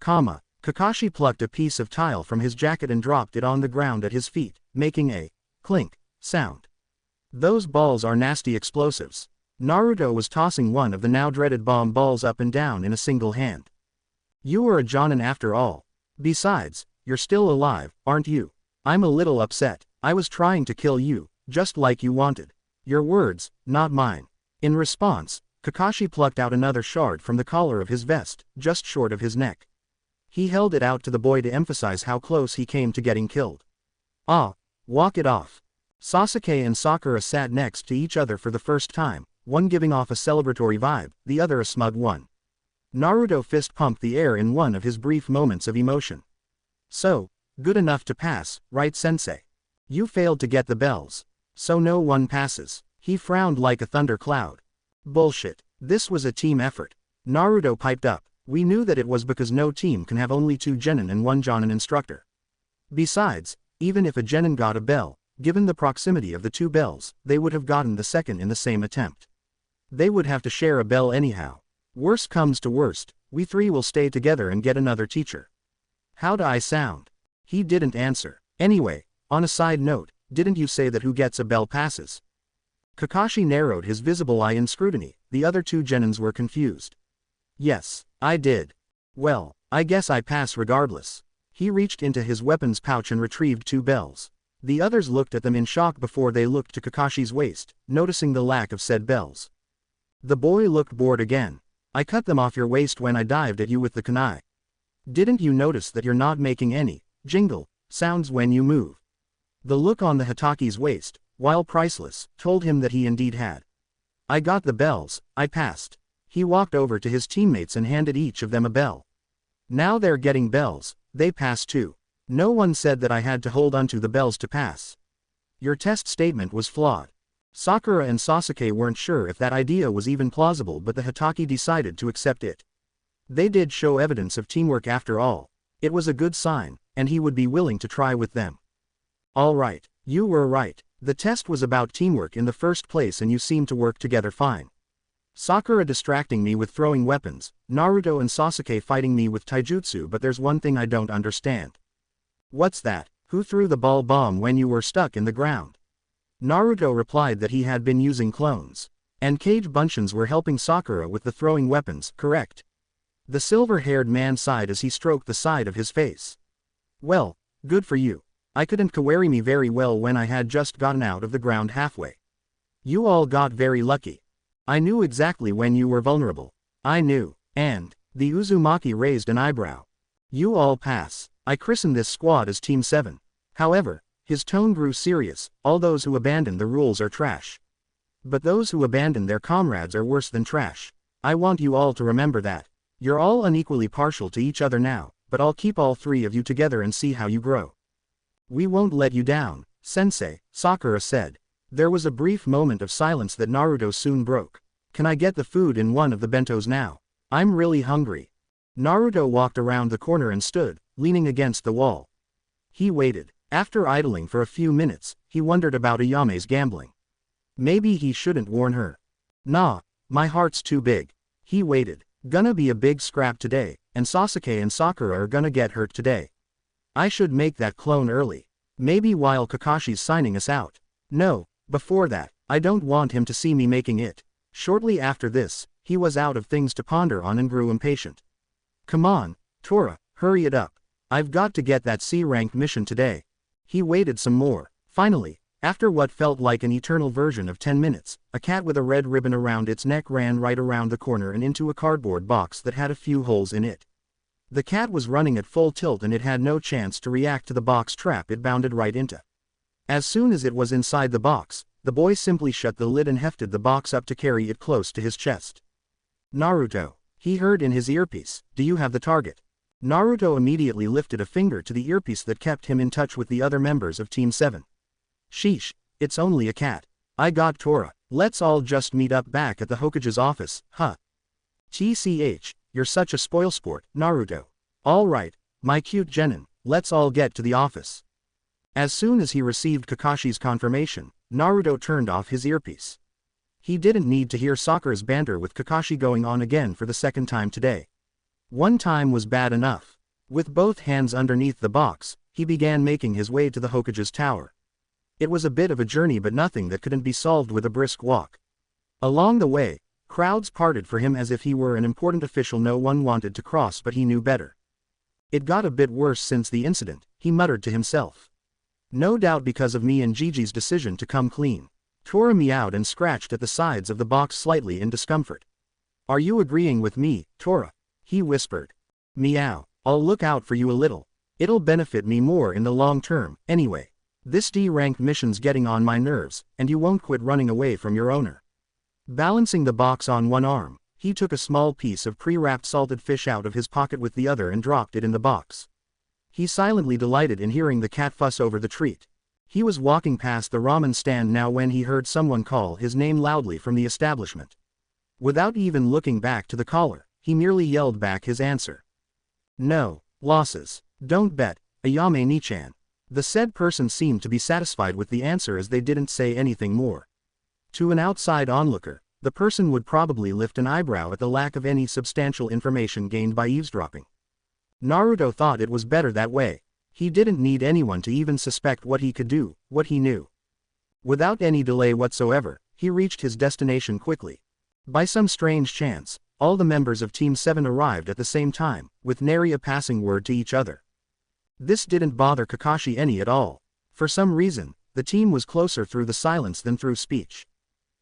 Kakashi plucked a piece of tile from his jacket and dropped it on the ground at his feet, making a clink sound. Those balls are nasty explosives. Naruto was tossing one of the now dreaded bomb balls up and down in a single hand. You were a jonin after all. Besides, you're still alive, aren't you? I'm a little upset. I was trying to kill you, just like you wanted. Your words, not mine. In response, Kakashi plucked out another shard from the collar of his vest, just short of his neck. He held it out to the boy to emphasize how close he came to getting killed. Ah, walk it off. Sasuke and Sakura sat next to each other for the first time, one giving off a celebratory vibe, the other a smug one. Naruto fist-pumped the air in one of his brief moments of emotion. So, good enough to pass, right sensei? You failed to get the bells. So no one passes. He frowned like a thunder cloud. Bullshit. This was a team effort. Naruto piped up. We knew that it was because no team can have only 2 genin and 1 jonin instructor. Besides, even if a genin got a bell, given the proximity of the 2 bells, they would have gotten the second in the same attempt. They would have to share a bell anyhow. Worst comes to worst, we 3 will stay together and get another teacher. How'd I sound? He didn't answer. Anyway, on a side note, didn't you say that who gets a bell passes? Kakashi narrowed his visible eye in scrutiny. The other 2 genins were confused. Yes, I did. Well, I guess I pass regardless. He reached into his weapons pouch and retrieved 2 bells. The others looked at them in shock before they looked to Kakashi's waist, noticing the lack of said bells. The boy looked bored again. I cut them off your waist when I dived at you with the kunai. Didn't you notice that you're not making any jingle sounds when you move? The look on the Hataki's waist, while priceless, told him that he indeed had. I got the bells, I passed. He walked over to his teammates and handed each of them a bell. Now they're getting bells, they passed too. No one said that I had to hold onto the bells to pass. Your test statement was flawed. Sakura and Sasuke weren't sure if that idea was even plausible, but the Hatake decided to accept it. They did show evidence of teamwork after all. It was a good sign, and he would be willing to try with them. All right, you were right. The test was about teamwork in the first place and you seem to work together fine. Sakura distracting me with throwing weapons, Naruto and Sasuke fighting me with taijutsu, but there's one thing I don't understand. What's that? Who threw the ball bomb when you were stuck in the ground? Naruto replied that he had been using clones. And Cage Bunchins were helping Sakura with the throwing weapons, correct? The silver-haired man sighed as he stroked the side of his face. Well, good for you. I couldn't carry me very well when I had just gotten out of the ground halfway. You all got very lucky. I knew exactly when you were vulnerable. I knew. And, the Uzumaki raised an eyebrow. You all pass. I christened this squad as Team 7. However, his tone grew serious, all those who abandon the rules are trash. But those who abandon their comrades are worse than trash. I want you all to remember that. You're all unequally partial to each other now, but I'll keep all three of you together and see how you grow. We won't let you down, Sensei, Sakura said. There was a brief moment of silence that Naruto soon broke. Can I get the food in one of the bentos now? I'm really hungry. Naruto walked around the corner and stood, leaning against the wall. He waited. After idling for a few minutes, he wondered about Ayame's gambling. Maybe he shouldn't warn her. Nah, my heart's too big. He waited. Gonna be a big scrap today, and Sasuke and Sakura are gonna get hurt today. I should make that clone early. Maybe while Kakashi's signing us out. No, before that, I don't want him to see me making it. Shortly after this, he was out of things to ponder on and grew impatient. Come on, Tora, hurry it up. I've got to get that C-rank mission today. He waited some more. Finally, after what felt like an eternal version of 10 minutes, a cat with a red ribbon around its neck ran right around the corner and into a cardboard box that had a few holes in it. The cat was running at full tilt and it had no chance to react to the box trap it bounded right into. As soon as it was inside the box, the boy simply shut the lid and hefted the box up to carry it close to his chest. Naruto, he heard in his earpiece, do you have the target? Naruto immediately lifted a finger to the earpiece that kept him in touch with the other members of Team 7. Sheesh, it's only a cat. I got Tora. Let's all just meet up back at the Hokage's office, huh? TCH, you're such a spoilsport, Naruto. Alright, my cute genin, let's all get to the office. As soon as he received Kakashi's confirmation, Naruto turned off his earpiece. He didn't need to hear Sakura's banter with Kakashi going on again for the second time today. One time was bad enough. With both hands underneath the box, he began making his way to the Hokage's tower. It was a bit of a journey but nothing that couldn't be solved with a brisk walk. Along the way, crowds parted for him as if he were an important official no one wanted to cross, but he knew better. It got a bit worse since the incident, he muttered to himself. No doubt because of me and Gigi's decision to come clean. Tora meowed and scratched at the sides of the box slightly in discomfort. Are you agreeing with me, Tora? He whispered. Meow, I'll look out for you a little. It'll benefit me more in the long term, anyway. This D-rank mission's getting on my nerves, and you won't quit running away from your owner. Balancing the box on one arm, he took a small piece of pre-wrapped salted fish out of his pocket with the other and dropped it in the box. He silently delighted in hearing the cat fuss over the treat. He was walking past the ramen stand now when he heard someone call his name loudly from the establishment. Without even looking back to the caller, he merely yelled back his answer. No, losses. Don't bet, Ayame Nichan. The said person seemed to be satisfied with the answer as they didn't say anything more. To an outside onlooker, the person would probably lift an eyebrow at the lack of any substantial information gained by eavesdropping. Naruto thought it was better that way. He didn't need anyone to even suspect what he could do, what he knew. Without any delay whatsoever, he reached his destination quickly. By some strange chance, all the members of Team 7 arrived at the same time, with nary a passing word to each other. This didn't bother Kakashi any at all. For some reason, the team was closer through the silence than through speech.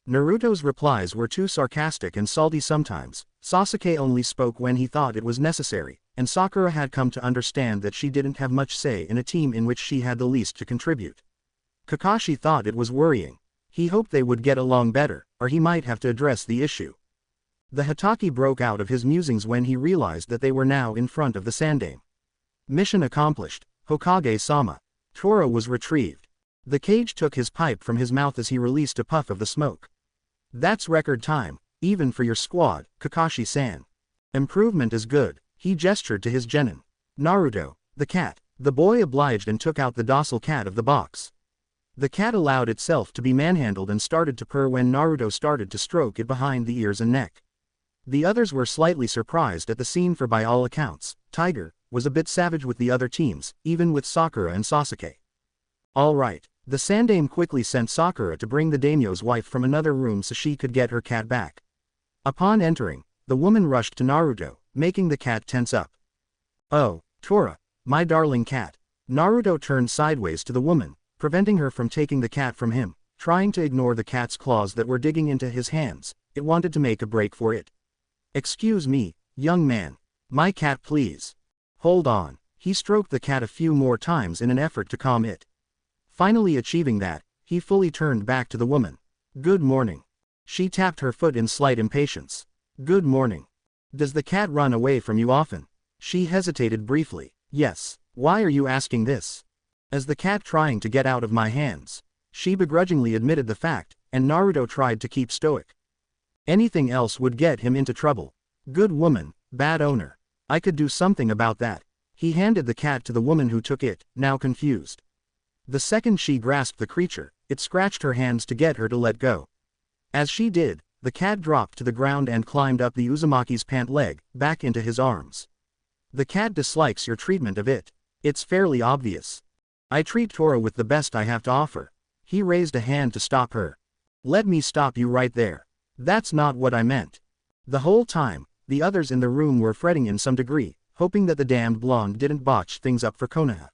Naruto's replies were too sarcastic and salty sometimes. Sasuke only spoke when he thought it was necessary, and Sakura had come to understand that she didn't have much say in a team in which she had the least to contribute. Kakashi thought it was worrying. He hoped they would get along better, or he might have to address the issue. The Hitaki broke out of his musings when he realized that they were now in front of the Sandame. Mission accomplished, Hokage-sama. Tora was retrieved. The Cage took his pipe from his mouth as he released a puff of the smoke. That's record time, even for your squad, Kakashi-san. Improvement is good, he gestured to his genin. Naruto, the cat. The boy obliged and took out the docile cat of the box. The cat allowed itself to be manhandled and started to purr when Naruto started to stroke it behind the ears and neck. The others were slightly surprised at the scene, for by all accounts, Tiger was a bit savage with the other teams, even with Sakura and Sasuke. All right, The Sandaime quickly sent Sakura to bring the daimyo's wife from another room so she could get her cat back. Upon entering, the woman rushed to Naruto, making the cat tense up. "Oh, Tora, my darling cat." Naruto turned sideways to the woman, preventing her from taking the cat from him, trying to ignore the cat's claws that were digging into his hands. It wanted to make a break for it. "Excuse me, young man. My cat please." "Hold on." He stroked the cat a few more times in an effort to calm it. Finally achieving that, he fully turned back to the woman. "Good morning." She tapped her foot in slight impatience. "Good morning. Does the cat run away from you often?" She hesitated briefly. "Yes. Why are you asking this?" "Is the cat trying to get out of my hands?" She begrudgingly admitted the fact, and Naruto tried to keep stoic. Anything else would get him into trouble. "Good woman, bad owner. I could do something about that." He handed the cat to the woman who took it, now confused. The second she grasped the creature, it scratched her hands to get her to let go. As she did, the cat dropped to the ground and climbed up the Uzumaki's pant leg, back into his arms. "The cat dislikes your treatment of it. It's fairly obvious." "I treat Tora with the best I have to offer." He raised a hand to stop her. "Let me stop you right there. That's not what I meant." The whole time, the others in the room were fretting in some degree, hoping that the damned blonde didn't botch things up for Konoha.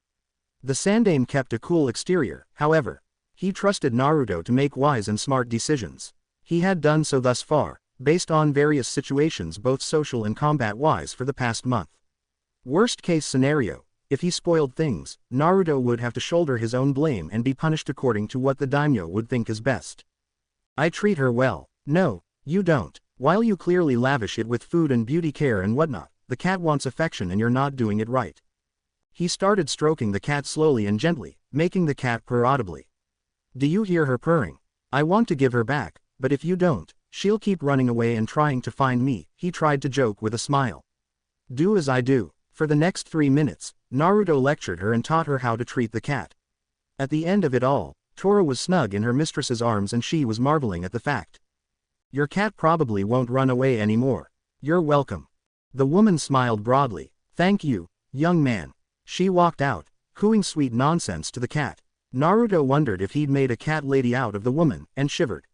The Sandaime kept a cool exterior, however. He trusted Naruto to make wise and smart decisions. He had done so thus far, based on various situations both social and combat-wise for the past month. Worst-case scenario, if he spoiled things, Naruto would have to shoulder his own blame and be punished according to what the daimyo would think is best. "I treat her well." "No, you don't. While you clearly lavish it with food and beauty care and whatnot, the cat wants affection and you're not doing it right." He started stroking the cat slowly and gently, making the cat purr audibly. "Do you hear her purring? I want to give her back, but if you don't, she'll keep running away and trying to find me." He tried to joke with a smile. "Do as I do." For the next 3 minutes, Naruto lectured her and taught her how to treat the cat. At the end of it all, Tora was snug in her mistress's arms and she was marveling at the fact. "Your cat probably won't run away anymore." "You're welcome." The woman smiled broadly. "Thank you, young man." She walked out, cooing sweet nonsense to the cat. Naruto wondered if he'd made a cat lady out of the woman, and shivered.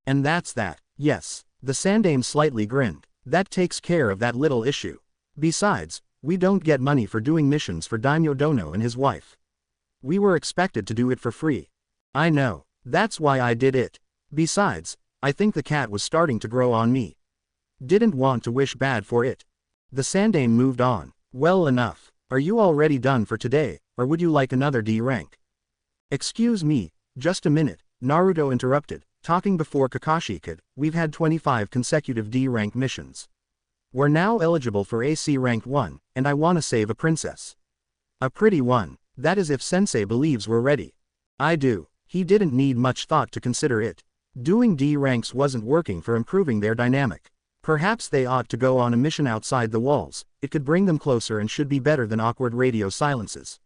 "And that's that." "Yes." The Sandaime slightly grinned. "That takes care of that little issue. Besides, we don't get money for doing missions for Daimyo Dono and his wife. We were expected to do it for free." "I know. That's why I did it. Besides, I think the cat was starting to grow on me. Didn't want to wish bad for it." The Sandaime moved on. "Well enough. Are you already done for today, or would you like another D rank?" "Excuse me, just a minute," Naruto interrupted, talking before Kakashi could. "We've had 25 consecutive D rank missions. We're now eligible for AC rank 1, and I wanna save a princess. A pretty one. That is if Sensei believes we're ready." "I do." He didn't need much thought to consider it. Doing D ranks wasn't working for improving their dynamic. Perhaps they ought to go on a mission outside the walls. It could bring them closer and should be better than awkward radio silences.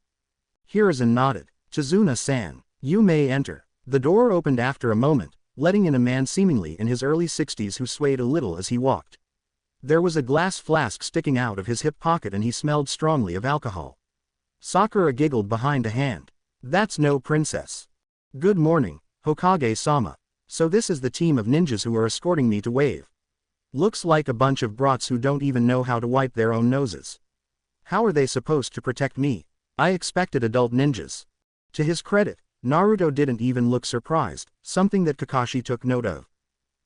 Hiruzen nodded. "Chizuna-san, you may enter." The door opened after a moment, letting in a man seemingly in his early 60s who swayed a little as he walked. There was a glass flask sticking out of his hip pocket and he smelled strongly of alcohol. Sakura giggled behind a hand. "That's no princess." "Good morning, Hokage-sama. So this is the team of ninjas who are escorting me to Wave. Looks like a bunch of brats who don't even know how to wipe their own noses. How are they supposed to protect me? I expected adult ninjas." To his credit, Naruto didn't even look surprised, something that Kakashi took note of.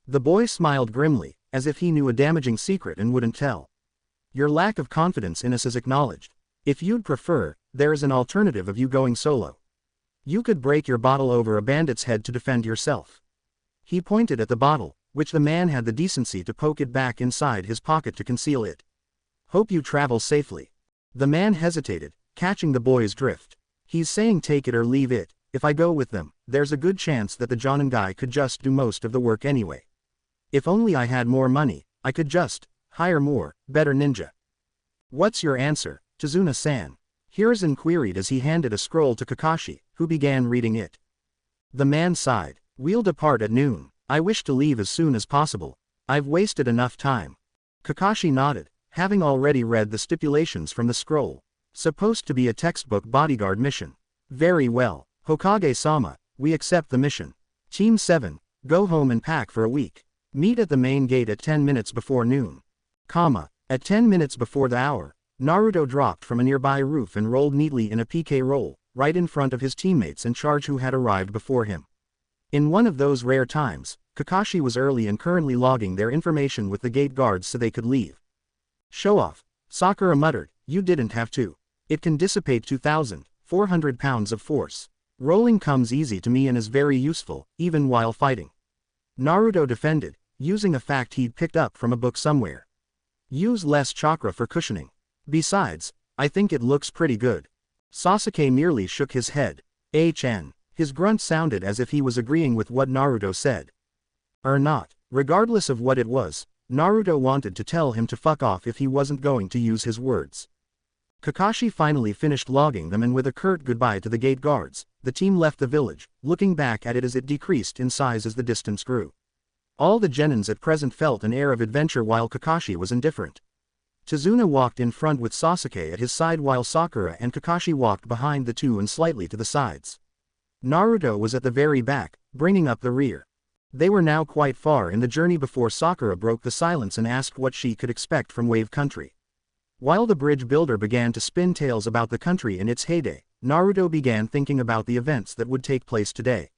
The boy smiled grimly, as if he knew a damaging secret and wouldn't tell. "Your lack of confidence in us is acknowledged. If you'd prefer, there is an alternative of you going solo. You could break your bottle over a bandit's head to defend yourself." He pointed at the bottle, which the man had the decency to poke it back inside his pocket to conceal it. "Hope you travel safely." The man hesitated, catching the boy's drift. "He's saying take it or leave it. If I go with them, there's a good chance that the Jonin guy could just do most of the work anyway. If only I had more money, I could just hire more, better ninja." "What's your answer, Chizuna-san?" Hiruzen queried as he handed a scroll to Kakashi, who began reading it. The man sighed. "We'll depart at noon. I wish to leave as soon as possible. I've wasted enough time." Kakashi nodded, having already read the stipulations from the scroll. Supposed to be a textbook bodyguard mission. Very well. Hokage-sama, we accept the mission. Team 7, go home and pack for a week. Meet at the main gate at 10 minutes before noon. At 10 minutes before the hour, Naruto dropped from a nearby roof and rolled neatly in a PK roll, right in front of his teammates in charge who had arrived before him. In one of those rare times, Kakashi was early and currently logging their information with the gate guards so they could leave. Show off, Sakura muttered, you didn't have to. It can dissipate 2,400 pounds of force. Rolling comes easy to me and is very useful, even while fighting. Naruto defended, using a fact he'd picked up from a book somewhere. Use less chakra for cushioning. Besides, I think it looks pretty good. Sasuke merely shook his head. His grunt sounded as if he was agreeing with what Naruto said. Or not. Regardless of what it was, Naruto wanted to tell him to fuck off if he wasn't going to use his words. Kakashi finally finished logging them, and with a curt goodbye to the gate guards, the team left the village, looking back at it as it decreased in size as the distance grew. All the genins at present felt an air of adventure while Kakashi was indifferent. Tazuna walked in front with Sasuke at his side while Sakura and Kakashi walked behind the two and slightly to the sides. Naruto was at the very back, bringing up the rear. They were now quite far in the journey before Sakura broke the silence and asked what she could expect from Wave Country. While the bridge builder began to spin tales about the country in its heyday, Naruto began thinking about the events that would take place today.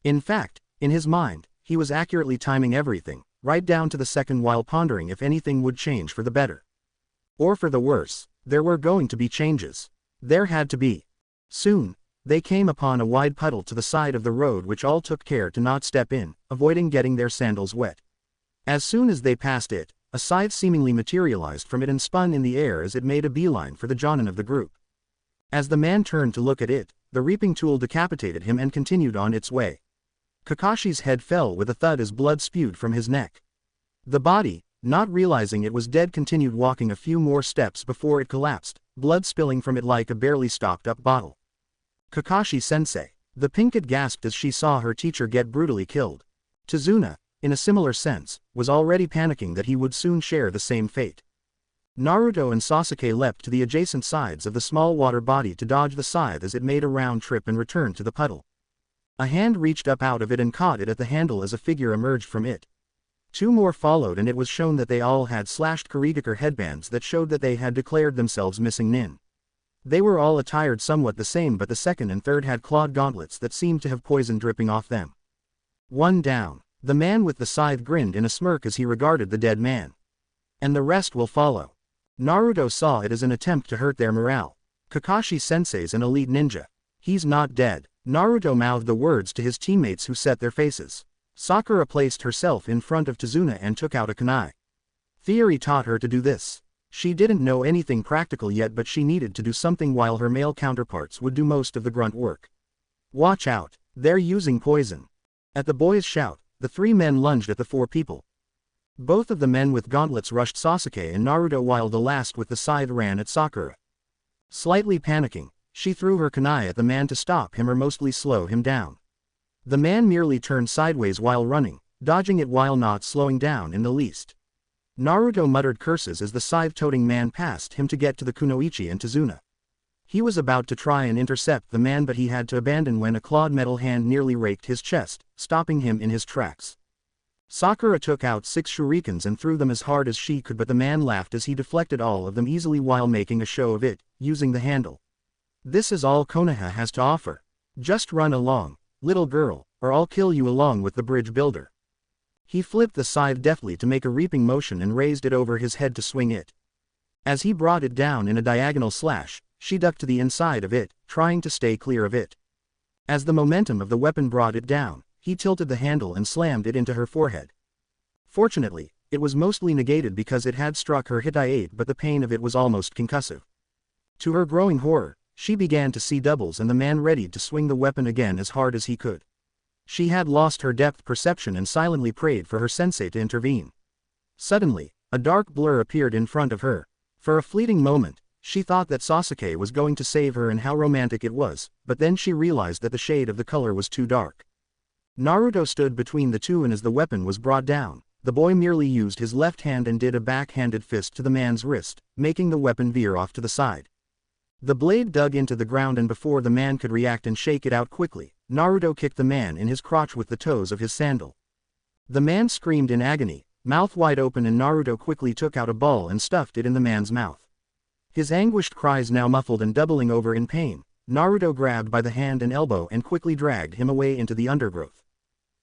In fact, in his mind, he was accurately timing everything, right down to the second, while pondering if anything would change for the better. Or for the worse. There were going to be changes. There had to be. Soon, they came upon a wide puddle to the side of the road which all took care to not step in, avoiding getting their sandals wet. As soon as they passed it, a scythe seemingly materialized from it and spun in the air as it made a beeline for the jonin of the group. As the man turned to look at it, the reaping tool decapitated him and continued on its way. Kakashi's head fell with a thud as blood spewed from his neck. The body, not realizing it was dead, continued walking a few more steps before it collapsed, blood spilling from it like a barely stopped up bottle. Kakashi-sensei. The Pinkett gasped as she saw her teacher get brutally killed. Tazuna, in a similar sense, was already panicking that he would soon share the same fate. Naruto and Sasuke leapt to the adjacent sides of the small water body to dodge the scythe as it made a round trip and returned to the puddle. A hand reached up out of it and caught it at the handle as a figure emerged from it. Two more followed, and it was shown that they all had slashed Kurigakure headbands that showed that they had declared themselves missing nin. They were all attired somewhat the same, but the second and third had clawed gauntlets that seemed to have poison dripping off them. One down. The man with the scythe grinned in a smirk as he regarded the dead man. And the rest will follow. Naruto saw it as an attempt to hurt their morale. Kakashi-sensei's an elite ninja. He's not dead. Naruto mouthed the words to his teammates who set their faces. Sakura placed herself in front of Tazuna and took out a kunai. Theory taught her to do this. She didn't know anything practical yet, but she needed to do something while her male counterparts would do most of the grunt work. Watch out, they're using poison. At the boy's shout, the three men lunged at the four people. Both of the men with gauntlets rushed Sasuke and Naruto while the last with the scythe ran at Sakura. Slightly panicking, she threw her kunai at the man to stop him or mostly slow him down. The man merely turned sideways while running, dodging it while not slowing down in the least. Naruto muttered curses as the scythe-toting man passed him to get to the kunoichi and Tazuna. He was about to try and intercept the man, but he had to abandon when a clawed metal hand nearly raked his chest, stopping him in his tracks. Sakura took out 6 shurikens and threw them as hard as she could, but the man laughed as he deflected all of them easily while making a show of it, using the handle. This is all Konoha has to offer. Just run along, little girl, or I'll kill you along with the bridge builder. He flipped the scythe deftly to make a reaping motion and raised it over his head to swing it. As he brought it down in a diagonal slash, she ducked to the inside of it, trying to stay clear of it. As the momentum of the weapon brought it down, he tilted the handle and slammed it into her forehead. Fortunately, it was mostly negated because it had struck her Hitai-8, but the pain of it was almost concussive. To her growing horror, she began to see doubles and the man readied to swing the weapon again as hard as he could. She had lost her depth perception and silently prayed for her sensei to intervene. Suddenly, a dark blur appeared in front of her. For a fleeting moment, she thought that Sasuke was going to save her and how romantic it was, but then she realized that the shade of the color was too dark. Naruto stood between the two, and as the weapon was brought down, the boy merely used his left hand and did a backhanded fist to the man's wrist, making the weapon veer off to the side. The blade dug into the ground, and before the man could react and shake it out quickly, Naruto kicked the man in his crotch with the toes of his sandal. The man screamed in agony, mouth wide open, and Naruto quickly took out a ball and stuffed it in the man's mouth. His anguished cries now muffled and doubling over in pain, Naruto grabbed by the hand and elbow and quickly dragged him away into the undergrowth.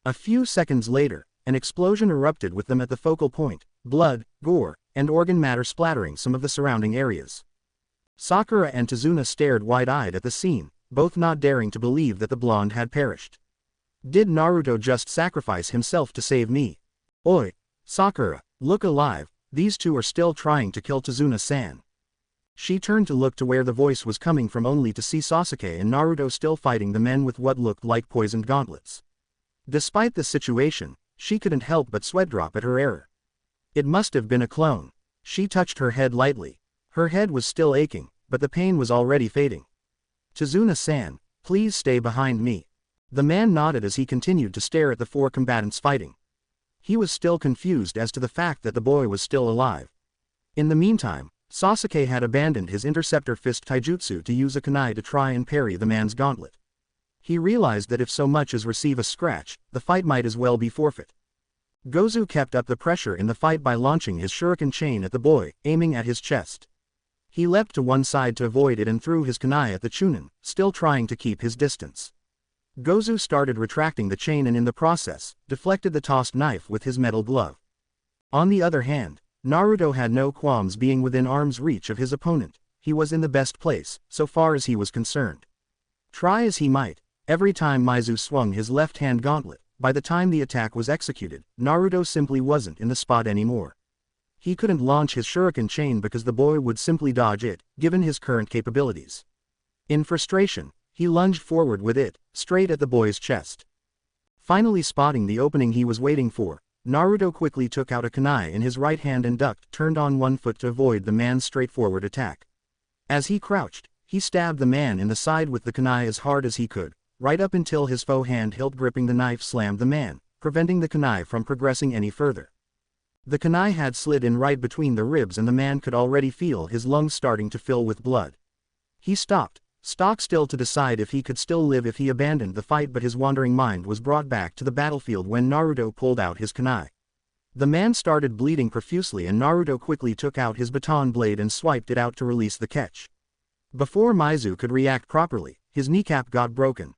A few seconds later, an explosion erupted with them at the focal point, blood, gore, and organ matter splattering some of the surrounding areas. Sakura and Tazuna stared wide-eyed at the scene, both not daring to believe that the blonde had perished. Did Naruto just sacrifice himself to save me? Oi, Sakura, look alive, these two are still trying to kill Tazuna-san. She turned to look to where the voice was coming from, only to see Sasuke and Naruto still fighting the men with what looked like poisoned gauntlets. Despite the situation, she couldn't help but sweat drop at her error. It must have been a clone. She touched her head lightly. Her head was still aching, but the pain was already fading. Tazuna-san, please stay behind me. The man nodded as he continued to stare at the four combatants fighting. He was still confused as to the fact that the boy was still alive. In the meantime, Sasuke had abandoned his interceptor fist taijutsu to use a kunai to try and parry the man's gauntlet. He realized that if so much as receive a scratch, the fight might as well be forfeit. Gozu kept up the pressure in the fight by launching his shuriken chain at the boy, aiming at his chest. He leapt to one side to avoid it and threw his kunai at the Chunin, still trying to keep his distance. Gozu started retracting the chain and in the process, deflected the tossed knife with his metal glove. On the other hand, Naruto had no qualms being within arm's reach of his opponent. He was in the best place, so far as he was concerned. Try as he might, every time Maizu swung his left-hand gauntlet, by the time the attack was executed, Naruto simply wasn't in the spot anymore. He couldn't launch his shuriken chain because the boy would simply dodge it, given his current capabilities. In frustration, he lunged forward with it, straight at the boy's chest. Finally spotting the opening he was waiting for, Naruto quickly took out a kunai in his right hand and ducked, turned on one foot to avoid the man's straightforward attack. As he crouched, he stabbed the man in the side with the kunai as hard as he could, right up until his foe hand hilt gripping the knife slammed the man, preventing the kunai from progressing any further. The kunai had slid in right between the ribs and the man could already feel his lungs starting to fill with blood. He stopped, stock still to decide if he could still live if he abandoned the fight, but his wandering mind was brought back to the battlefield when Naruto pulled out his kunai. The man started bleeding profusely and Naruto quickly took out his baton blade and swiped it out to release the catch. Before Maizu could react properly, his kneecap got broken.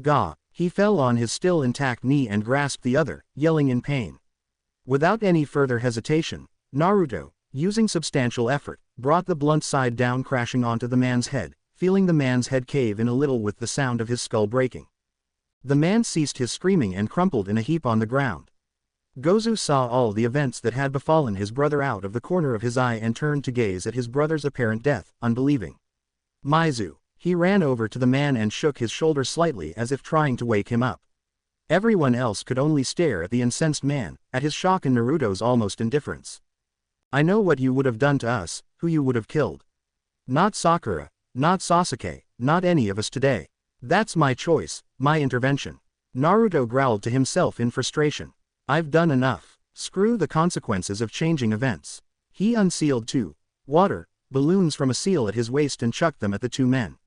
Gah! He fell on his still intact knee and grasped the other, yelling in pain. Without any further hesitation, Naruto, using substantial effort, brought the blunt side down, crashing onto the man's head, feeling the man's head cave in a little with the sound of his skull breaking. The man ceased his screaming and crumpled in a heap on the ground. Gozu saw all the events that had befallen his brother out of the corner of his eye and turned to gaze at his brother's apparent death, unbelieving. Maizu. He ran over to the man and shook his shoulder slightly as if trying to wake him up. Everyone else could only stare at the incensed man, at his shock and Naruto's almost indifference. I know what you would have done to us, who you would have killed. Not Sakura, not Sasuke, not any of us today. That's my choice, my intervention. Naruto growled to himself in frustration. I've done enough. Screw the consequences of changing events. He unsealed two water balloons from a seal at his waist and chucked them at the two men.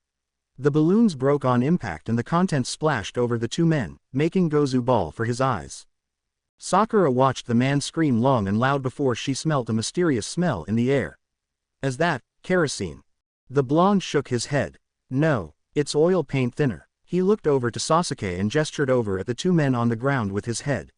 The balloons broke on impact and the contents splashed over the two men, making Gozu bawl for his eyes. Sakura watched the man scream long and loud before she smelt a mysterious smell in the air. Is that kerosene? The blonde shook his head. No, it's oil paint thinner. He looked over to Sasuke and gestured over at the two men on the ground with his head.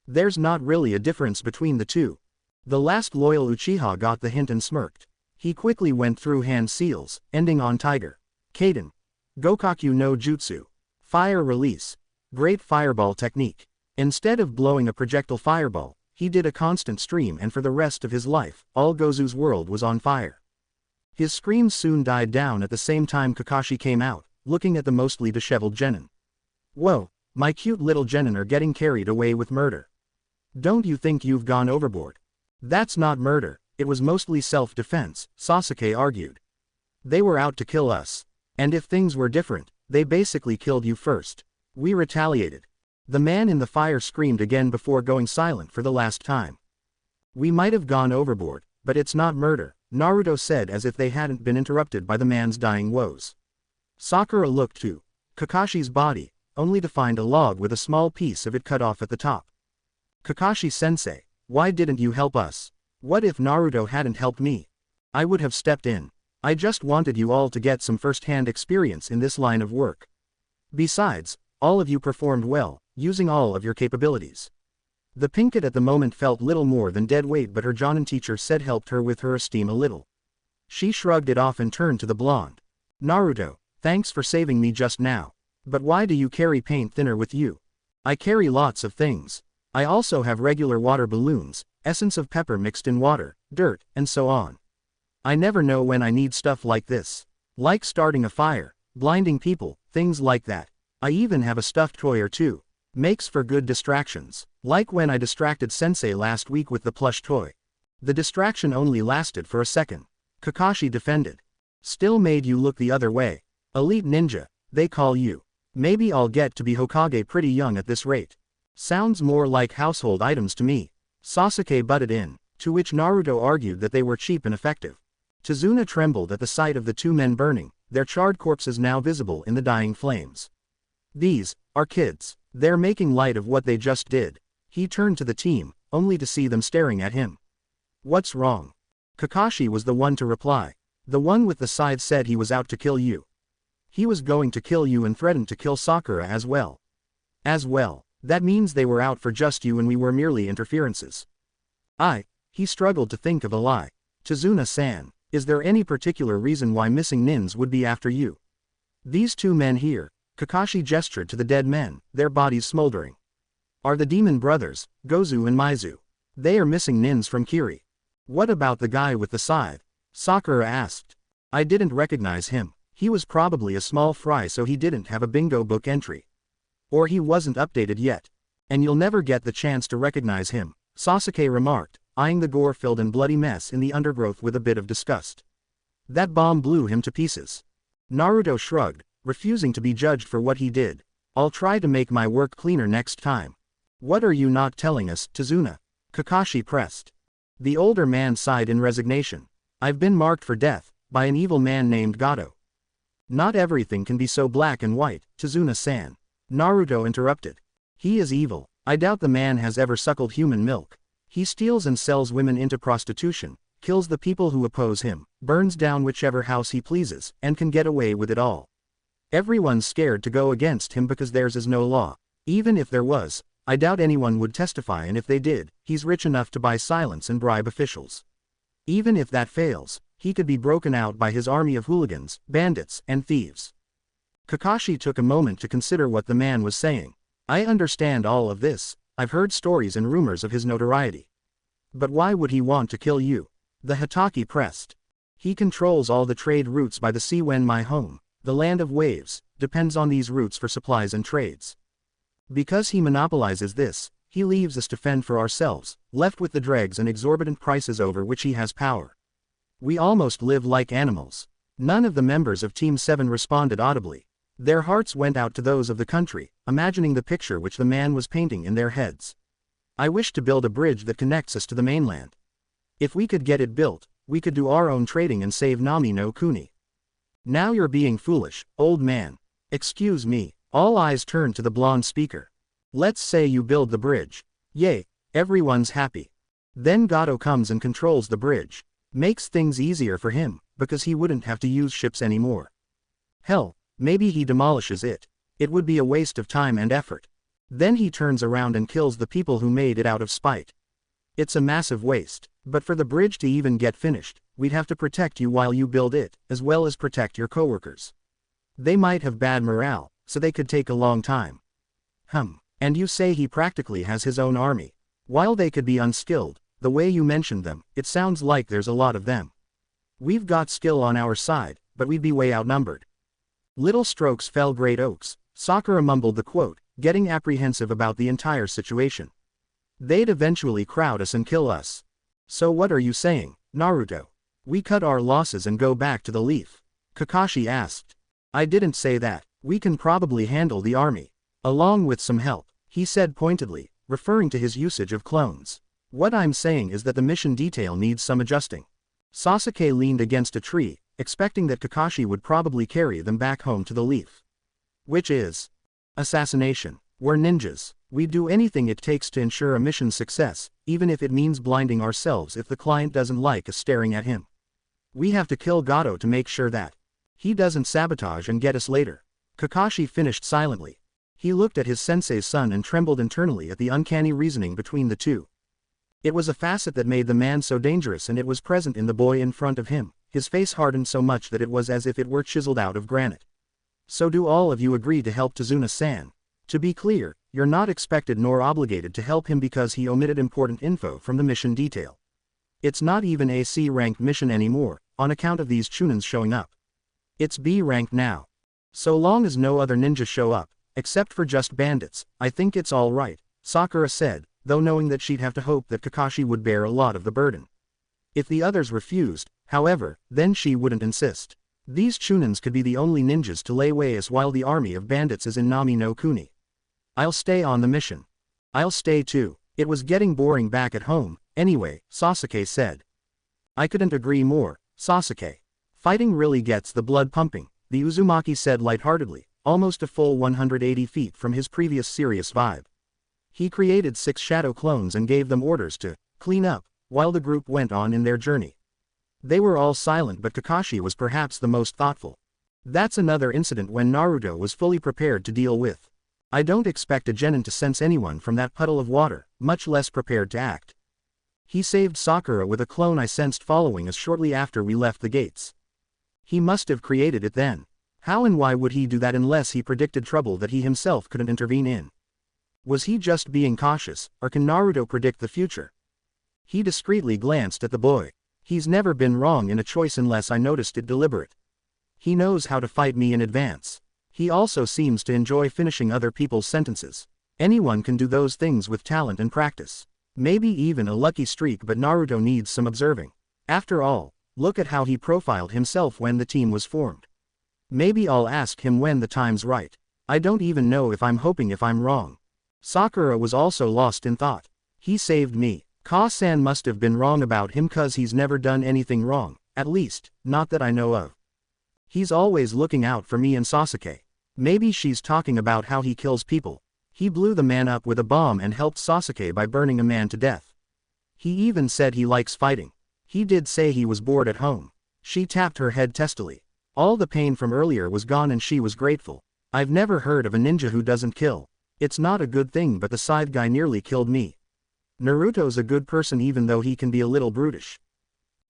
There's not really a difference between the two. The last loyal Uchiha got the hint and smirked. He quickly went through hand seals, ending on Tiger. Kaden. Gokaku no Jutsu. Fire release. Great fireball technique. Instead of blowing a projectile fireball, he did a constant stream, and for the rest of his life, all Gozu's world was on fire. His screams soon died down at the same time Kakashi came out, looking at the mostly disheveled genin. Whoa, my cute little genin are getting carried away with murder. Don't you think you've gone overboard? That's not murder, it was mostly self-defense, Sasuke argued. They were out to kill us. And if things were different, they basically killed you first. We retaliated. The man in the fire screamed again before going silent for the last time. We might have gone overboard, But it's not murder, Naruto said as if they hadn't been interrupted by the man's dying woes. Sakura looked to Kakashi's body, only to find a log with a small piece of it cut off at the top. Kakashi-sensei, why didn't you help us? What if Naruto hadn't helped me? I would have stepped in. I just wanted you all to get some first-hand experience in this line of work. Besides, all of you performed well, using all of your capabilities. The Pinkett at the moment felt little more than dead weight, but her Jonin teacher said helped her with her esteem a little. She shrugged it off and turned to the blonde. Naruto, thanks for saving me just now. But why do you carry paint thinner with you? I carry lots of things. I also have regular water balloons, essence of pepper mixed in water, dirt, and so on. I never know when I need stuff like this. Like starting a fire, blinding people, things like that. I even have a stuffed toy or two. Makes for good distractions. Like when I distracted Sensei last week with the plush toy. The distraction only lasted for a second. Kakashi defended. Still made you look the other way. Elite ninja, they call you. Maybe I'll get to be Hokage pretty young at this rate. Sounds more like household items to me. Sasuke butted in, to which Naruto argued that they were cheap and effective. Tazuna trembled at the sight of the two men burning, their charred corpses now visible in the dying flames. These are kids. They're making light of what they just did. He turned to the team, only to see them staring at him. What's wrong? Kakashi was the one to reply. The one with the scythe said he was out to kill you. He was going to kill you and threatened to kill Sakura as well. That means they were out for just you and we were merely interferences. He struggled to think of a lie. Tazuna-san, is there any particular reason why missing nins would be after you? These two men here, Kakashi gestured to the dead men, their bodies smoldering. Are the demon brothers, Gozu and Maizu. They are missing nins from Kiri. What about the guy with the scythe? Sakura asked. I didn't recognize him. He was probably a small fry, so he didn't have a bingo book entry. Or he wasn't updated yet. And you'll never get the chance to recognize him, Sasuke remarked, eyeing the gore-filled and bloody mess in the undergrowth with a bit of disgust. That bomb blew him to pieces. Naruto shrugged, refusing to be judged for what he did. I'll try to make my work cleaner next time. What are you not telling us, Tazuna? Kakashi pressed. The older man sighed in resignation. I've been marked for death, by an evil man named Gato. Not everything can be so black and white, Tazuna-san. Naruto interrupted. He is evil. I doubt the man has ever suckled human milk. He steals and sells women into prostitution, kills the people who oppose him, burns down whichever house he pleases, and can get away with it all. Everyone's scared to go against him because theirs is no law. Even if there was, I doubt anyone would testify, and if they did, he's rich enough to buy silence and bribe officials. Even if that fails, he could be broken out by his army of hooligans, bandits, and thieves. Kakashi took a moment to consider what the man was saying. I understand all of this. I've heard stories and rumors of his notoriety. But why would he want to kill you? The Hitaki pressed. He controls all the trade routes by the sea. When my home, the land of waves, depends on these routes for supplies and trades. Because he monopolizes this, he leaves us to fend for ourselves, left with the dregs and exorbitant prices over which he has power. We almost live like animals. None of the members of Team 7 responded audibly. Their hearts went out to those of the country, imagining the picture which the man was painting in their heads. I wish to build a bridge that connects us to the mainland. If we could get it built, we could do our own trading and save Nami no Kuni. Now you're being foolish, old man. Excuse me. All eyes turned to the blonde speaker. Let's say you build the bridge. Yay, everyone's happy. Then Gato comes and controls the bridge. Makes things easier for him, because he wouldn't have to use ships anymore. Hell, maybe he demolishes it. It would be a waste of time and effort. Then he turns around and kills the people who made it out of spite. It's a massive waste. But for the bridge to even get finished, we'd have to protect you while you build it, as well as protect your coworkers. They might have bad morale, so they could take a long time. And you say he practically has his own army. While they could be unskilled, the way you mentioned them, it sounds like there's a lot of them. We've got skill on our side, but we'd be way outnumbered. Little strokes fell great oaks, Sakura mumbled the quote, getting apprehensive about the entire situation. They'd eventually crowd us and kill us. So what are you saying, Naruto? We cut our losses and go back to the Leaf? Kakashi asked. I didn't say that. We can probably handle the army. Along with some help, he said pointedly, referring to his usage of clones. What I'm saying is that the mission detail needs some adjusting. Sasuke leaned against a tree, expecting that Kakashi would probably carry them back home to the leaf. Which is assassination. We're ninjas. We'd do anything it takes to ensure a mission's success, even if it means blinding ourselves if the client doesn't like us staring at him. We have to kill Gato to make sure that he doesn't sabotage and get us later. Kakashi finished silently. He looked at his sensei's son and trembled internally at the uncanny reasoning between the two. It was a facet that made the man so dangerous, and it was present in the boy in front of him. His face hardened so much that it was as if it were chiseled out of granite. So do all of you agree to help Tazuna-san? To be clear, you're not expected nor obligated to help him because he omitted important info from the mission detail. It's not even a C-ranked mission anymore, on account of these Chunins showing up. It's B-ranked now. So long as no other ninjas show up, except for just bandits, I think it's all right, Sakura said, though knowing that she'd have to hope that Kakashi would bear a lot of the burden. If the others refused, however, then she wouldn't insist. These Chunins could be the only ninjas to lay waste while the army of bandits is in Nami no Kuni. I'll stay on the mission. I'll stay too. It was getting boring back at home, anyway, Sasuke said. I couldn't agree more, Sasuke. Fighting really gets the blood pumping, the Uzumaki said lightheartedly, almost a full 180 feet from his previous serious vibe. He created 6 shadow clones and gave them orders to clean up, while the group went on in their journey. They were all silent, but Kakashi was perhaps the most thoughtful. That's another incident when Naruto was fully prepared to deal with. I don't expect a genin to sense anyone from that puddle of water, much less prepared to act. He saved Sakura with a clone I sensed following us shortly after we left the gates. He must have created it then. How and why would he do that unless he predicted trouble that he himself couldn't intervene in? Was he just being cautious, or can Naruto predict the future? He discreetly glanced at the boy. He's never been wrong in a choice unless I noticed it deliberate. He knows how to fight me in advance. He also seems to enjoy finishing other people's sentences. Anyone can do those things with talent and practice. Maybe even a lucky streak, but Naruto needs some observing. After all, look at how he profiled himself when the team was formed. Maybe I'll ask him when the time's right. I don't even know if I'm hoping if I'm wrong. Sakura was also lost in thought. He saved me. Ka-san must have been wrong about him cause he's never done anything wrong, at least, not that I know of. He's always looking out for me and Sasuke. Maybe she's talking about how he kills people. He blew the man up with a bomb and helped Sasuke by burning a man to death. He even said he likes fighting. He did say he was bored at home. She tapped her head testily. All the pain from earlier was gone and she was grateful. I've never heard of a ninja who doesn't kill. It's not a good thing, but the scythe guy nearly killed me. Naruto's a good person even though he can be a little brutish.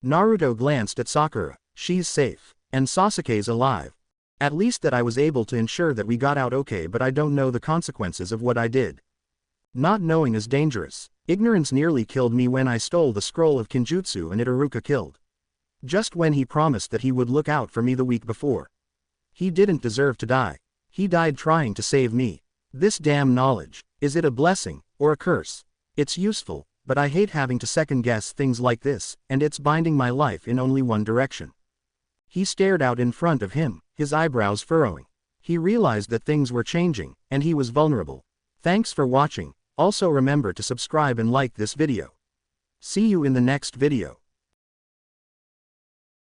Naruto glanced at Sakura. She's safe. And Sasuke's alive. At least that I was able to ensure that we got out okay, but I don't know the consequences of what I did. Not knowing is dangerous. Ignorance nearly killed me when I stole the scroll of Kinjutsu and Itaruka killed. Just when he promised that he would look out for me the week before. He didn't deserve to die. He died trying to save me. This damn knowledge, is it a blessing, or a curse? It's useful, but I hate having to second-guess things like this, and it's binding my life in only one direction. He stared out in front of him, his eyebrows furrowing. He realized that things were changing, and he was vulnerable. Thanks for watching. Also remember to subscribe and like this video. See you in the next video.